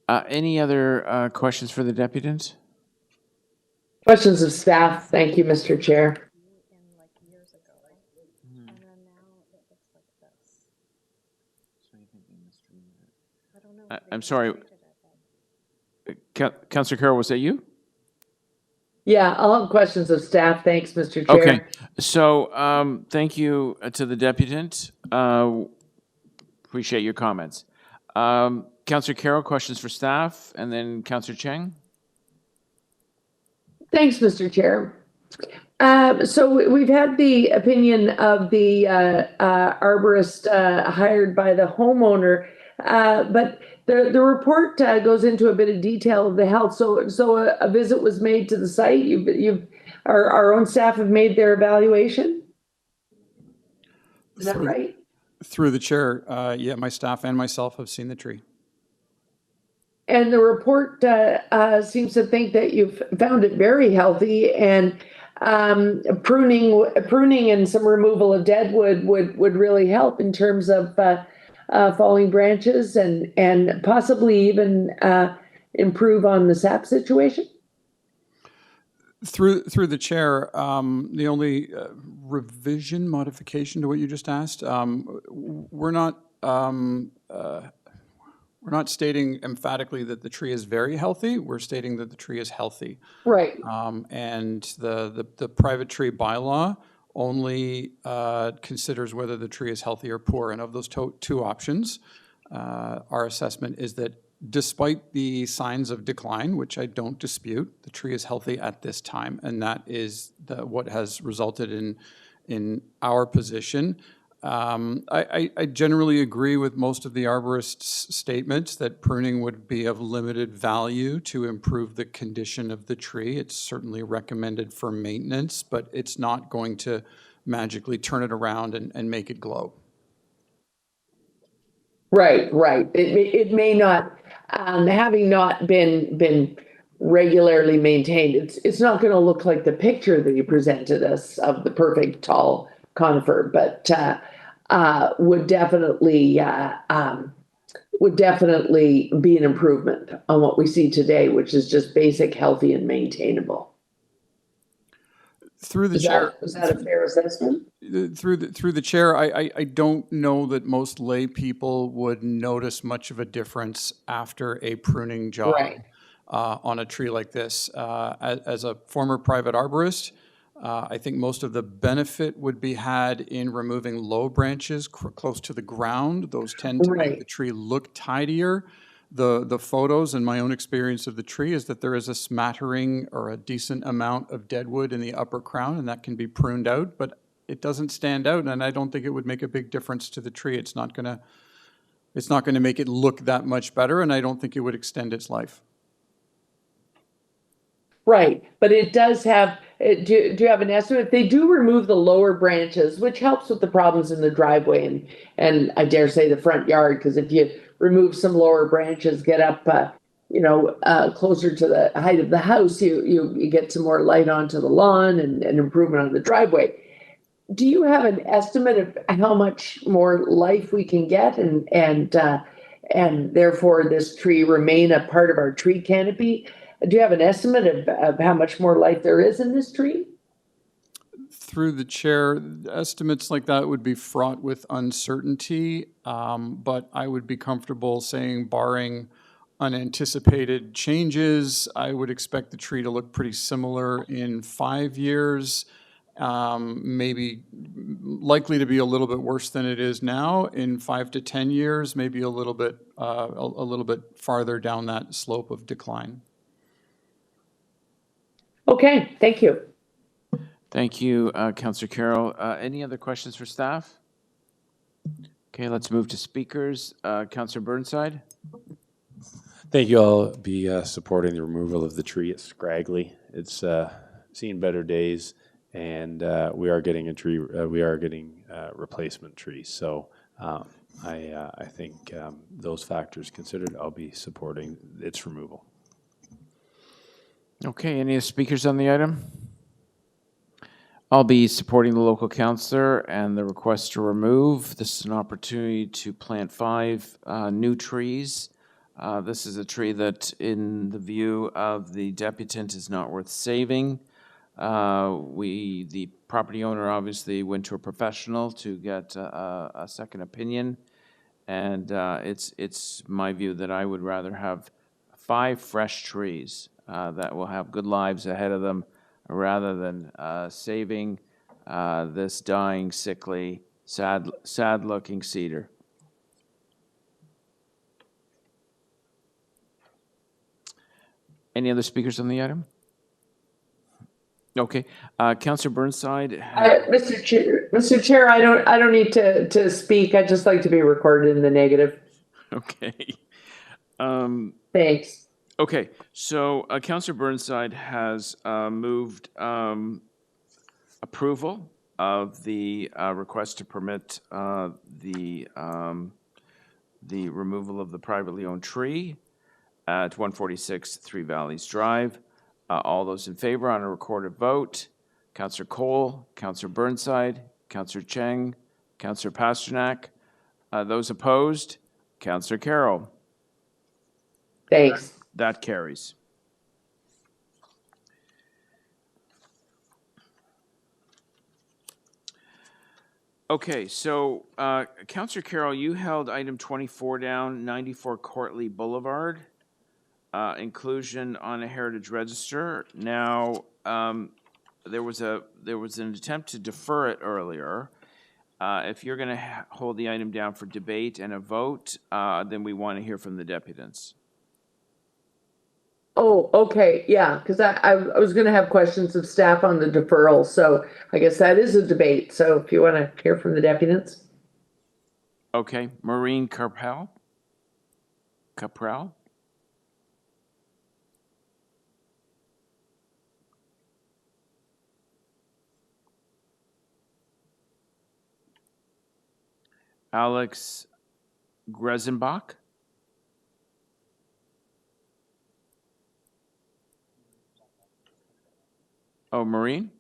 Any other questions for the deputants? Questions of staff. Thank you, Mr. Chair. I'm sorry. Councillor Carroll, was that you? Yeah, I'll have questions of staff. Thanks, Mr. Chair. Okay. So thank you to the deputant. Appreciate your comments. Councillor Carroll, questions for staff, and then Councillor Cheng. Thanks, Mr. Chair. So we've had the opinion of the arborist hired by the homeowner, but the report goes into a bit of detail of the health. So a visit was made to the site. Our own staff have made their evaluation. Is that right? Through the chair, yeah, my staff and myself have seen the tree. And the report seems to think that you've found it very healthy, and pruning and some removal of dead wood would really help in terms of falling branches and possibly even improve on the sap situation. Through the chair, the only revision, modification to what you just asked, we're not stating emphatically that the tree is very healthy. We're stating that the tree is healthy. Right. And the private tree bylaw only considers whether the tree is healthy or poor. And of those two options, our assessment is that despite the signs of decline, which I don't dispute, the tree is healthy at this time. And that is what has resulted in our position. I generally agree with most of the arborist's statements that pruning would be of limited value to improve the condition of the tree. It's certainly recommended for maintenance, but it's not going to magically turn it around and make it glow. Right. It may not, having not been regularly maintained, it's not going to look like the picture that you presented us of the perfect tall conifer, but would definitely be an improvement on what we see today, which is just basic, healthy, and maintainable. Through the chair, is that a fair assessment? Through the chair, I don't know that most lay people would notice much of a difference after a pruning job on a tree like this. As a former private arborist, I think most of the benefit would be had in removing low branches close to the ground. Those tend to make the tree look tidier. The photos and my own experience of the tree is that there is a smattering or a decent amount of dead wood in the upper crown, and that can be pruned out, but it doesn't stand out, and I don't think it would make a big difference to the tree. It's not gonna make it look that much better, and I don't think it would extend its life. Right, but it does have, do you have an estimate? They do remove the lower branches, which helps with the problems in the driveway and I dare say the front yard, because if you remove some lower branches, get up, closer to the height of the house, you get some more light onto the lawn and improvement on the driveway. Do you have an estimate of how much more life we can get and therefore this tree remain a part of our tree canopy? Do you have an estimate of how much more life there is in this tree? Through the chair, estimates like that would be fraught with uncertainty, but I would be comfortable saying barring unanticipated changes. I would expect the tree to look pretty similar in 5 years. Maybe likely to be a little bit worse than it is now in 5 to 10 years, maybe a little bit farther down that slope of decline. Okay, thank you. Thank you, Councillor Carroll. Any other questions for staff? Okay, let's move to speakers. Councillor Burnside. Thank you. I'll be supporting the removal of the tree. It's scraggly. It's seen better days, and we are getting a tree. We are getting replacement trees. So I think those factors considered, I'll be supporting its removal. Okay, any speakers on the item? I'll be supporting the local councillor and the request to remove. This is an opportunity to plant 5 new trees. This is a tree that, in the view of the deputant, is not worth saving. The property owner obviously went to a professional to get a second opinion, and it's my view that I would rather have 5 fresh trees that will have good lives ahead of them, rather than saving this dying, sickly, sad-looking cedar. Any other speakers on the item? Okay, Councillor Burnside. Mr. Chair, I don't need to speak. I'd just like to be recorded in the negative. Okay. Thanks. Okay, so Councillor Burnside has moved approval of the request to permit the removal of the privately owned tree at 146 Three Valleys Drive. All those in favor on a recorded vote: Councillor Cole, Councillor Burnside, Councillor Cheng, Councillor Pasternak. Those opposed: Councillor Carroll. Thanks. That carries. Okay, so Councillor Carroll, you held item 24 down, 94 Courtly Boulevard, inclusion on a heritage register. Now, there was an attempt to defer it earlier. If you're going to hold the item down for debate and a vote, then we want to hear from the deputants. Oh, okay, yeah, because I was going to have questions of staff on the deferral, so I guess that is a debate. So if you want to hear from the deputants. Okay, Maureen Capral. Alex Gresenbach. Oh, Maureen?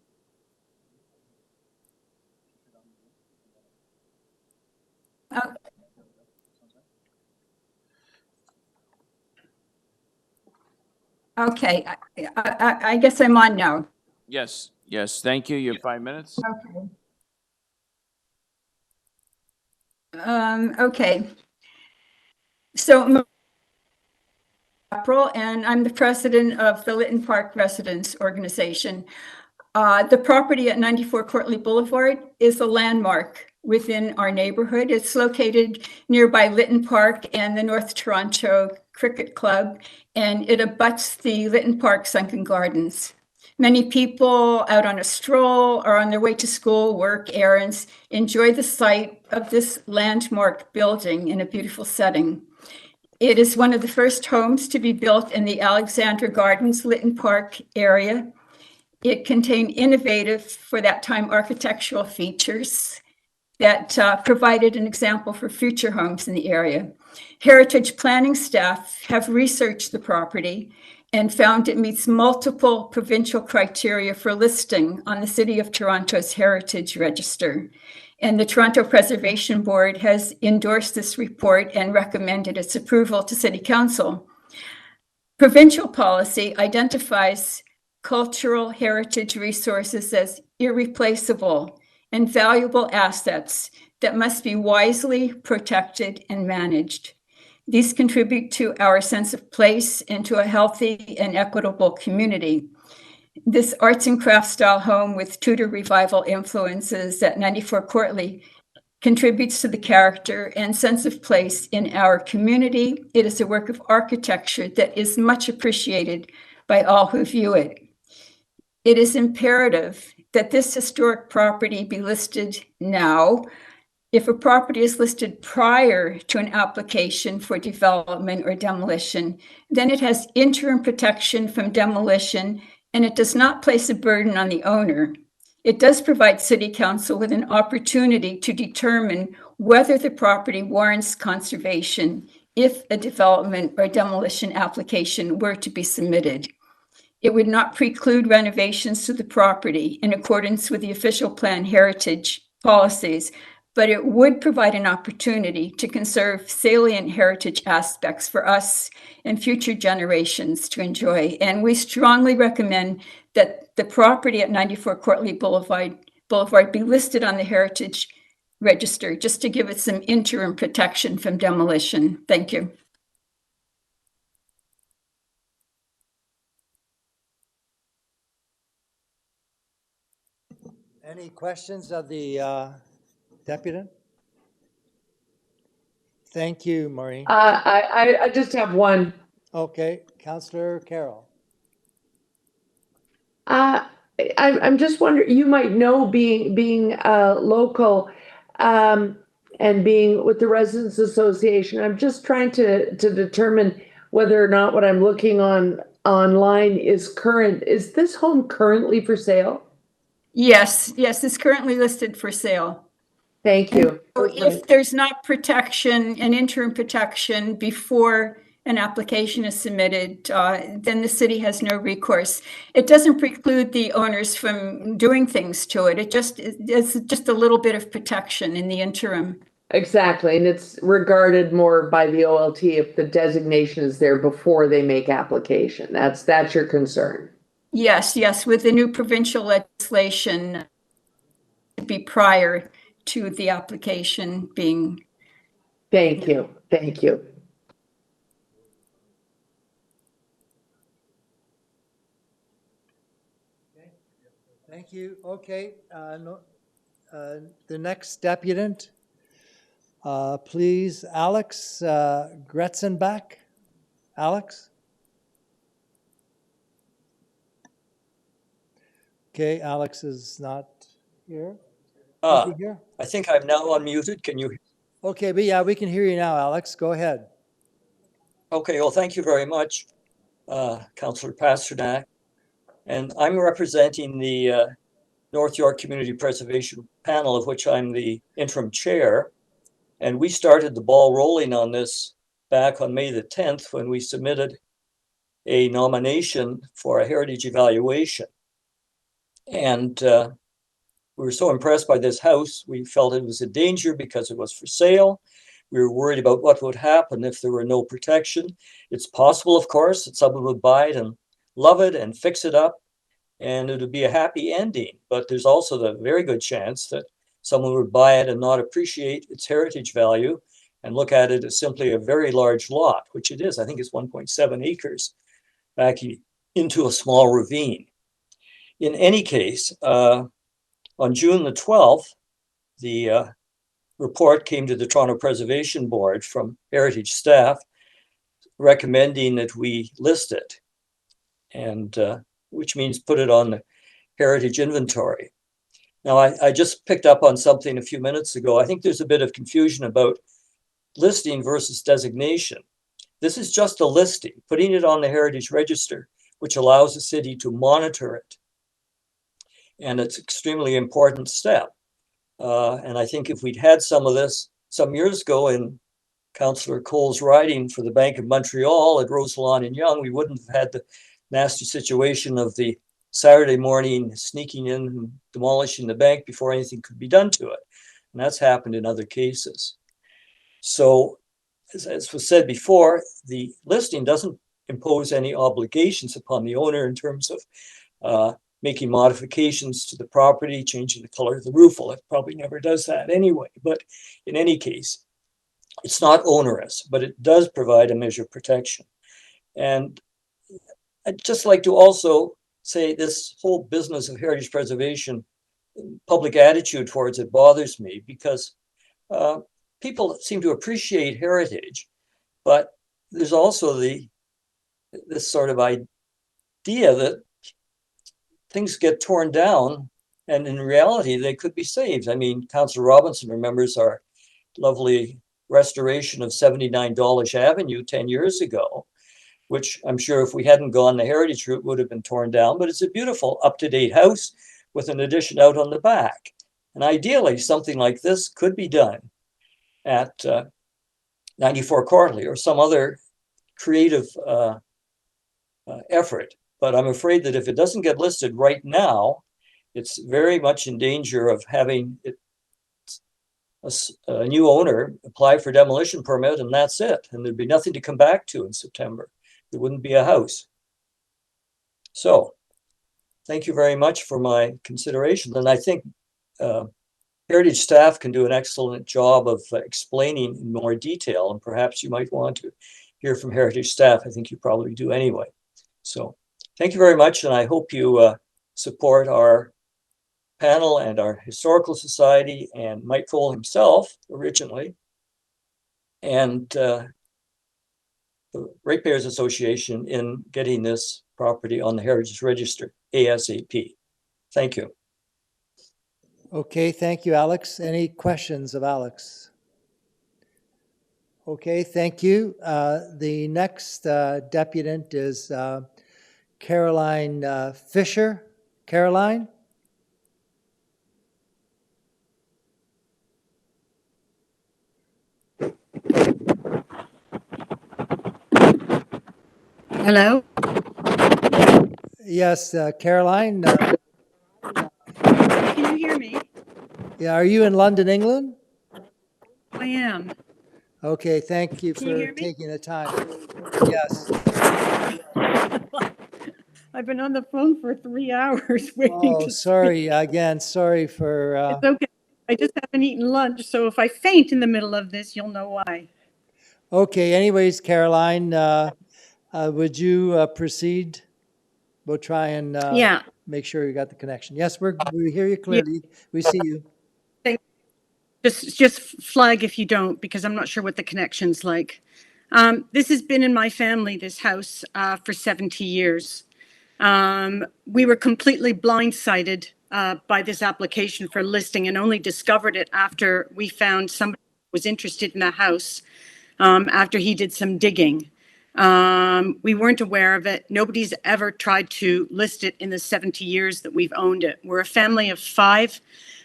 Okay, I guess I'm on now. Yes, thank you. You have 5 minutes. Okay. So, April, and I'm the president of the Lytton Park Residents Organization. The property at 94 Courtly Boulevard is a landmark within our neighborhood. It's located nearby Lytton Park and the North Toronto Cricket Club, and it abuts the Lytton Park Sunken Gardens. Many people out on a stroll or on their way to school, work, errands, enjoy the sight of this landmark building in a beautiful setting. It is one of the first homes to be built in the Alexandra Gardens, Lytton Park area. It contained innovative, for that time, architectural features that provided an example for future homes in the area. Heritage planning staff have researched the property and found it meets multiple provincial criteria for listing on the City of Toronto's Heritage Register. And the Toronto Preservation Board has endorsed this report and recommended its approval to City Council. Provincial policy identifies cultural heritage resources as irreplaceable and valuable assets that must be wisely protected and managed. These contribute to our sense of place and to a healthy and equitable community. This arts and crafts style home with Tudor revival influences at 94 Courtly contributes to the character and sense of place in our community. It is a work of architecture that is much appreciated by all who view it. It is imperative that this historic property be listed now. If a property is listed prior to an application for development or demolition, then it has interim protection from demolition, and it does not place a burden on the owner. It does provide City Council with an opportunity to determine whether the property warrants conservation if a development or demolition application were to be submitted. It would not preclude renovations to the property in accordance with the official plan heritage policies, but it would provide an opportunity to conserve salient heritage aspects for us and future generations to enjoy. And we strongly recommend that the property at 94 Courtly Boulevard be listed on the Heritage Register, just to give it some interim protection from demolition. Thank you. Any questions of the deputant? Thank you, Maureen. I just have one. Okay, Councillor Carroll. I'm just wondering, you might know, being local and being with the Residents Association, I'm just trying to determine whether or not what I'm looking online is current. Is this home currently for sale? Yes, it's currently listed for sale. Thank you. So if there's not protection, an interim protection before an application is submitted, then the city has no recourse. It doesn't preclude the owners from doing things to it. It's just a little bit of protection in the interim. Exactly, and it's regarded more by the OLT if the designation is there before they make application. That's your concern. Yes, with the new provincial legislation to be prior to the application being. Thank you. Thank you. Okay, the next deputant, please, Alex Gretzenbach. Alex? Okay, Alex is not here. Is he here? I think I'm now unmuted. Can you? Okay, but yeah, we can hear you now, Alex. Go ahead. Okay, well, thank you very much, Councillor Pasternak. And I'm representing the North York Community Preservation Panel, of which I'm the interim chair. And we started the ball rolling on this back on May the 10th when we submitted a nomination for a heritage evaluation. And we were so impressed by this house, we felt it was a danger because it was for sale. We were worried about what would happen if there were no protection. It's possible, of course, that someone would buy it and love it and fix it up, and it would be a happy ending. But there's also the very good chance that someone would buy it and not appreciate its heritage value and look at it as simply a very large lot, which it is. I think it's 1.7 acres back into a small ravine. In any case, on June the 12th, the report came to the Toronto Preservation Board from heritage staff recommending that we list it, and which means put it on the heritage inventory. Now, I just picked up on something a few minutes ago. I think there's a bit of confusion about listing versus designation. This is just a listing, putting it on the heritage register, which allows the city to monitor it. And it's an extremely important step. And I think if we'd had some of this some years ago in Councillor Cole's riding for the Bank of Montreal at Roselawn and Yonge, we wouldn't have had the nasty situation of the Saturday morning sneaking in and demolishing the bank before anything could be done to it. And that's happened in other cases. So, as was said before, the listing doesn't impose any obligations upon the owner in terms of making modifications to the property, changing the color of the roof. Well, it probably never does that anyway. But in any case, It's not onerous, but it does provide a measure of protection. And I'd just like to also say this whole business of heritage preservation, public attitude towards it bothers me, because people seem to appreciate heritage, but there's also this sort of idea that things get torn down and in reality they could be saved. I mean, Councillor Robinson remembers our lovely restoration of 79 Dawlish Avenue 10 years ago, which I'm sure if we hadn't gone the heritage route would have been torn down, but it's a beautiful up-to-date house with an addition out on the back. And ideally, something like this could be done at 94 Courtly or some other creative effort. But I'm afraid that if it doesn't get listed right now, it's very much in danger of having a new owner apply for demolition permit, and that's it. And there'd be nothing to come back to in September. There wouldn't be a house. So thank you very much for my consideration. And I think Heritage staff can do an excellent job of explaining in more detail, and perhaps you might want to hear from Heritage staff. I think you probably do anyway. So thank you very much, and I hope you support our panel and our Historical Society and Mike Cole himself originally, and the Ratepayers Association in getting this property on the Heritage Register ASAP. Thank you. Okay, thank you, Alex. Any questions of Alex? Okay, thank you. The next deputant is Caroline Fisher. Caroline? Hello? Yes, Caroline. Can you hear me? Yeah, are you in London, England? I am. Okay, thank you Can you for hear me? taking the time. Yes. I've been on the phone for 3 hours waiting Oh, to sorry, speak. again, sorry for, It's okay. I just haven't eaten lunch, so if I faint in the middle of this, you'll know why. okay, anyways, Caroline, would you proceed? We'll try and Yeah. make sure you got the connection. Yes, we hear you clearly. We see you. Just flag if you don't, because I'm not sure what the connection's like. This has been in my family, this house, for 70 years. We were completely blindsided by this application for listing and only discovered it after we found somebody who was interested in the house after he did some digging. We weren't aware of it. Nobody's ever tried to list it in the 70 years that we've owned it. We're a family of 5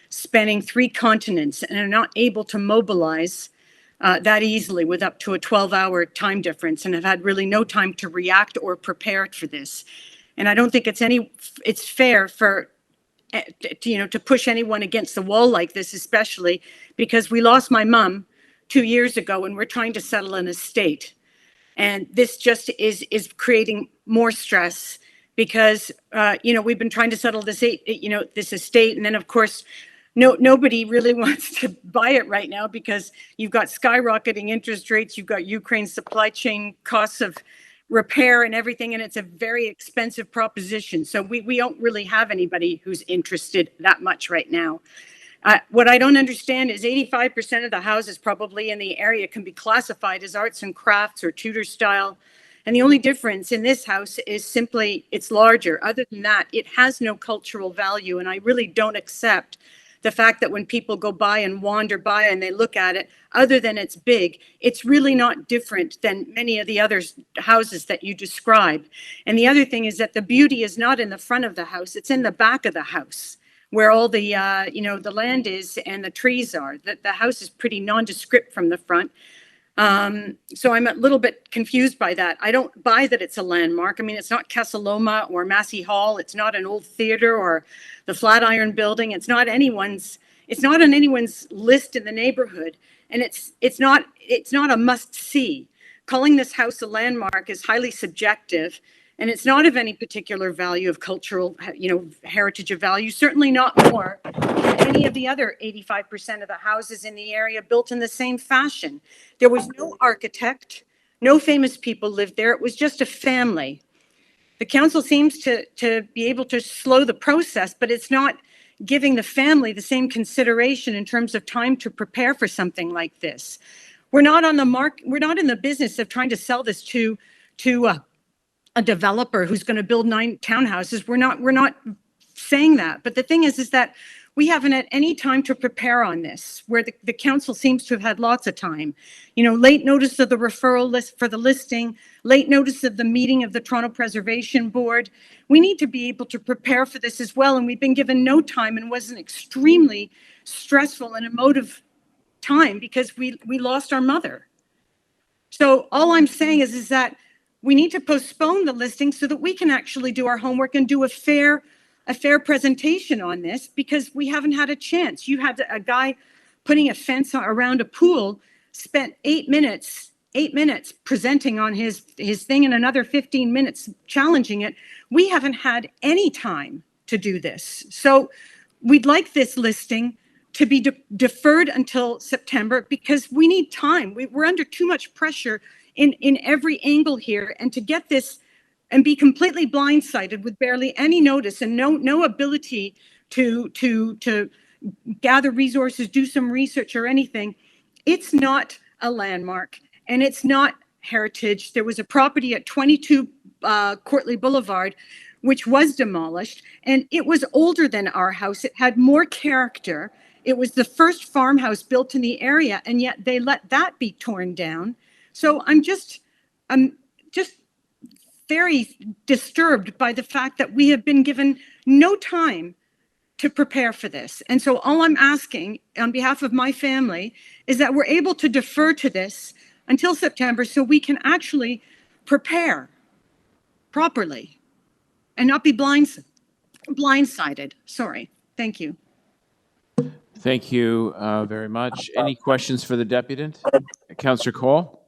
spanning 3 continents and are not able to mobilize that easily with up to a 12-hour time difference, and have had really no time to react or prepare for this. And I don't think it's fair for to push anyone against the wall like this, especially because we lost my mom 2 years ago and we're trying to settle an estate. And this just is creating more stress because, we've been trying to settle this estate. And then, of course, nobody really wants to buy it right now because you've got skyrocketing interest rates. You've got Ukraine's supply chain costs of repair and everything. And it's a very expensive proposition. So we don't really have anybody who's interested that much right now. What I don't understand is 85% of the houses probably in the area can be classified as arts and crafts or Tudor style. And the only difference in this house is simply it's larger. Other than that, it has no cultural value. And I really don't accept the fact that when people go by and wander by and they look at it, other than it's big, it's really not different than many of the other houses that you describe. And the other thing is that the beauty is not in the front of the house, it's in the back of the house, where all the, the land is and the trees are. The house is pretty nondescript from the front. So I'm a little bit confused by that. I don't buy that it's a landmark. I mean, it's not Casa Loma or Massey Hall. It's not an old theater or the Flatiron Building. It's not on anyone's list in the neighborhood. And it's not a must see. Calling this house a landmark is highly subjective. And it's not of any particular value of cultural, heritage of value, certainly not more than any of the other 85% of the houses in the area built in the same fashion. There was no architect, no famous people lived there. It was just a family. The council seems to be able to slow the process, but it's not giving the family the same consideration in terms of time to prepare for something like this. We're not on the we're not in the business of trying to sell this to a developer who's going to build 9 townhouses. We're not saying that. But the thing is that we haven't had any time to prepare on this, where the council seems to have had lots of time. Late notice of the referral list for the listing, late notice of the meeting of the Toronto Preservation Board. We need to be able to prepare for this as well. And we've been given no time, and was an extremely stressful and emotive time because we lost our mother. So all I'm saying is that we need to postpone the listing so that we can actually do our homework and do a fair presentation on this, because we haven't had a chance. You had a guy putting a fence around a pool, spent 8 minutes presenting on his thing, and another 15 minutes challenging it. We haven't had any time to do this. So we'd like this listing to be deferred until September, because we need time. We're under too much pressure in every angle here, and to get this and be completely blindsided with barely any notice and no ability to gather resources, do some research or anything. It's not a landmark, and it's not heritage. There was a property at 22 Courtly Boulevard, which was demolished, and it was older than our house. It had more character. It was the first farmhouse built in the area, and yet they let that be torn down. So I'm just very disturbed by the fact that we have been given no time to prepare for this. And so all I'm asking on behalf of my family is that we're able to defer to this until September so we can actually prepare properly and not be blindsided. Sorry. Thank you. Thank you very much. Any questions for the deputant? Councillor Cole?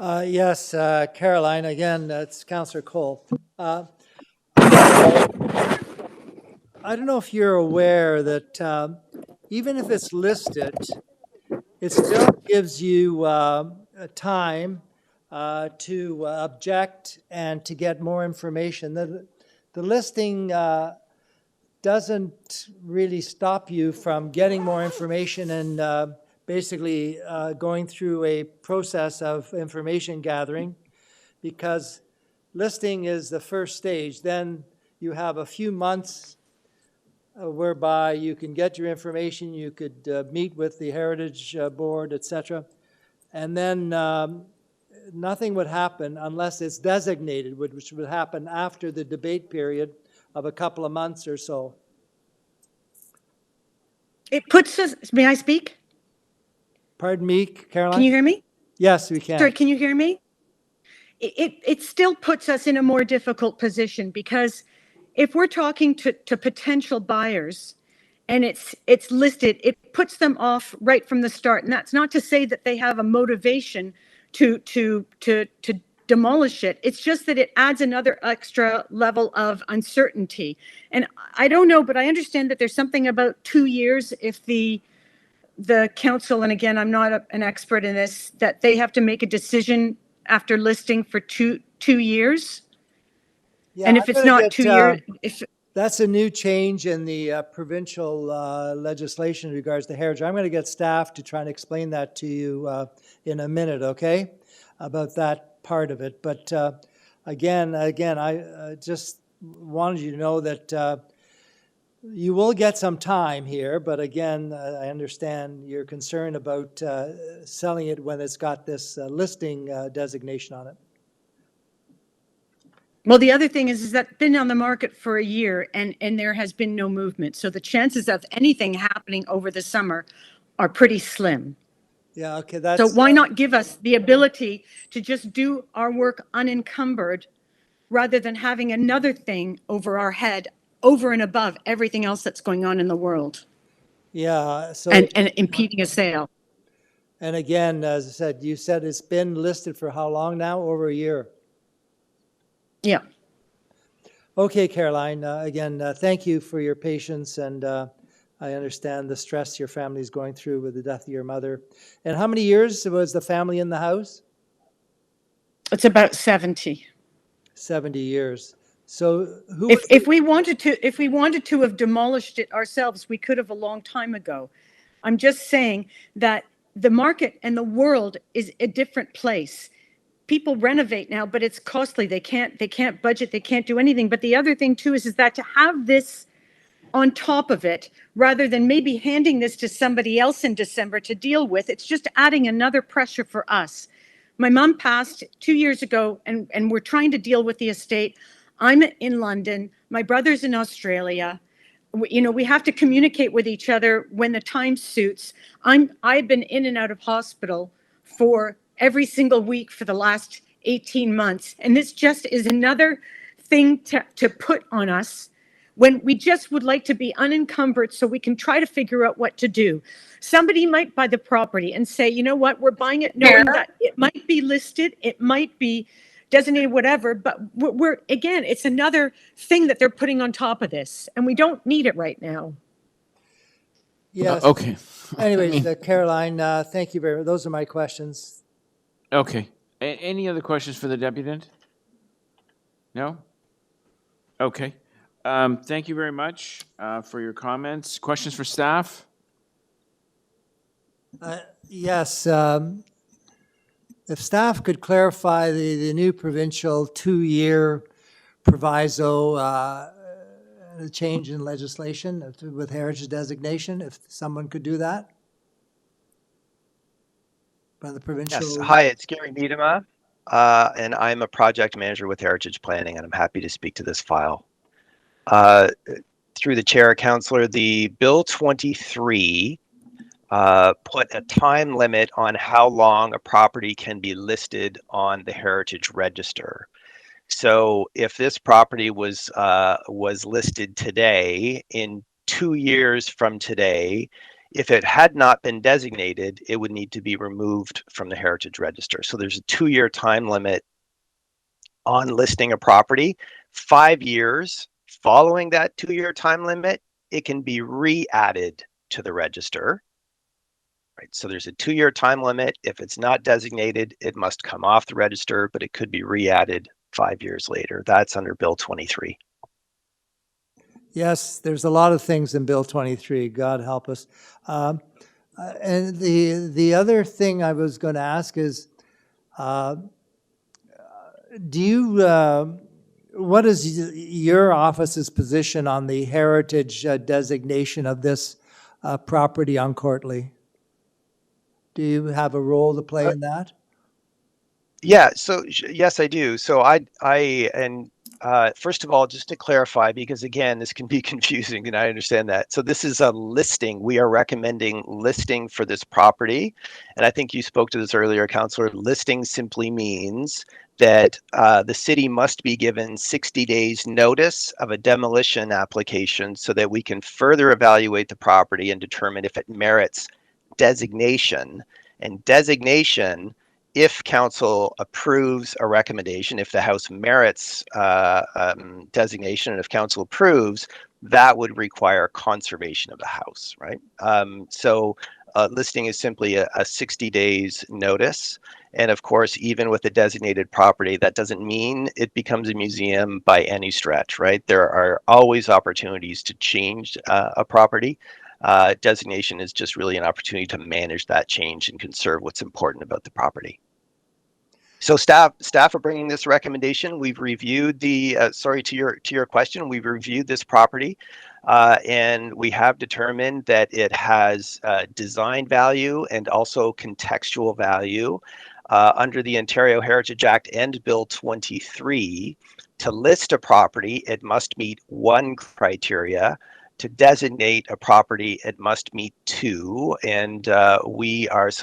Yes, Caroline, again, it's Councillor Cole. I don't know if you're aware that even if it's listed, it still gives you time to object and to get more information. The listing doesn't really stop you from getting more information and basically going through a process of information gathering, because listing is the first stage. Then you have a few months whereby you can get your information, you could meet with the Heritage Board, etc. And then nothing would happen unless it's designated, which would happen after the debate period of a couple of months or so. It puts us, may I speak? Pardon me, Caroline? Can you hear me? Yes, we can. Sorry, can you hear me? It still puts us in a more difficult position, because if we're talking to potential buyers and it's listed, it puts them off right from the start. And that's not to say that they have a motivation to demolish it. It's just that it adds another extra level of uncertainty. And I don't know, but I understand that there's something about 2 years if the council, and again, I'm not an expert in this, that they have to make a decision after listing for two years. Yeah, and if it's not 2 years, that's a new change in the provincial legislation in regards to heritage. I'm going to get staff to try and explain that to you in a minute, okay, about that part of it. But again, I just wanted you to know that you will get some time here, but again, I understand your concern about selling it when it's got this listing designation on it. well, the other thing is that it's been on the market for a year and there has been no movement. So the chances of anything happening over the summer are pretty slim. Yeah, okay, that's... So why not give us the ability to just do our work unencumbered rather than having another thing over our head, over and above everything else that's going on in the world? Yeah, so... And impeding a sale. And again, as I said, you said it's been listed for how long now? Over a year. Yeah. Okay, Caroline, again, thank you for your patience, and I understand the stress your family is going through with the death of your mother. And how many years was the family in the house? It's about 70. 70 years. So who If, was if we wanted to have demolished it ourselves, we could have a long time ago. I'm just saying that the market and the world is a different place. People renovate now, but it's costly. They can't budget, they can't do anything. But the other thing too is that to have this on top of it, rather than maybe handing this to somebody else in December to deal with, it's just adding another pressure for us. My mom passed 2 years ago, and we're trying to deal with the estate. I'm in London. My brother's in Australia. We have to communicate with each other when the time suits. I've been in and out of hospital for every single week for the last 18 months. And this just is another thing to put on us when we just would like to be unencumbered so we can try to figure out what to do. Somebody might buy the property and say, you know what, we're buying it knowing that it might be listed, it might be designated, whatever, but we're again, it's another thing that they're putting on top of this, and we don't need it right now. Yes. Okay. Anyways, Caroline, thank you very much. Those are my questions. Okay. Any other questions for the deputant? No? Okay. Thank you very much for your comments. Questions for staff? Yes. If staff could clarify the new provincial 2-year proviso, a change in legislation with heritage designation, if someone could do that? By the provincial. Yes. Hi, it's Gary Miedema, and I'm a project manager with Heritage Planning, and I'm happy to speak to this file. Through the chair, Councillor, the Bill 23 put a time limit on how long a property can be listed on the Heritage Register. So if this property was listed today, in 2 years from today, if it had not been designated, it would need to be removed from the Heritage Register. So there's a 2-year time limit on listing a property. 5 years following that 2-year time limit, it can be re-added to the register. Right, so there's a 2-year time limit. If it's not designated, it must come off the register, but it could be re-added 5 years later. That's under Bill 23. Yes, there's a lot of things in Bill 23. God help us. And the other thing I was going to ask is, what is your office's position on the heritage designation of this property on Courtly? Do you have a role to play in that? Yeah, so yes, I do. So first of all, just to clarify, because again, this can be confusing and I understand that. So this is a listing. We are recommending listing for this property. And I think you spoke to this earlier, Councillor. Listing simply means that the city must be given 60 days notice of a demolition application so that we can further evaluate the property and determine if it merits designation. And designation, if council approves a recommendation, if the house merits designation, and if council approves, that would require conservation of the house, right? So listing is simply a 60 days notice. And of course, even with a designated property, that doesn't mean it becomes a museum by any stretch, right? There are always opportunities to change a property. Designation is just really an opportunity to manage that change and conserve what's important about the property. So staff are bringing this recommendation. We've reviewed the, to your question, we've reviewed this property and we have determined that it has design value and also contextual value. Under the Ontario Heritage Act and Bill 23, to list a property, it must meet 1 criteria. To designate a property, it must meet 2. And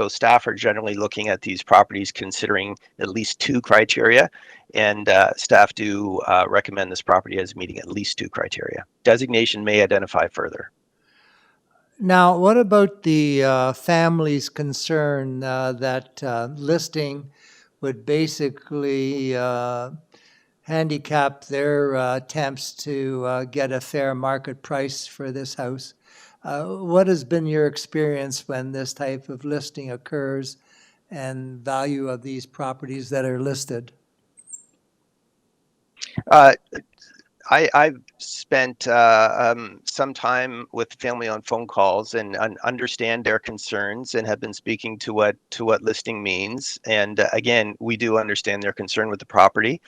staff are generally looking at these properties considering at least 2 criteria. And staff do recommend this property as meeting at least 2 criteria. Designation may identify further. Now, what about the family's concern that listing would basically have handicap their attempts to get a fair market price for this house. What has been your experience when this type of listing occurs and value of these properties that are listed? I've spent some time with family on phone calls and understand their concerns, and have been speaking to what listing means. And again, we do understand their concern with the property.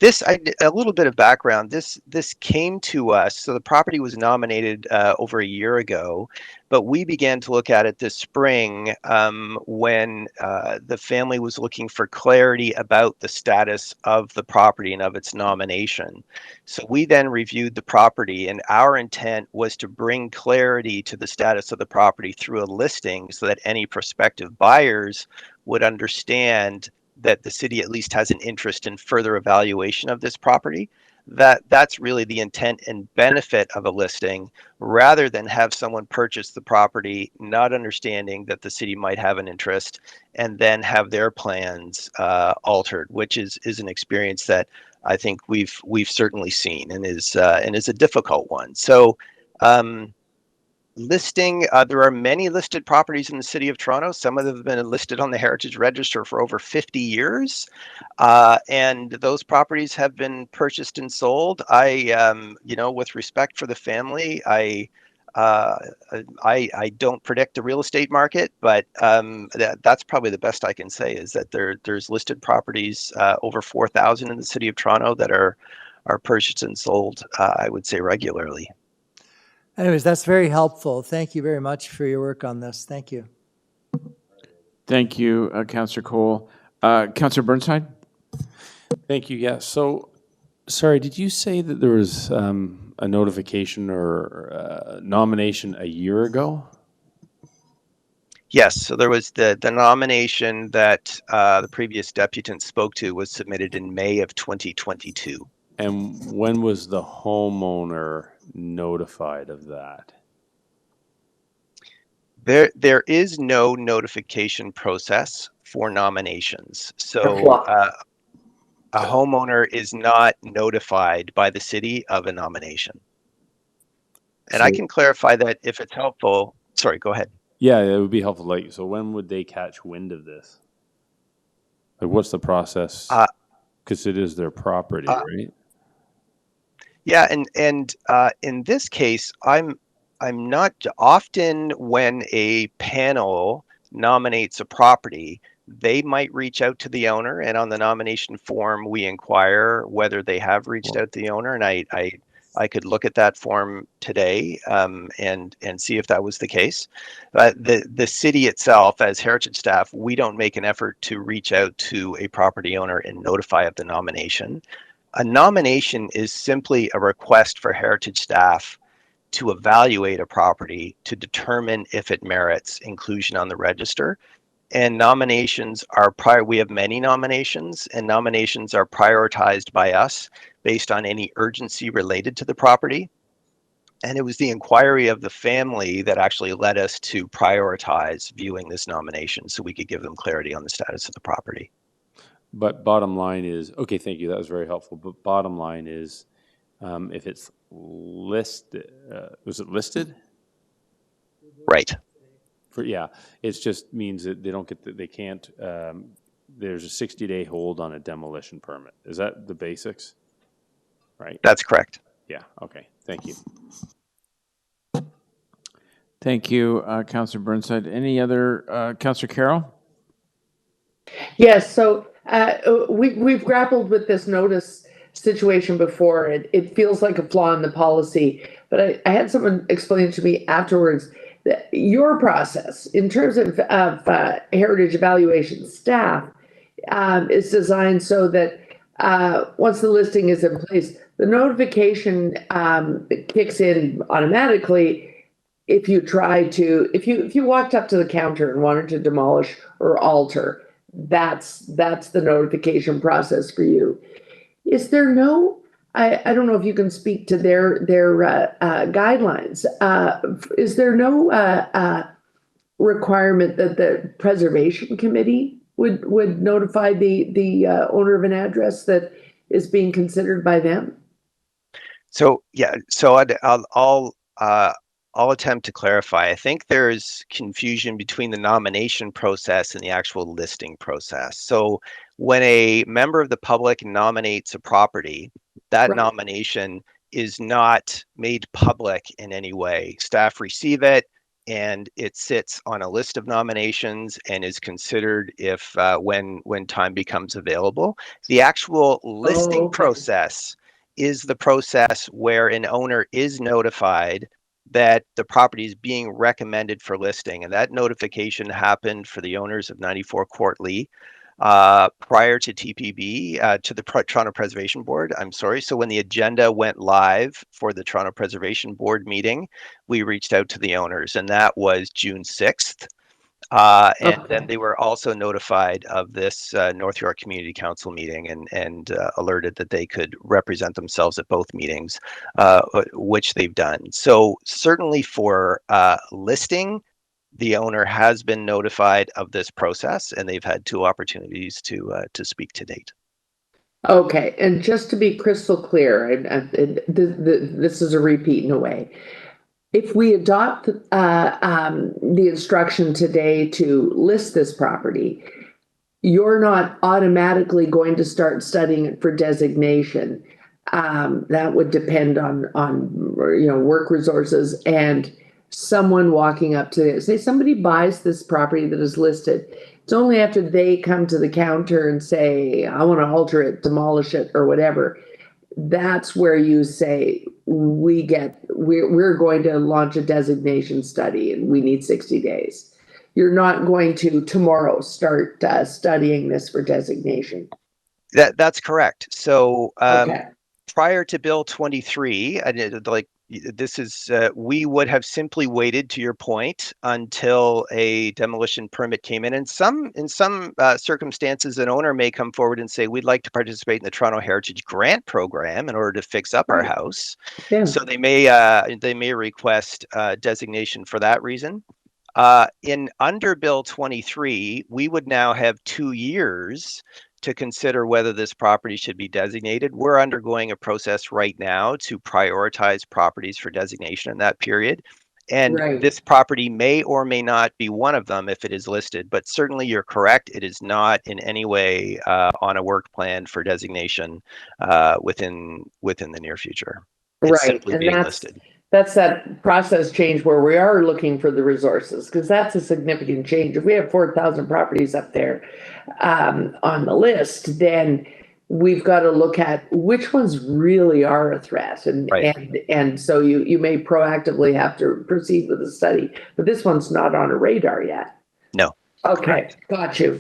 A little bit of background. This came to us. So the property was nominated over a year ago, but we began to look at it this spring when the family was looking for clarity about the status of the property and of its nomination. So we then reviewed the property, and our intent was to bring clarity to the status of the property through a listing so that any prospective buyers would understand that the city at least has an interest in further evaluation of this property. That's really the intent and benefit of a listing, rather than have someone purchase the property not understanding that the city might have an interest and then have their plans altered, which is an experience that I think we've certainly seen and is a difficult one. So listing, there are many listed properties in the city of Toronto. Some of them have been listed on the Heritage Register for over 50 years. And those properties have been purchased and sold. With respect for the family, I don't predict the real estate market, but that's probably the best I can say, is that there's listed properties over 4,000 in the city of Toronto that are purchased and sold, I would say, regularly. Anyways, that's very helpful. Thank you very much for your work on this. Thank you. Thank you, Councillor Cole. Councillor Burnside? Thank you. Yeah. So, sorry, did you say that there was a notification or nomination a year ago? Yes. So there was the nomination that the previous deputant spoke to was submitted in May of 2022. And when was the homeowner notified of that? There is no notification process for nominations. So a homeowner is not notified by the city of a nomination. And I can clarify that if it's helpful. Sorry, go ahead. Yeah, it would be helpful. Like, so when would they catch wind of this? Like, what's the process? Because it is their property, right? Yeah, and in this case, I'm not often when a panel nominates a property, they might reach out to the owner, and on the nomination form we inquire whether they have reached out to the owner, and I could look at that form today and see if that was the case. But the city itself, as Heritage staff, we don't make an effort to reach out to a property owner and notify of the nomination. A nomination is simply a request for Heritage staff to evaluate a property to determine if it merits inclusion on the register. And nominations are we have many nominations, and nominations are prioritized by us based on any urgency related to the property. And it was the inquiry of the family that actually led us to prioritize viewing this nomination so we could give them clarity on the status of the property. But bottom line is, okay, thank you, that was very helpful. But bottom line is, if it's listed, was it listed? Right. It just means that they don't get, they can't, there's a 60-day hold on a demolition permit. Is that the basics? Right? That's correct. Yeah, okay, thank you. Thank you, Councillor Burnside. Any other, Councillor Carroll? Yes, so we've grappled with this notice situation before. It feels like a flaw in the policy, but I had someone explain to me afterwards that your process in terms of heritage evaluation staff is designed so that once the listing is in place, the notification kicks in automatically. If you walked up to the counter and wanted to demolish or alter, that's the notification process for you. Is there no, I don't know if you can speak to their guidelines. Is there no requirement that the preservation committee would notify the owner of an address that is being considered by them? So yeah, so I'll attempt to clarify. I think there's confusion between the nomination process and the actual listing process. So when a member of the public nominates a property, that Right. nomination is not made public in any way. Staff receive it and it sits on a list of nominations and is considered if when time becomes available. The actual listing okay. process is the process where an owner is notified that the property is being recommended for listing. And that notification happened for the owners of 94 Court Lee prior to TPB, to the Toronto Preservation Board, I'm sorry. So when the agenda went live for the Toronto Preservation Board meeting, we reached out to the owners, and that was June 6th. And then they were also notified of this North York Community Council meeting and alerted that they could represent themselves at both meetings, which they've done. So certainly for listing, the owner has been notified of this process, and they've had 2 opportunities to speak to date. Okay, and just to be crystal clear, this is a repeat in a way. If we adopt the instruction today to list this property, you're not automatically going to start studying it for designation. That would depend on work resources and someone walking up to it. Say somebody buys this property that is listed. It's only after they come to the counter and say, I want to alter it, demolish it, or whatever. That's where you say, we're going to launch a designation study and we need 60 days. You're not going to tomorrow start studying this for designation. That's correct. So Okay. prior to Bill 23, we would have simply waited, to your point, until a demolition permit came in. And in some circumstances, an owner may come forward and say, we'd like to participate in the Toronto Heritage Grant Program in order to fix up our house. Yeah. So they may request designation for that reason. Under Bill 23, we would now have 2 years to consider whether this property should be designated. We're undergoing a process right now to prioritize properties for designation in that period. And this property may or may not be one of them if it is listed, but certainly you're correct. It is not in any way on a work plan for designation within the near future. It's simply being listed. That's that process change where we are looking for the resources, because that's a significant change. If we have 4,000 properties up there on the list, then we've got to look at which ones really are a threat. And so you may proactively have to proceed with the study, but this one's not on a radar yet. No. Okay, got you.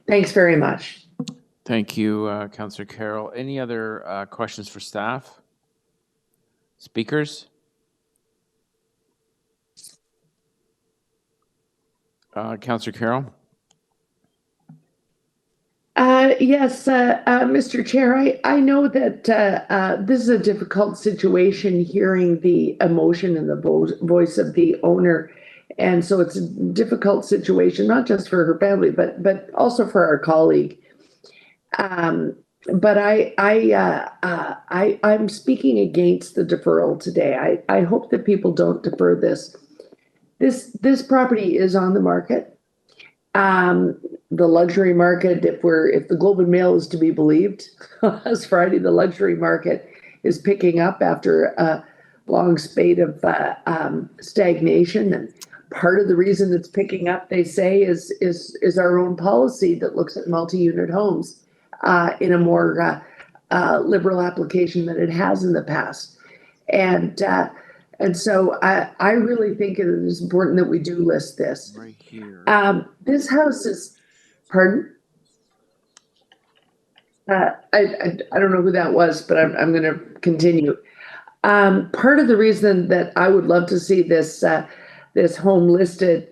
Thanks very much. Thank you, Councillor Carroll. Any other questions for staff? Speakers? Councillor Carroll? Yes, Mr. Chair, I know that this is a difficult situation, hearing the emotion and the voice of the owner. And so it's a difficult situation, not just for her family, but also for our colleague. But I'm speaking against the deferral today. I hope that people don't defer this. This property is on the market. The luxury market, if the Globe and Mail is to be believed, last Friday, the luxury market is picking up after a long spate of stagnation. And part of the reason it's picking up, they say, is our own policy that looks at multi-unit homes in a more liberal application than it has in the past. And so I really think it is important that we do list this. Right here. This house is, pardon? I don't know who that was, but I'm going to continue. Part of the reason that I would love to see this home listed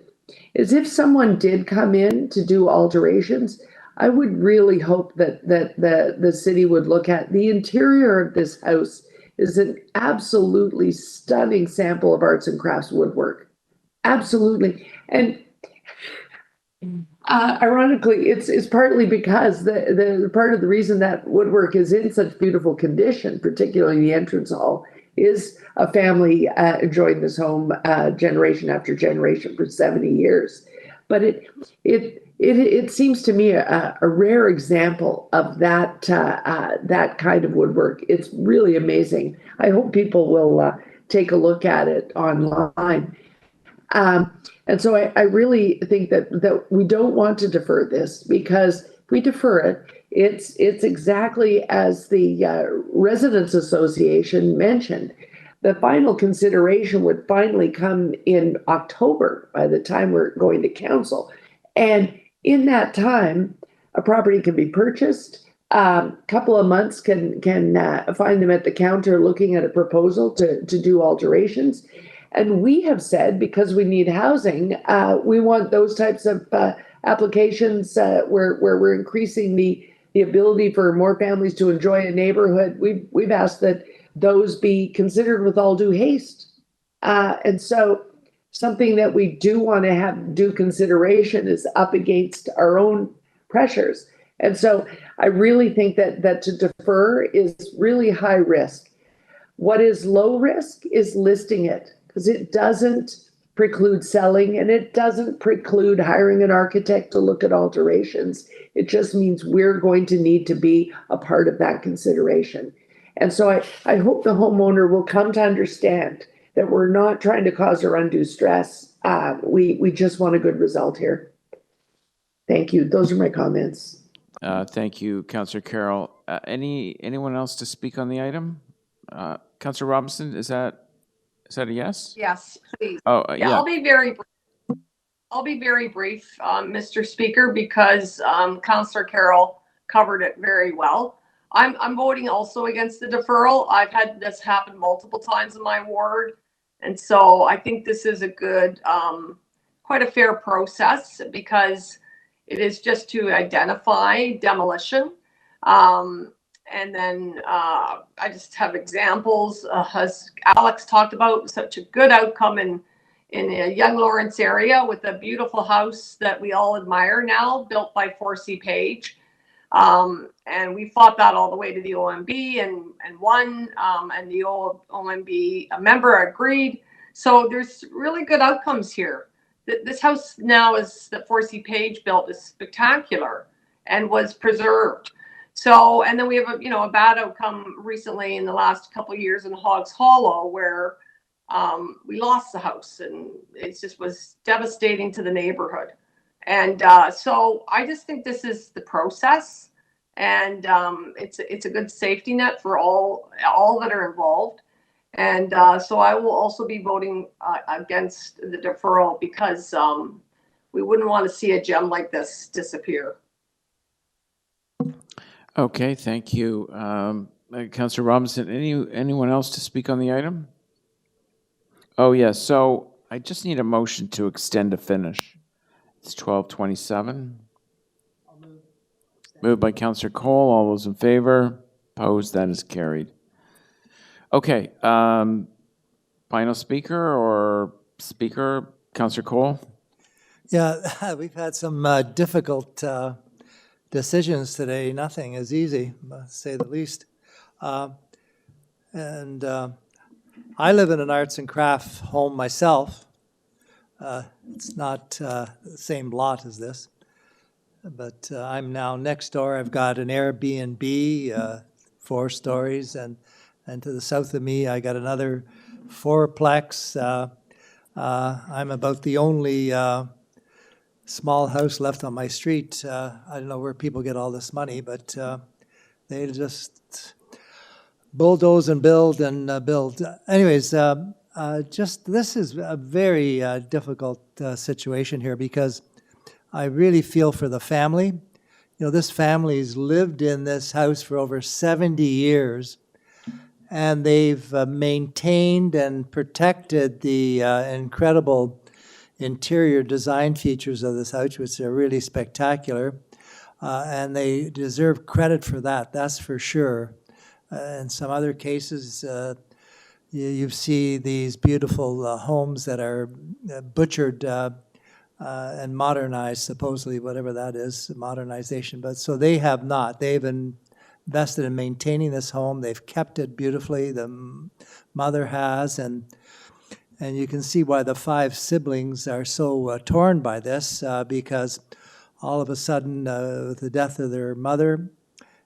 is if someone did come in to do alterations, I would really hope that the city would look at the interior of this house. Is an absolutely stunning sample of arts and crafts woodwork. Absolutely. And Ironically, it's partly because the part of the reason that woodwork is in such beautiful condition, particularly the entrance hall, is a family enjoying this home generation after generation for 70 years. But it seems to me a rare example of that kind of woodwork. It's really amazing. I hope people will take a look at it online. And so I really think that we don't want to defer this, because if we defer it, it's exactly as the Residents Association mentioned. The final consideration would finally come in October by the time we're going to council. And in that time, a property can be purchased. Couple of months can find them at the counter looking at a proposal to do alterations. And we have said, because we need housing, we want those types of applications where we're increasing the ability for more families to enjoy a neighborhood. We've asked that those be considered with all due haste. And so something that we do want to have due consideration is up against our own pressures. And so I really think that to defer is really high risk. What is low risk is listing it, because it doesn't preclude selling, and it doesn't preclude hiring an architect to look at alterations. It just means we're going to need to be a part of that consideration. And so I hope the homeowner will come to understand that we're not trying to cause her undue stress. We just want a good result here. Thank you. Those are my comments. Thank you, Councillor Carroll. Anyone else to speak on the item? Councillor Robinson, is that a yes? Yes, please. Oh, Yeah, yeah. I'll be very brief, Mr. Speaker, because Councillor Carroll covered it very well. I'm voting also against the deferral. I've had this happen multiple times in my ward. And so I think this is a good, quite a fair process, because it is just to identify demolition. And then I just have examples, as Alex talked about, such a good outcome in a Young Lawrence area with a beautiful house that we all admire now, built by 4C Page. And we fought that all the way to the OMB and won, and the OMB member agreed. So there's really good outcomes here. This house now that 4C Page built is spectacular and was preserved. So, and then we have a bad outcome recently in the last couple of years in Hogs Hollow, where we lost the house, and it just was devastating to the neighborhood. And so I just think this is the process, and it's a good safety net for all that are involved. And so I will also be voting against the deferral, because we wouldn't want to see a gem like this disappear. Okay, thank you. Councillor Robinson, anyone else to speak on the item? Oh, yes. So I just need a motion to extend to finish. It's 12:27. Moved by Councillor Cole. All those in favor? Opposed? That is carried. Okay. Final speaker, Councillor Cole? Yeah, we've had some difficult decisions today. Nothing is easy, to say the least. And I live in an arts and craft home myself. It's not the same lot as this, but I'm now next door. I've got an Airbnb, 4 stories, and to the south of me, I got another 4-plex. I'm about the only small house left on my street. I don't know where people get all this money, but they just bulldoze and build and build. Anyways, this is a very difficult situation here, because I really feel for the family. You know, this family's lived in this house for over 70 years, and they've maintained and protected the incredible interior design features of this house, which are really spectacular, and they deserve credit for that, that's for sure. In some other cases, you see these beautiful homes that are butchered and modernized, supposedly, whatever that is, modernization. But so they have not. They've invested in maintaining this home. They've kept it beautifully. The mother has, and you can see why the 5 siblings are so torn by this, because all of a sudden, with the death of their mother,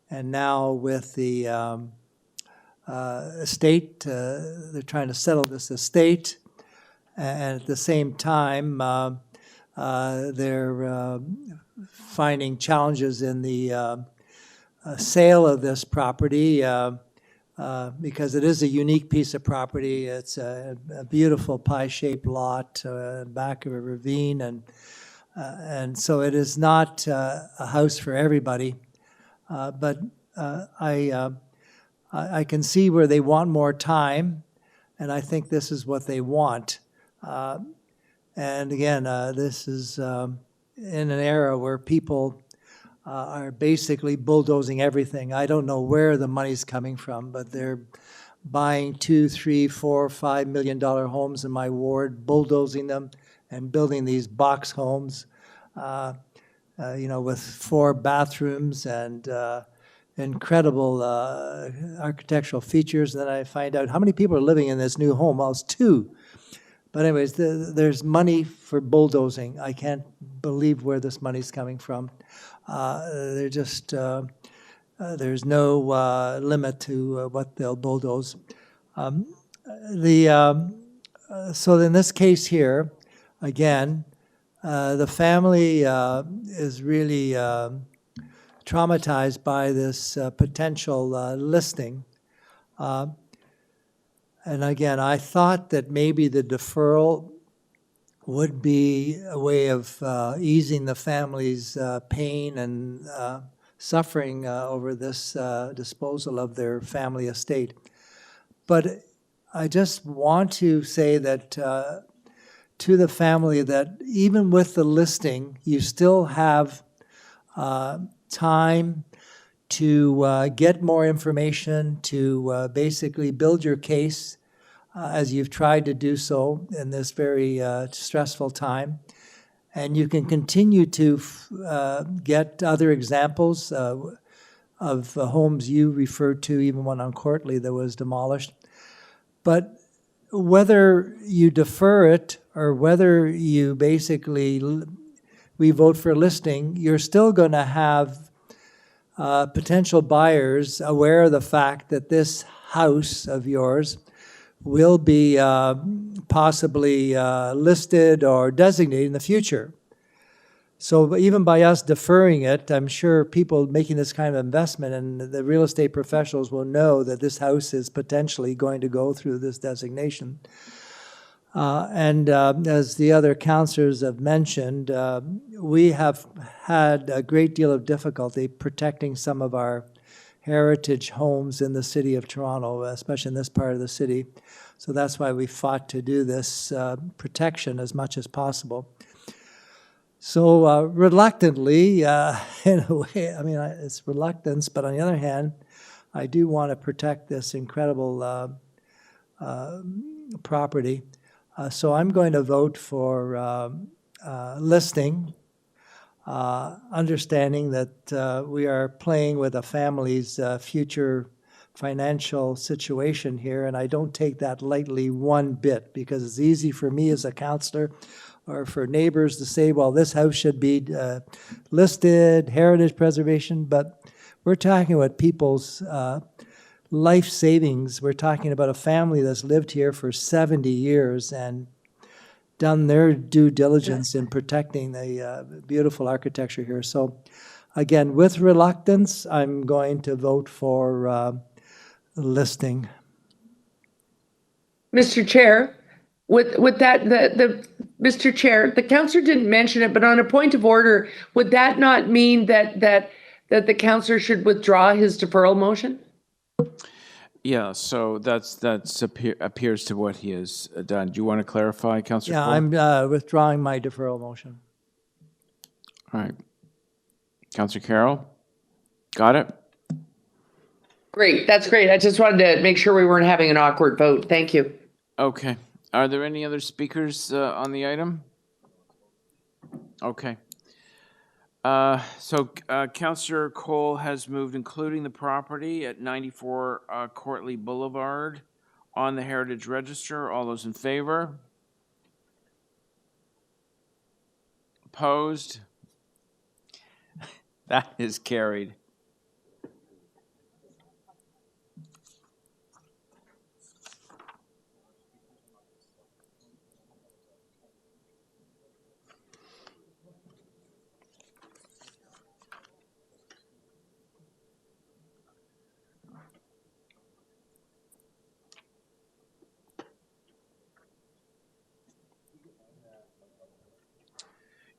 and now with the estate, they're trying to settle this estate, and at the same time, they're finding challenges in the sale of this property, because it is a unique piece of property. It's a beautiful pie-shaped lot back of a ravine, and so it is not a house for everybody. But I can see where they want more time, and I think this is what they want. And again, this is in an era where people are basically bulldozing everything. I don't know where the money's coming from, but they're buying $2, $3, $4, $5 million homes in my ward, bulldozing them and building these box homes, with 4 bathrooms and incredible architectural features. Then I find out how many people are living in this new home. Well, it's 2. But anyways, there's money for bulldozing. I can't believe where this money's coming from. They're just, there's no limit to what they'll bulldoze. So in this case here, again, the family is really traumatized by this potential listing. And again, I thought that maybe the deferral would be a way of easing the family's pain and suffering over this disposal of their family estate. But I just want to say that to the family that even with the listing, you still have time to get more information, to basically build your case as you've tried to do so in this very stressful time. And you can continue to get other examples of homes you referred to, even one on Courtly that was demolished. But whether you defer it or whether you basically, we vote for listing, you're still going to have potential buyers aware of the fact that this house of yours will be possibly listed or designated in the future. So even by us deferring it, I'm sure people making this kind of investment and the real estate professionals will know that this house is potentially going to go through this designation. And as the other councillors have mentioned, we have had a great deal of difficulty protecting some of our heritage homes in the city of Toronto, especially in this part of the city. So that's why we fought to do this protection as much as possible. So reluctantly, in a way, I mean, it's reluctance, but on the other hand, I do want to protect this incredible property. So I'm going to vote for listing, understanding that we are playing with a family's future financial situation here, and I don't take that lightly one bit, because it's easy for me as a councillor or for neighbors to say, well, this house should be listed, heritage preservation, but we're talking about people's life savings. We're talking about a family that's lived here for 70 years and done their due diligence in protecting the beautiful architecture here. So again, with reluctance, I'm going to vote for listing. Mr. Chair, with that, Mr. Chair, the councillor didn't mention it, but on a point of order, would that not mean that the councillor should withdraw his deferral motion? Yeah, so that's appears to what he has done. Do you want to clarify, Councillor? Yeah, Cole? I'm withdrawing my deferral motion. All right. Councillor Carroll? Got it? Great, that's great. I just wanted to make sure we weren't having an awkward vote. Thank you. Okay. Are there any other speakers on the item? Okay. Councillor Cole has moved including the property at 94 Courtly Boulevard on the Heritage Register. All those in favor? Opposed? That is carried.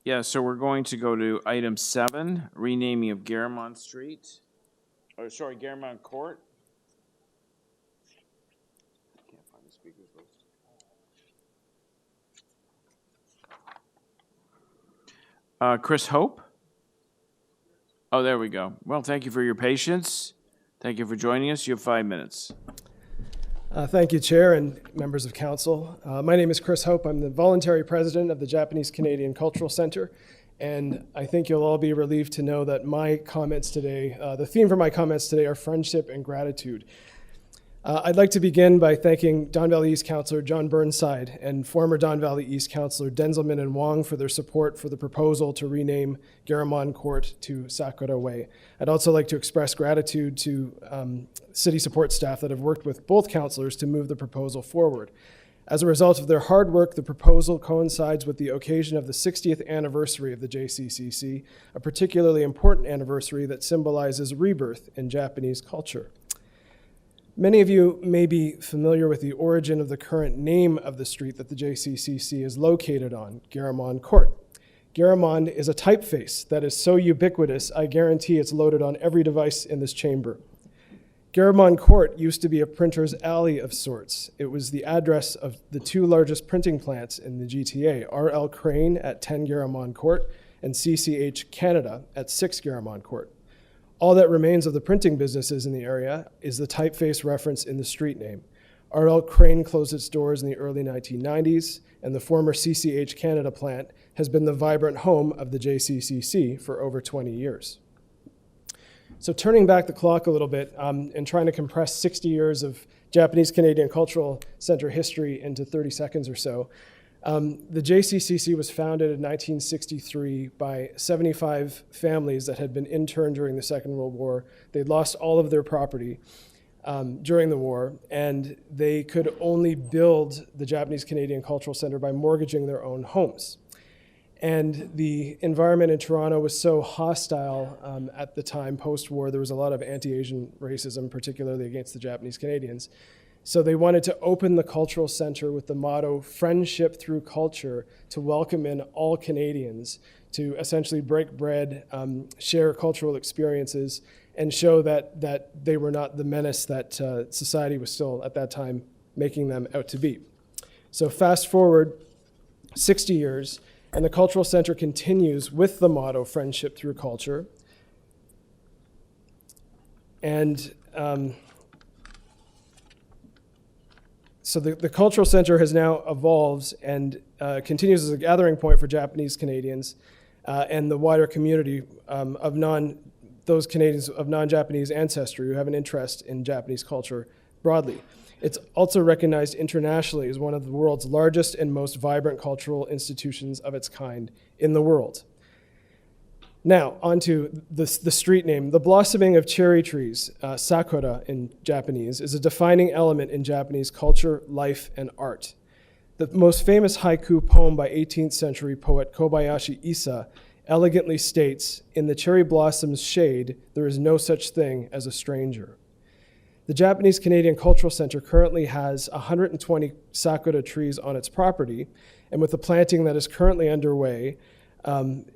Yeah, so we're going to go to item 7, renaming of Garamond Street. Oh, sorry, Garamond Court. Can't find the speakers list. Chris Hope? Oh, there we go. Well, thank you for your patience. Thank you for joining us. You have 5 minutes. Thank you, Chair and members of Council. My name is Chris Hope. I'm the voluntary president of the Japanese Canadian Cultural Center, and I think you'll all be relieved to know that my comments today, the theme for my comments today are friendship and gratitude. I'd like to begin by thanking Don Valley East Councillor John Burnside and former Don Valley East Councillor Denzelman and Wong for their support for the proposal to rename Garamond Court to Sakura Way. I'd also like to express gratitude to city support staff that have worked with both councillors to move the proposal forward. As a result of their hard work, the proposal coincides with the occasion of the 60th anniversary of the JCCC, a particularly important anniversary that symbolizes rebirth in Japanese culture. Many of you may be familiar with the origin of the current name of the street that the JCCC is located on, Garamond Court. Garamond is a typeface that is so ubiquitous, I guarantee it's loaded on every device in this chamber. Garamond Court used to be a printer's alley of sorts. It was the address of the 2 largest printing plants in the GTA, R.L. Crane at 10 Garamond Court and CCH Canada at 6 Garamond Court. All that remains of the printing businesses in the area is the typeface reference in the street name. R.L. Crane closed its doors in the early 1990s, and the former CCH Canada plant has been the vibrant home of the JCCC for over 20 years. So turning back the clock a little bit and trying to compress 60 years of Japanese Canadian Cultural Center history into 30 seconds or so, the JCCC was founded in 1963 by 75 families that had been interned during the Second World War. They'd lost all of their property during the war, and they could only build the Japanese Canadian Cultural Center by mortgaging their own homes. And the environment in Toronto was so hostile at the time, post-war. There was a lot of anti-Asian racism, particularly against the Japanese Canadians. So they wanted to open the cultural center with the motto, friendship through culture, to welcome in all Canadians, to essentially break bread, share cultural experiences, and show that they were not the menace that society was still at that time making them out to be. So fast forward 60 years, and the cultural center continues with the motto, friendship through culture. And so the cultural center has now evolved and continues as a gathering point for Japanese Canadians and the wider community of those Canadians of non-Japanese ancestry who have an interest in Japanese culture broadly. It's also recognized internationally as one of the world's largest and most vibrant cultural institutions of its kind in the world. Now, onto the street name. The blossoming of cherry trees, sakura in Japanese, is a defining element in Japanese culture, life, and art. The most famous haiku poem by 18th century poet Kobayashi Isa elegantly states, "In the cherry blossom's shade, there is no such thing as a stranger." The Japanese Canadian Cultural Center currently has 120 sakura trees on its property, and with the planting that is currently underway,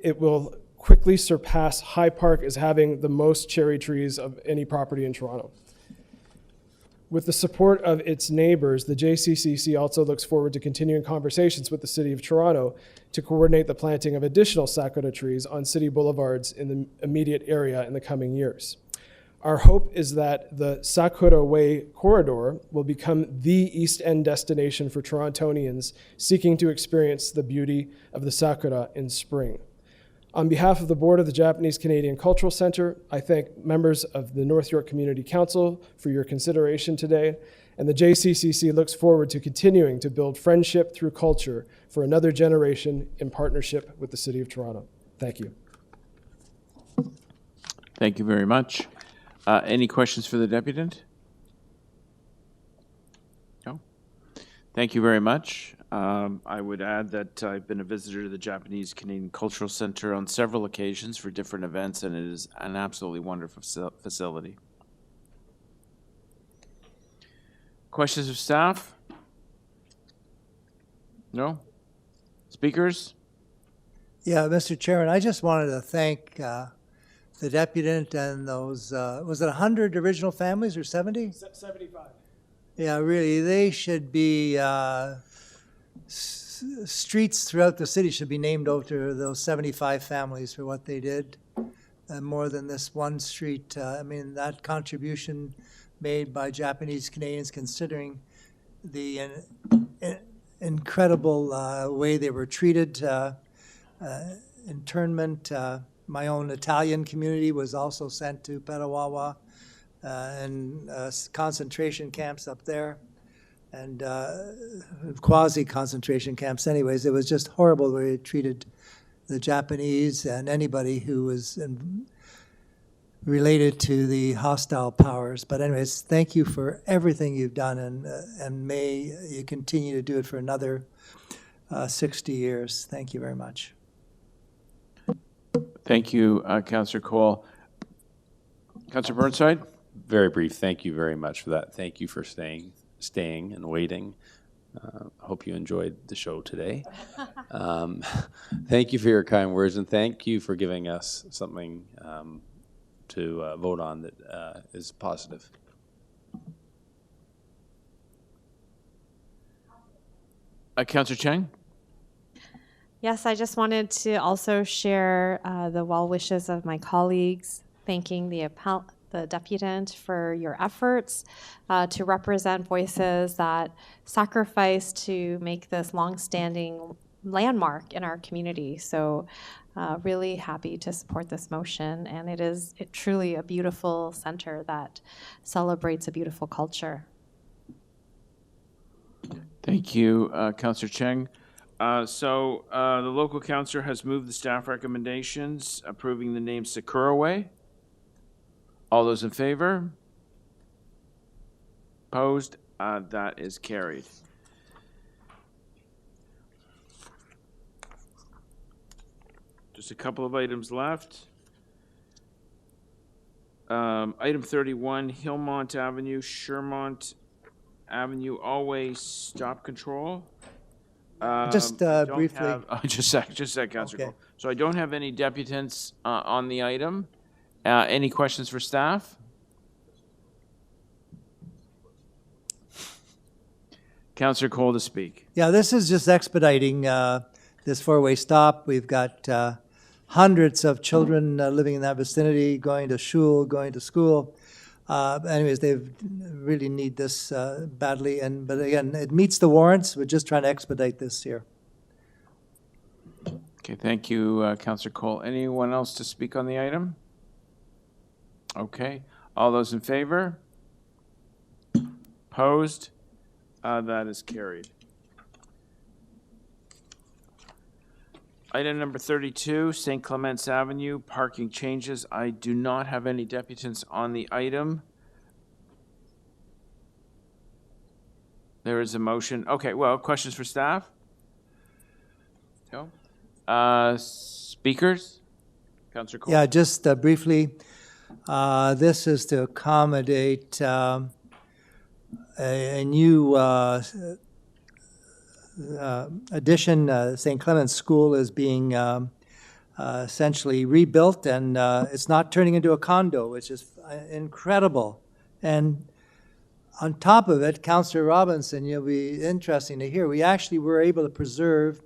it will quickly surpass High Park as having the most cherry trees of any property in Toronto. With the support of its neighbors, the JCCC also looks forward to continuing conversations with the City of Toronto to coordinate the planting of additional sakura trees on city boulevards in the immediate area in the coming years. Our hope is that the Sakura Way corridor will become the East End destination for Torontonians seeking to experience the beauty of the sakura in spring. On behalf of the board of the Japanese Canadian Cultural Center, I thank members of the North York Community Council for your consideration today, and the JCCC looks forward to continuing to build friendship through culture for another generation in partnership with the City of Toronto. Thank you. Thank you very much. Any questions for the deputant? No? Thank you very much. I would add that I've been a visitor to the Japanese Canadian Cultural Center on several occasions for different events, and it is an absolutely wonderful facility. Questions of staff? No? Speakers? Yeah, Mr. Chairman, I just wanted to thank the deputant and those, was it 100 original families or 70? 75. Yeah, really, they should be, streets throughout the city should be named after those 75 families for what they did. More than this one street. I mean, that contribution made by Japanese Canadians, considering the incredible way they were treated, internment. My own Italian community was also sent to Petawawa and concentration camps up there, and quasi-concentration camps anyways. It was just horrible the way they treated the Japanese and anybody who was related to the hostile powers. But anyways, thank you for everything you've done, and may you continue to do it for another 60 years. Thank you very much. Thank you, Councillor Cole. Councillor Burnside? Very brief. Thank you very much for that. Thank you for staying and waiting. I hope you enjoyed the show today. Thank you for your kind words, and thank you for giving us something to vote on that is positive. Councillor Cheng? Yes, I just wanted to also share the well wishes of my colleagues, thanking the deputant for your efforts to represent voices that sacrifice to make this longstanding landmark in our community. So really happy to support this motion, and it is truly a beautiful center that celebrates a beautiful culture. Thank you, Councillor Cheng. So the local councillor has moved the staff recommendations approving the name Sakura Way. All those in favor? Opposed? That is carried. Just a couple of items left. Item 31, Hillmont Avenue, Shermont Avenue, always stop control. Just briefly. Just a sec, Councillor Okay. Cole. So I don't have any deputants on the item. Any questions for staff? Councillor Cole to speak. Yeah, this is just expediting this four-way stop. We've got hundreds of children living in that vicinity, going to shul, going to school. Anyways, they really need this badly. But again, it meets the warrants. We're just trying to expedite this here. Okay, thank you, Councillor Cole. Anyone else to speak on the item? Okay, all those in favor? Opposed? That is carried. Item number 32, St. Clements Avenue, parking changes. I do not have any deputants on the item. There is a motion. Okay, well, questions for staff? No? Speakers? Councillor Cole? Yeah, just briefly, this is to accommodate a new addition. St. Clements School is being essentially rebuilt, and it's not turning into a condo, which is incredible. And on top of it, Councillor Robinson, you'll be interesting to hear, we actually were able to preserve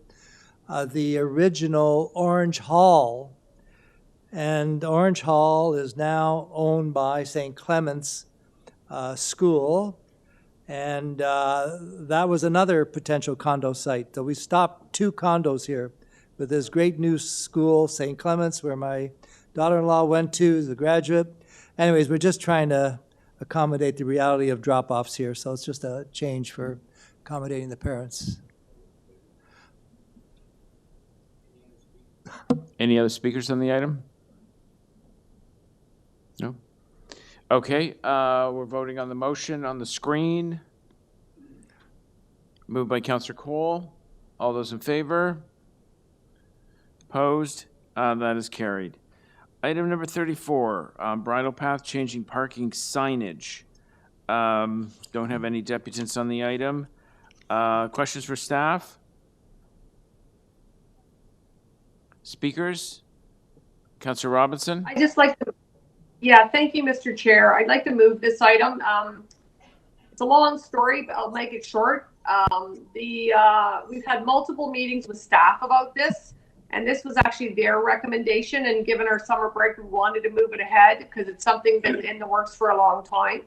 the original Orange Hall. And Orange Hall is now owned by St. Clements School. And that was another potential condo site. So we stopped 2 condos here with this great new school, St. Clement's, where my daughter-in-law went to as a graduate. Anyways, we're just trying to accommodate the reality of drop-offs here, so it's just a change for accommodating the parents. Any other speakers on the item? No? Okay, we're voting on the motion on the screen. Moved by Councillor Cole. All those in favor? Opposed? That is carried. Item number 34, bridle path changing parking signage. Don't have any deputants on the item. Questions for staff? Speakers? Councillor Robinson? I just like to, yeah, thank you, Mr. Chair. I'd like to move this item. It's a long story, but I'll make it short. We've had multiple meetings with staff about this, and this was actually their recommendation. And given our summer break, we wanted to move it ahead because it's something that's in the works for a long time.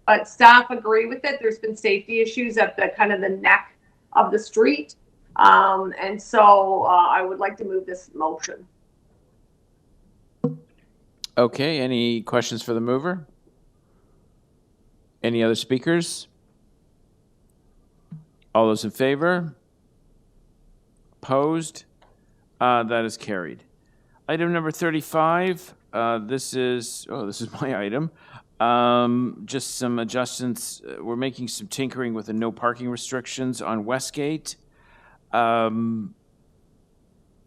But staff agree with it. There's been safety issues at the kind of the neck of the street. And so I would like to move this motion. Okay, any questions for the mover? Any other speakers? All those in favor? Opposed? That is carried. Item number 35, this is my item. Just some adjustments. We're making some tinkering with the no parking restrictions on Westgate.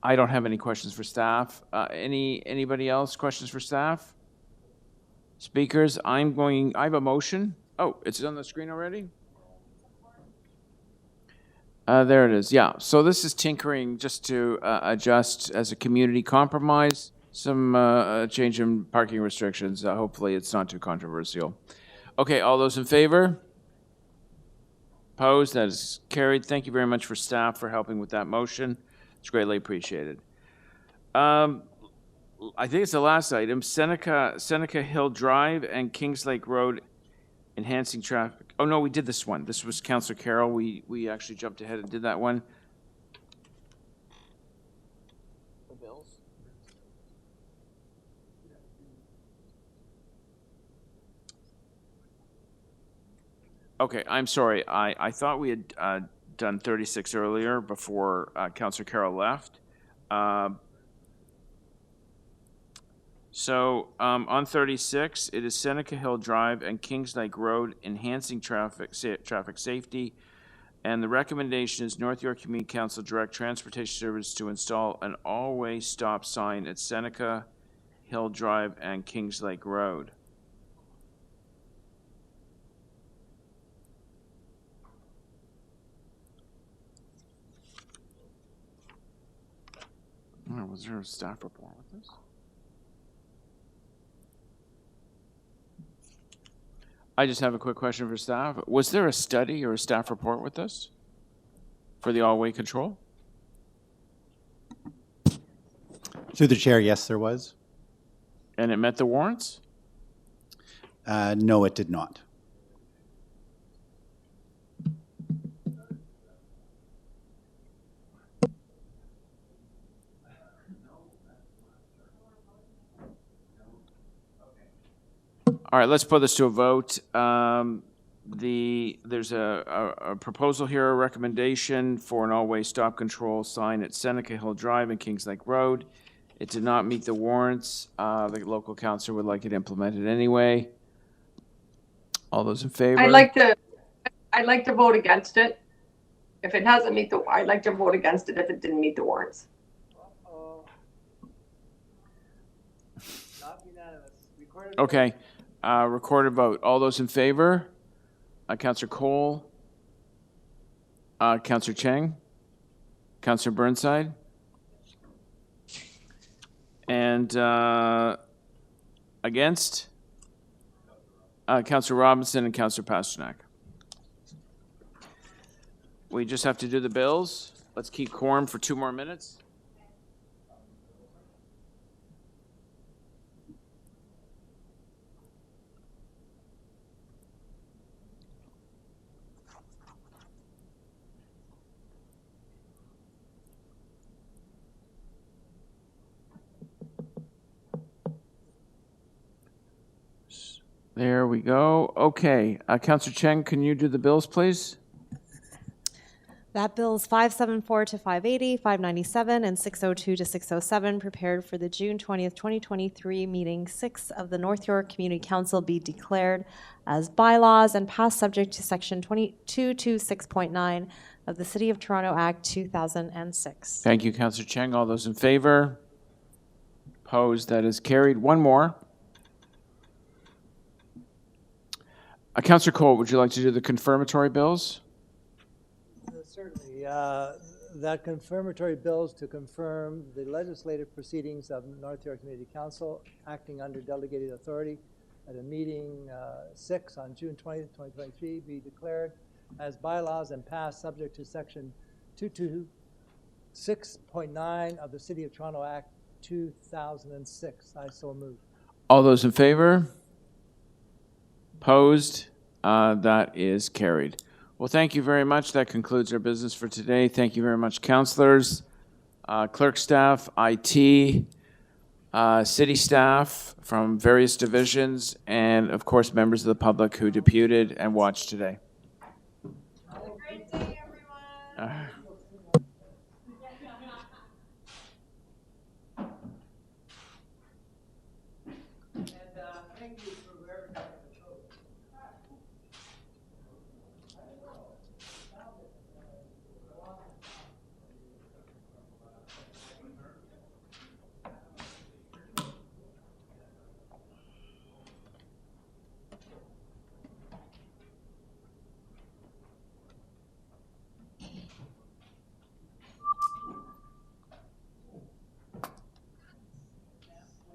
I don't have any questions for staff. Anybody else questions for staff? Speakers, I have a motion. Oh, it's on the screen already? There it is, yeah. So this is tinkering just to adjust as a community compromise, some change in parking restrictions. Hopefully it's not too controversial. Okay, all those in favor? Opposed? That is carried. Thank you very much for staff for helping with that motion. It's greatly appreciated. I think it's the last item, Seneca Hill Drive and Kings Lake Road enhancing traffic. Oh no, we did this one. This was Councillor Carroll. We actually jumped ahead and did that one. The bills? Okay, I'm sorry. I thought we had done 36 earlier before Councillor Carroll left. So on 36, it is Seneca Hill Drive and Kings Lake Road enhancing traffic safety. And the recommendation is North York Community Council direct transportation service to install an all-way stop sign at Seneca Hill Drive and Kings Lake Road. Oh, was there a staff report with this? I just have a quick question for staff. Was there a study or a staff report with this for the all-way control? Through the chair, yes, there was. And it met the warrants? No, it did not. All right, let's put this to a vote. There's a proposal here, a recommendation for an all-way stop control sign at Seneca Hill Drive and Kings Lake Road. It did not meet the warrants. The local council would like it implemented anyway. All those in favor? I'd like to vote against it. If it hasn't meet the, I'd like to vote against it if it didn't meet the warrants. Not unanimous. Recorded Okay, recorded vote. All those in favor? Councillor Cole, Councillor Cheng, Councillor Burnside, and against? Councillor Robinson and Councillor Pasternak. We just have to do the bills. Let's keep quorum for 2 more minutes. There we go. Okay, Councillor Cheng, can you do the bills, please? That bill's 574 to 580, 597, and 602 to 607, prepared for the June 20th, 2023 meeting 6 of the North York Community Council, be declared as bylaws and passed subject to section 2226.9 of the City of Toronto Act 2006. Thank you, Councillor Cheng. All those in favor? Opposed? That is carried. One more. Councillor Cole, would you like to do the confirmatory bills? Certainly. That confirmatory bills to confirm the legislative proceedings of North York Community Council acting under delegated authority at a meeting 6 on June 20th, 2023 be declared as bylaws and passed subject to section 226.9 of the City of Toronto Act 2006. I so move. All those in favor? Opposed? That is carried. Well, thank you very much. That concludes our business for today. Thank you very much, councillors, clerk staff, IT, city staff from various divisions, and of course, members of the public who deputed and watched today. Have a great day, everyone.